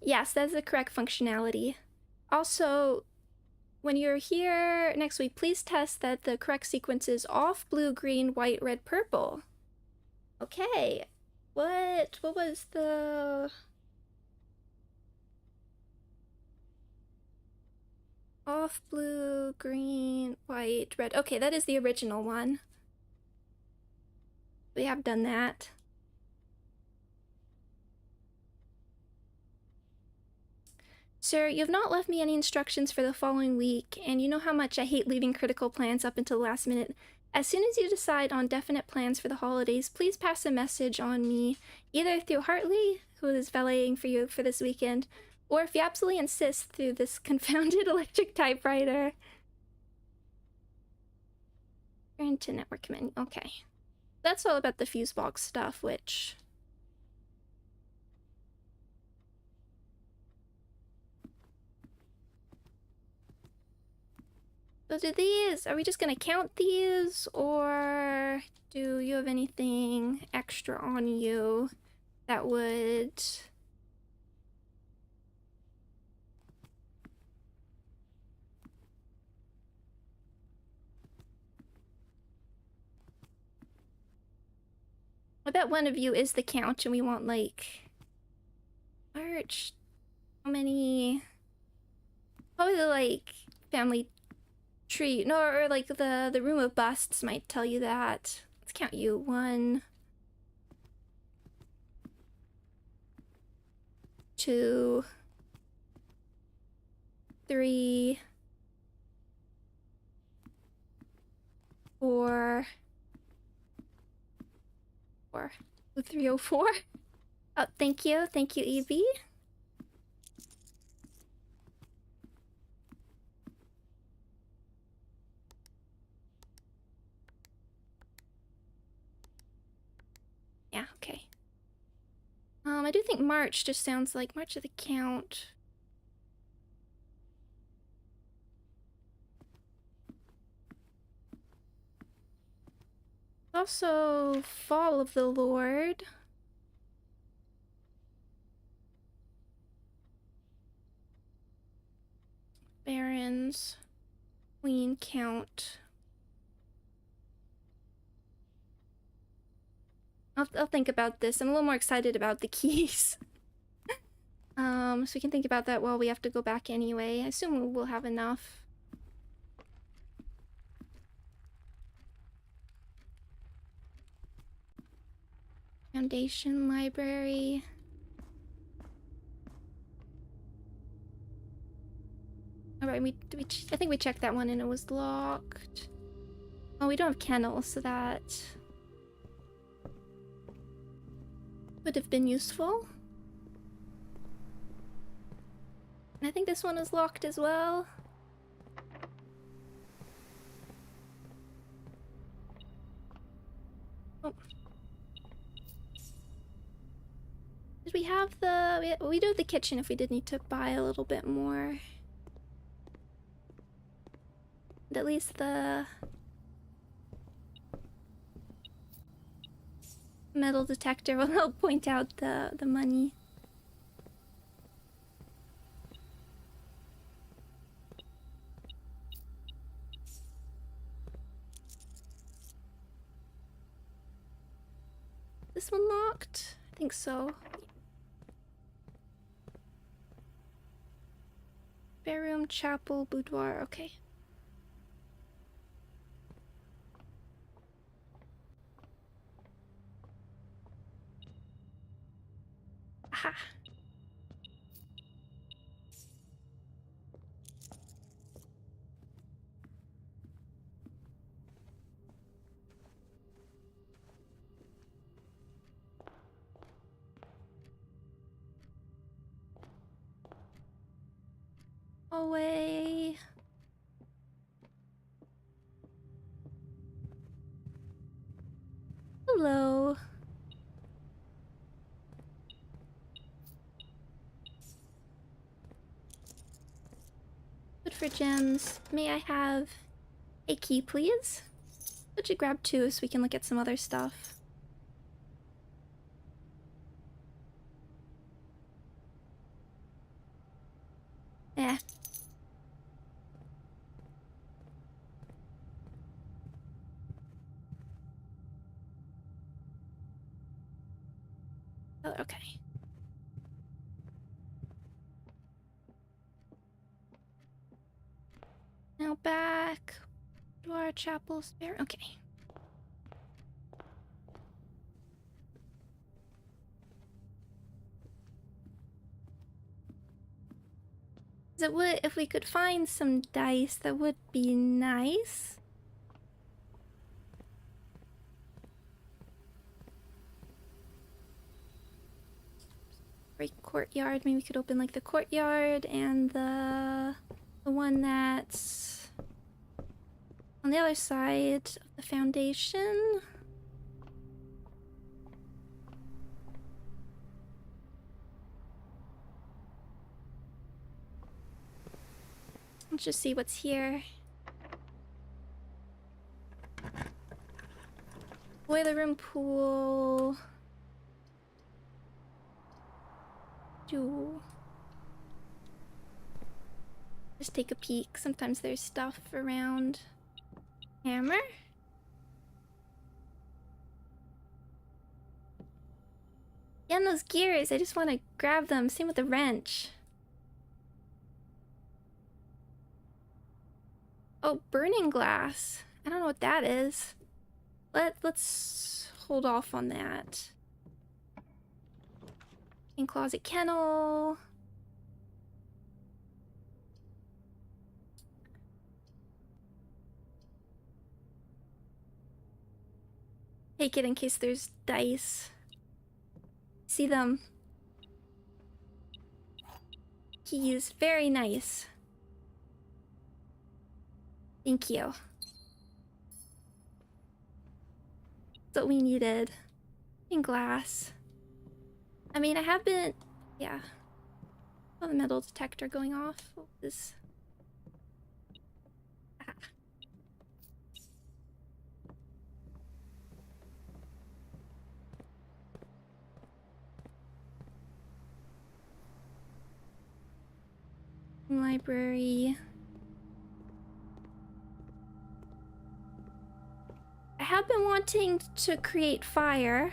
Yes, that's the correct functionality. Also, when you're here next week, please test that the correct sequence is off, blue, green, white, red, purple. Okay. What was the... Off blue, green, white, red. Okay, that is the original one. We have done that. Sir, you have not left me any instructions for the following week, and you know how much I hate leaving critical plans up until the last minute. As soon as you decide on definite plans for the holidays, please pass a message on me, either through Hartley, who is valeting for you for this weekend, or if you absolutely insist, through this confounded electric typewriter. Into network menu. Okay. That's all about the fuse box stuff, which... So do these, are we just gonna count these, or do you have anything extra on you that would... I bet one of you is the count and we want like... March... How many... Probably like family tree, no, or like the room of busts might tell you that. Let's count you. 1, 2, 3, 4, 304. Oh, thank you, Evie. Yeah, okay. I do think March just sounds like March of the Count. Also, Fall of the Lord. Barons. Queen Count. I'll think about this. I'm a little more excited about the keys. So we can think about that while we have to go back anyway. I assume we'll have enough. Foundation library. Alright, I think we checked that one and it was locked. Oh, we don't have kennels, so that would have been useful. And I think this one is locked as well. Oh. Did we have the... We do have the kitchen if we did need to buy a little bit more. And at least the... metal detector will help point out the money. This one locked? I think so. Bedroom, chapel, boudoir, okay. Aha. Away. Hello. Good for gems. May I have a key, please? Would you grab 2 so we can look at some other stuff? Eh. Oh, okay. Now back to our chapel spare. Okay. It would, if we could find some dice, that would be nice. Great courtyard. Maybe we could open like the courtyard and the one that's on the other side of the foundation. Let's just see what's here. Boiler room, pool. Just take a peek. Sometimes there's stuff around. Hammer? Yeah, and those gears, I just want to grab them. Same with the wrench. Oh, burning glass. I don't know what that is. Let's hold off on that. In closet kennel. Take it in case there's dice. See them. Keys, very nice. Thank you. That's what we needed. In glass. I mean, I have been... Yeah. Oh, the metal detector going off. What was... Ah. Library. I have been wanting to create fire.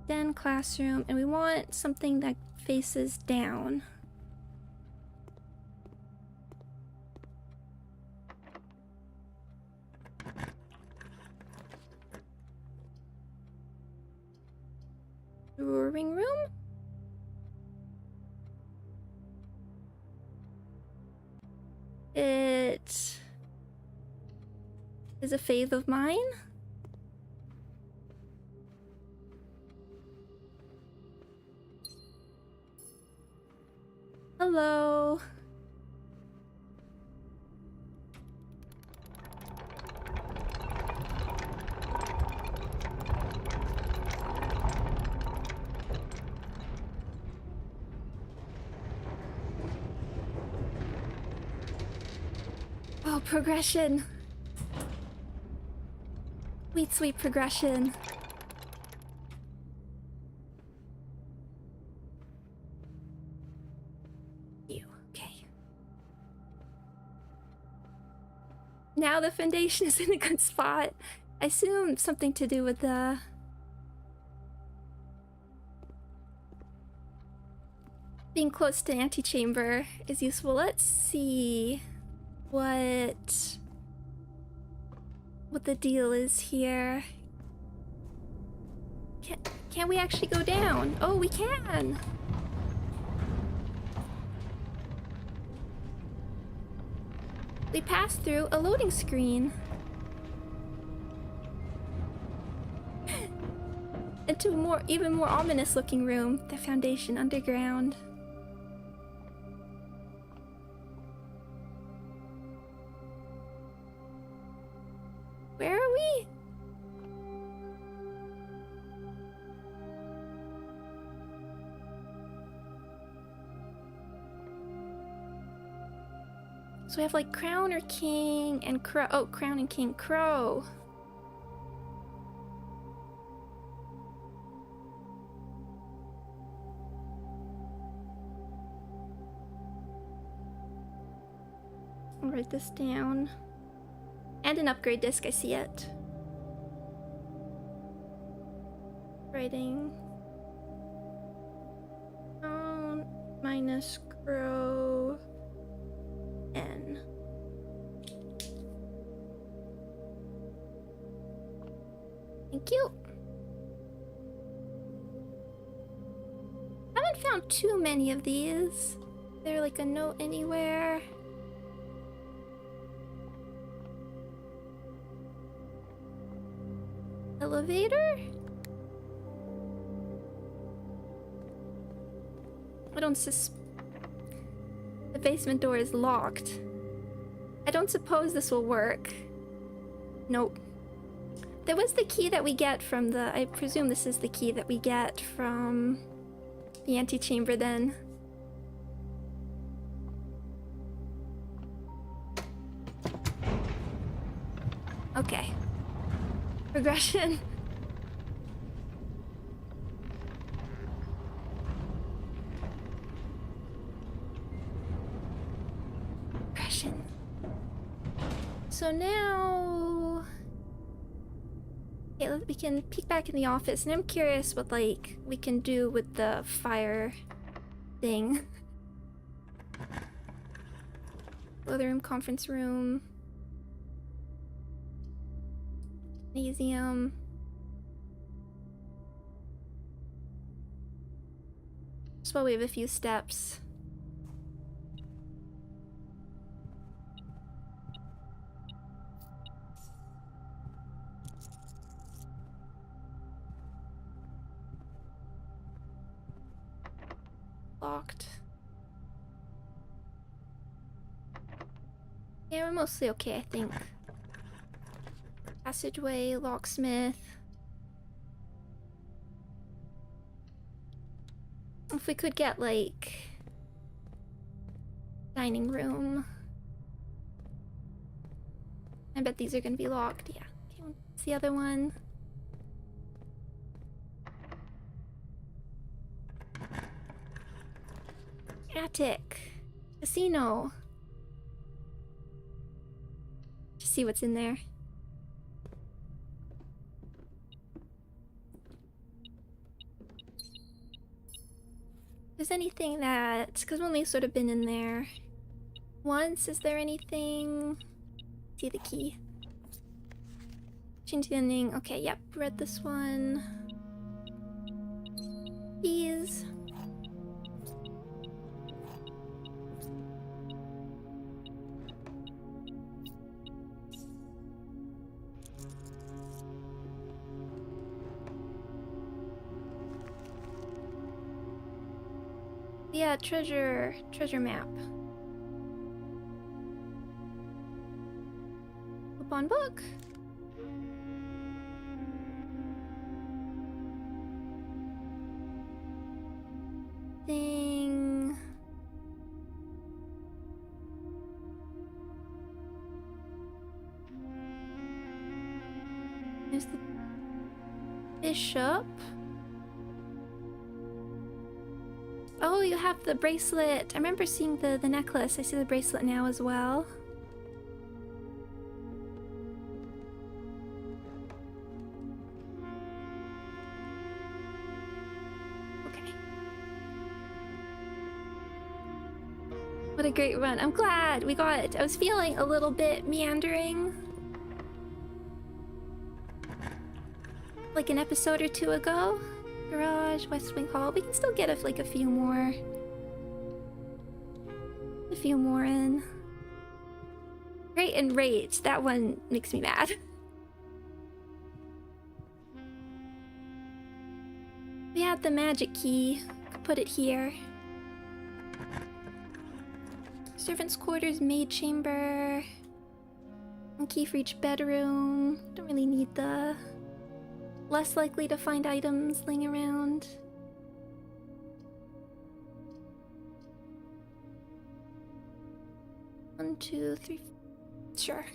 Den, classroom, and we want something that faces down. Drawing room? It is a fave of mine. Hello. Oh, progression. Sweet, sweet progression. Now the foundation is in a good spot. I assume something to do with the... being close to antechamber is useful. Let's see what the deal is here. Can we actually go down? Oh, we can! We passed through a loading screen. Into a even more ominous looking room. The foundation underground. Where are we? So we have like crown or king and crow. Oh, crown and king, crow. I'll write this down. And an upgrade disc, I see it. Writing. minus grow n. Thank you. Haven't found too many of these. Is there like a note anywhere? Elevator? I don't The basement door is locked. I don't suppose this will work. Nope. There was the key that we get from the... I presume this is the key that we get from the antechamber then. Okay. Regression. Regression. So now... Okay, we can peek back in the office, and I'm curious what, like, we can do with the fire thing. Other room, conference room. Museum. Just while we have a few steps. Locked. Yeah, we're mostly okay, I think. Passageway, locksmith. If we could get, like... dining room. I bet these are gonna be locked, yeah. Okay, what's the other one? Attic. Casino. Just see what's in there. If there's anything that... because we've only sort of been in there once. Is there anything... see the key. Change the ending. Okay, yep. Read this one. Keys. Yeah, treasure map. Open book. Thing. There's the bishop. Oh, you have the bracelet. I remember seeing the necklace. I see the bracelet now as well. Okay. What a great run. I'm glad we got it. I was feeling a little bit meandering. Like an episode or two ago. Garage, West Wing Hall. We can still get like a few more. A few more in. Great and rage. That one makes me mad. We had the magic key. Could put it here. Servants' quarters, maid chamber. One key for each bedroom. Don't really need the... less likely to find items laying around. One, two, three. Sure.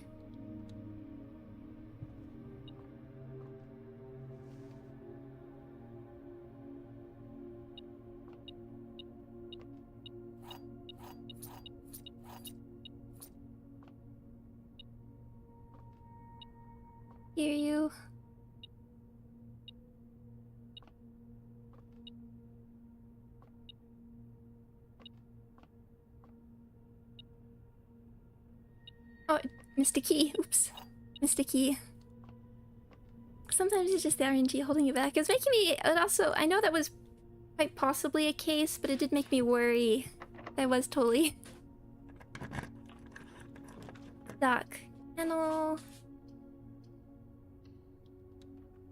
Hear you. Missed a key. Oops. Missed a key. Sometimes it's just the RNG holding you back. It's making me... It also... I know that was quite possibly a case, but it did make me worry. I was totally... stuck. Kennel.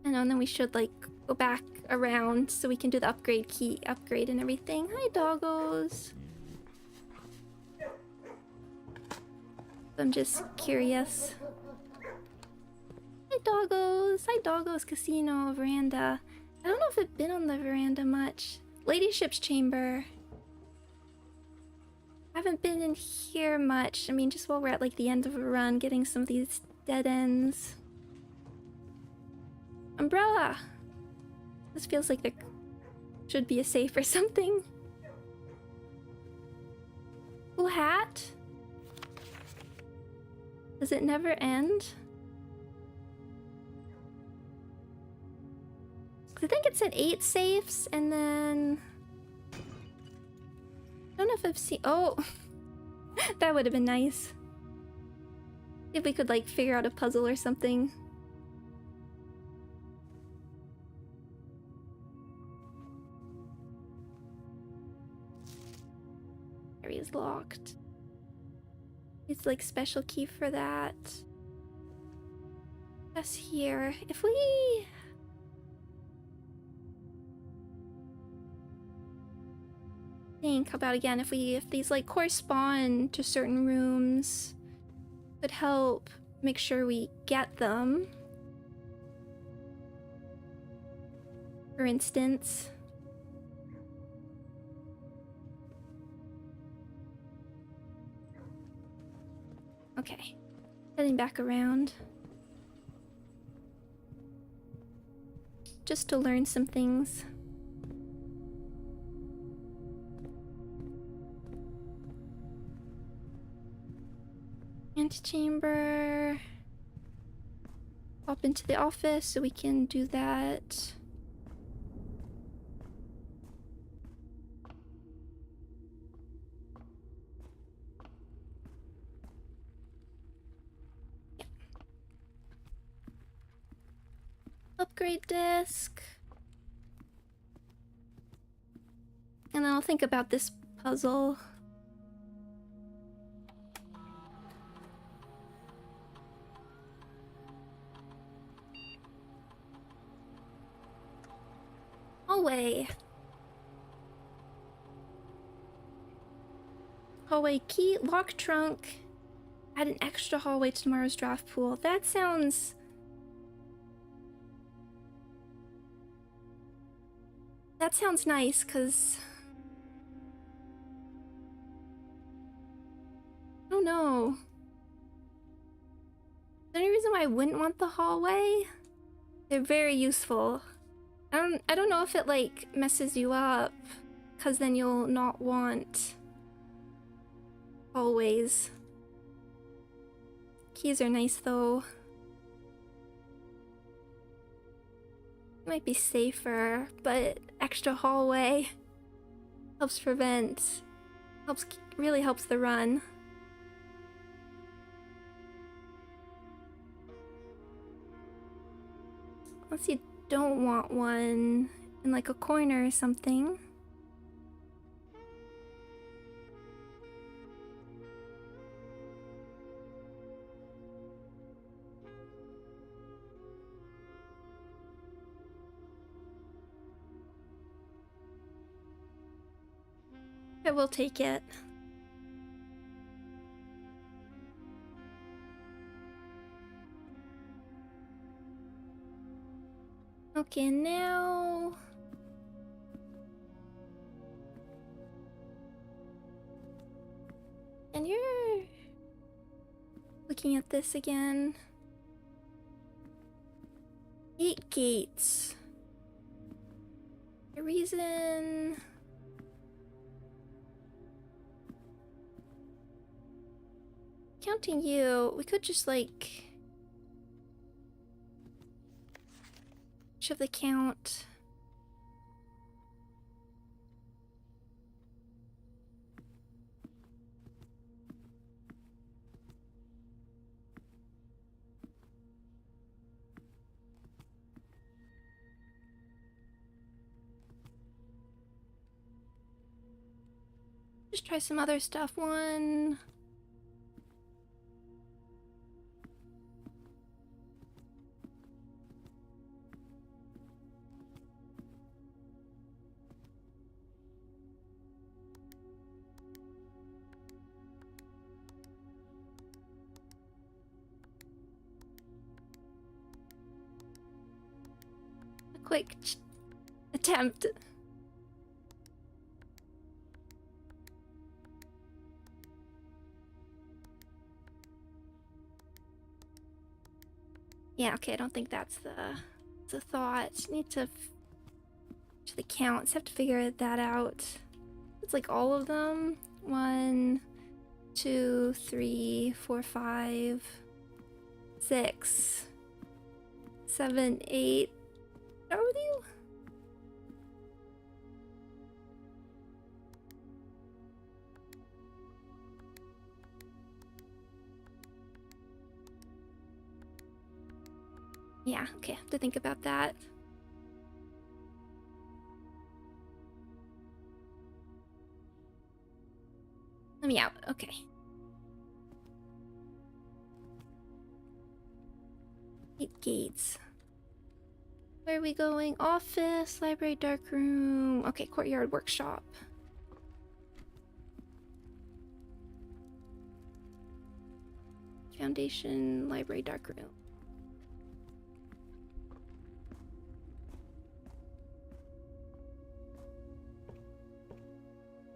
I know, and then we should, like, go back around so we can do the upgrade key upgrade and everything. Hi, doggos. I'm just curious. Hi, doggos. Hi, doggos. Casino, veranda. I don't know if I've been on the veranda much. Ladyship's chamber. I haven't been in here much. I mean, just while we're at, like, the end of a run, getting some of these dead ends. Umbrella! This feels like there should be a safe or something. Cool hat? Does it never end? I think it said 8 safes, and then... I don't know if I've seen... Oh! That would have been nice. If we could, like, figure out a puzzle or something. Area's locked. It's like special key for that. Just here. If we... think about again, if these like correspond to certain rooms, could help make sure we get them. For instance. Okay, heading back around. Just to learn some things. Antechamber. Pop into the office so we can do that. Upgrade disc. And then I'll think about this puzzle. Hallway. Hallway key, lock trunk. Add an extra hallway to tomorrow's draft pool. That sounds... That sounds nice, because... I don't know. The only reason why I wouldn't want the hallway? They're very useful. I don't know if it, like, messes you up, because then you'll not want hallways. Keys are nice, though. Might be safer, but extra hallway helps prevent, really helps the run. Unless you don't want one in like a corner or something. I will take it. Okay, now... And you're... looking at this again. 8 gates. The reason... Counting you, we could just like... shove the count. Just try some other stuff. One. A quick attempt. Yeah, okay, I don't think that's the thought. Need to the counts. Have to figure that out. It's like all of them. 1, 2, 3, 4, 5, 6, 7, 8. How old are you? Yeah, okay, have to think about that. Let me out, okay. Eight gates. Where are we going? Office, library, dark room. Okay, courtyard, workshop. Foundation, library, dark room.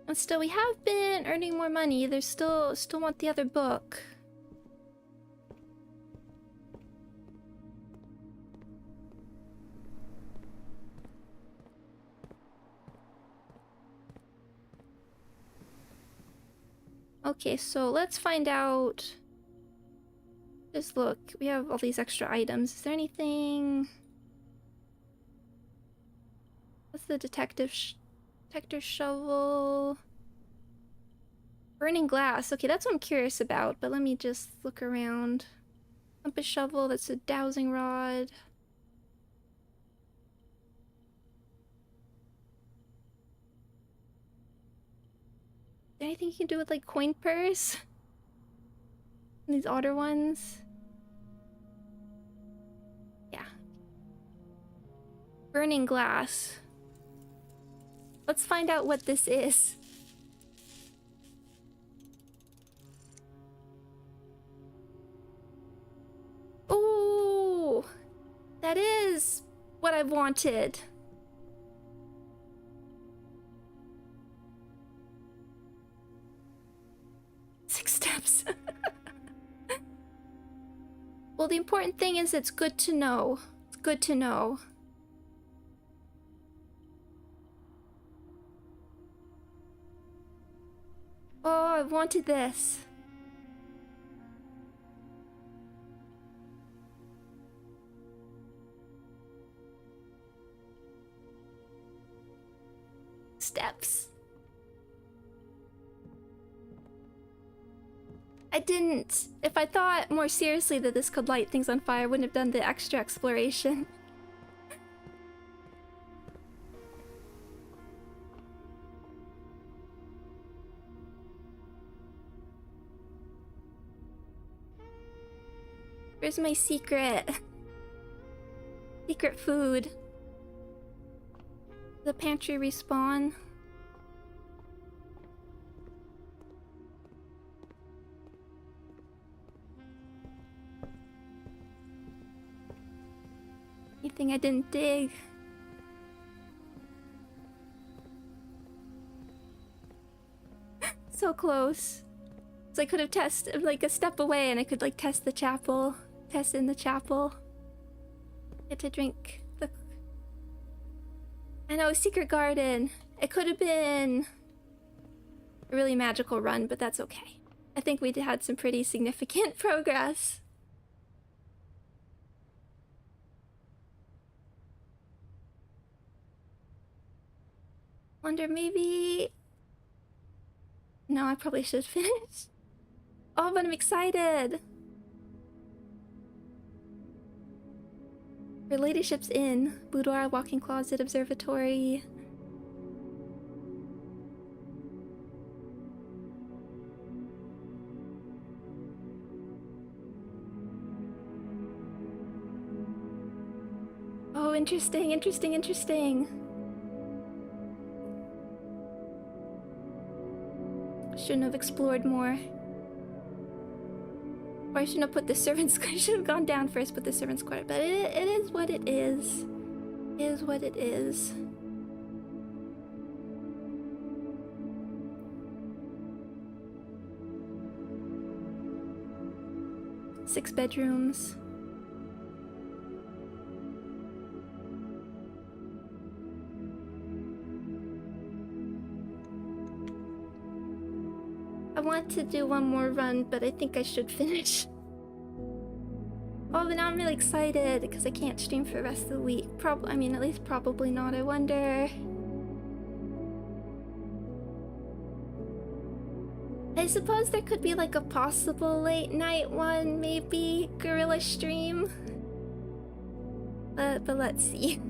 And still, we have been earning more money. There's still want the other book. Okay, so let's find out. Just look, we have all these extra items. Is there anything? What's the detector shovel? Burning glass. Okay, that's what I'm curious about, but let me just look around. Compass shovel, that's a dowsing rod. Is there anything you can do with like coin purse? These otter ones? Yeah. Burning glass. Let's find out what this is. Ooh! That is what I wanted. Six steps. Well, the important thing is it's good to know. It's good to know. Oh, I wanted this. Steps. I didn't. If I thought more seriously that this could light things on fire, I wouldn't have done the extra exploration. Where's my secret? Secret food. The pantry respawn. Anything I didn't dig? So close. So I could have tested like a step away and I could like test the chapel. Test in the chapel. Get to drink the... I know, secret garden. It could have been a really magical run, but that's okay. I think we had some pretty significant progress. Wonder maybe... No, I probably should finish. Oh, but I'm excited. Her ladyship's inn. Boudoir, walk-in closet, observatory. interesting, interesting, interesting. Shouldn't have explored more. Or I shouldn't have put the servant squad. I should have gone down first, put the servant squad. But it is what it is. It is what it is. Six bedrooms. I want to do one more run, but I think I should finish. Oh, but now I'm really excited because I can't stream for the rest of the week. I mean, at least probably not. I wonder. I suppose there could be like a possible late night one, maybe guerrilla stream. But let's see.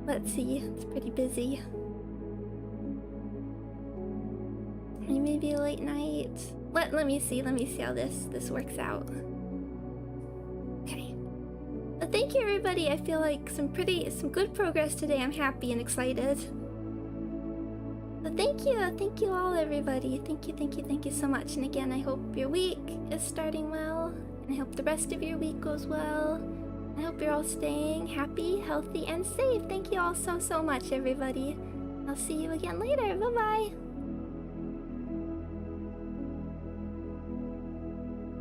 Let's see. It's pretty busy. Maybe a late night. Let me see how this works out. Okay. Well, thank you everybody. I feel like some good progress today. I'm happy and excited. But thank you all everybody. Thank you so much. And again, I hope your week is starting well, and I hope the rest of your week goes well. I hope you're all staying happy, healthy, and safe. Thank you all so much, everybody. I'll see you again later. Bye bye.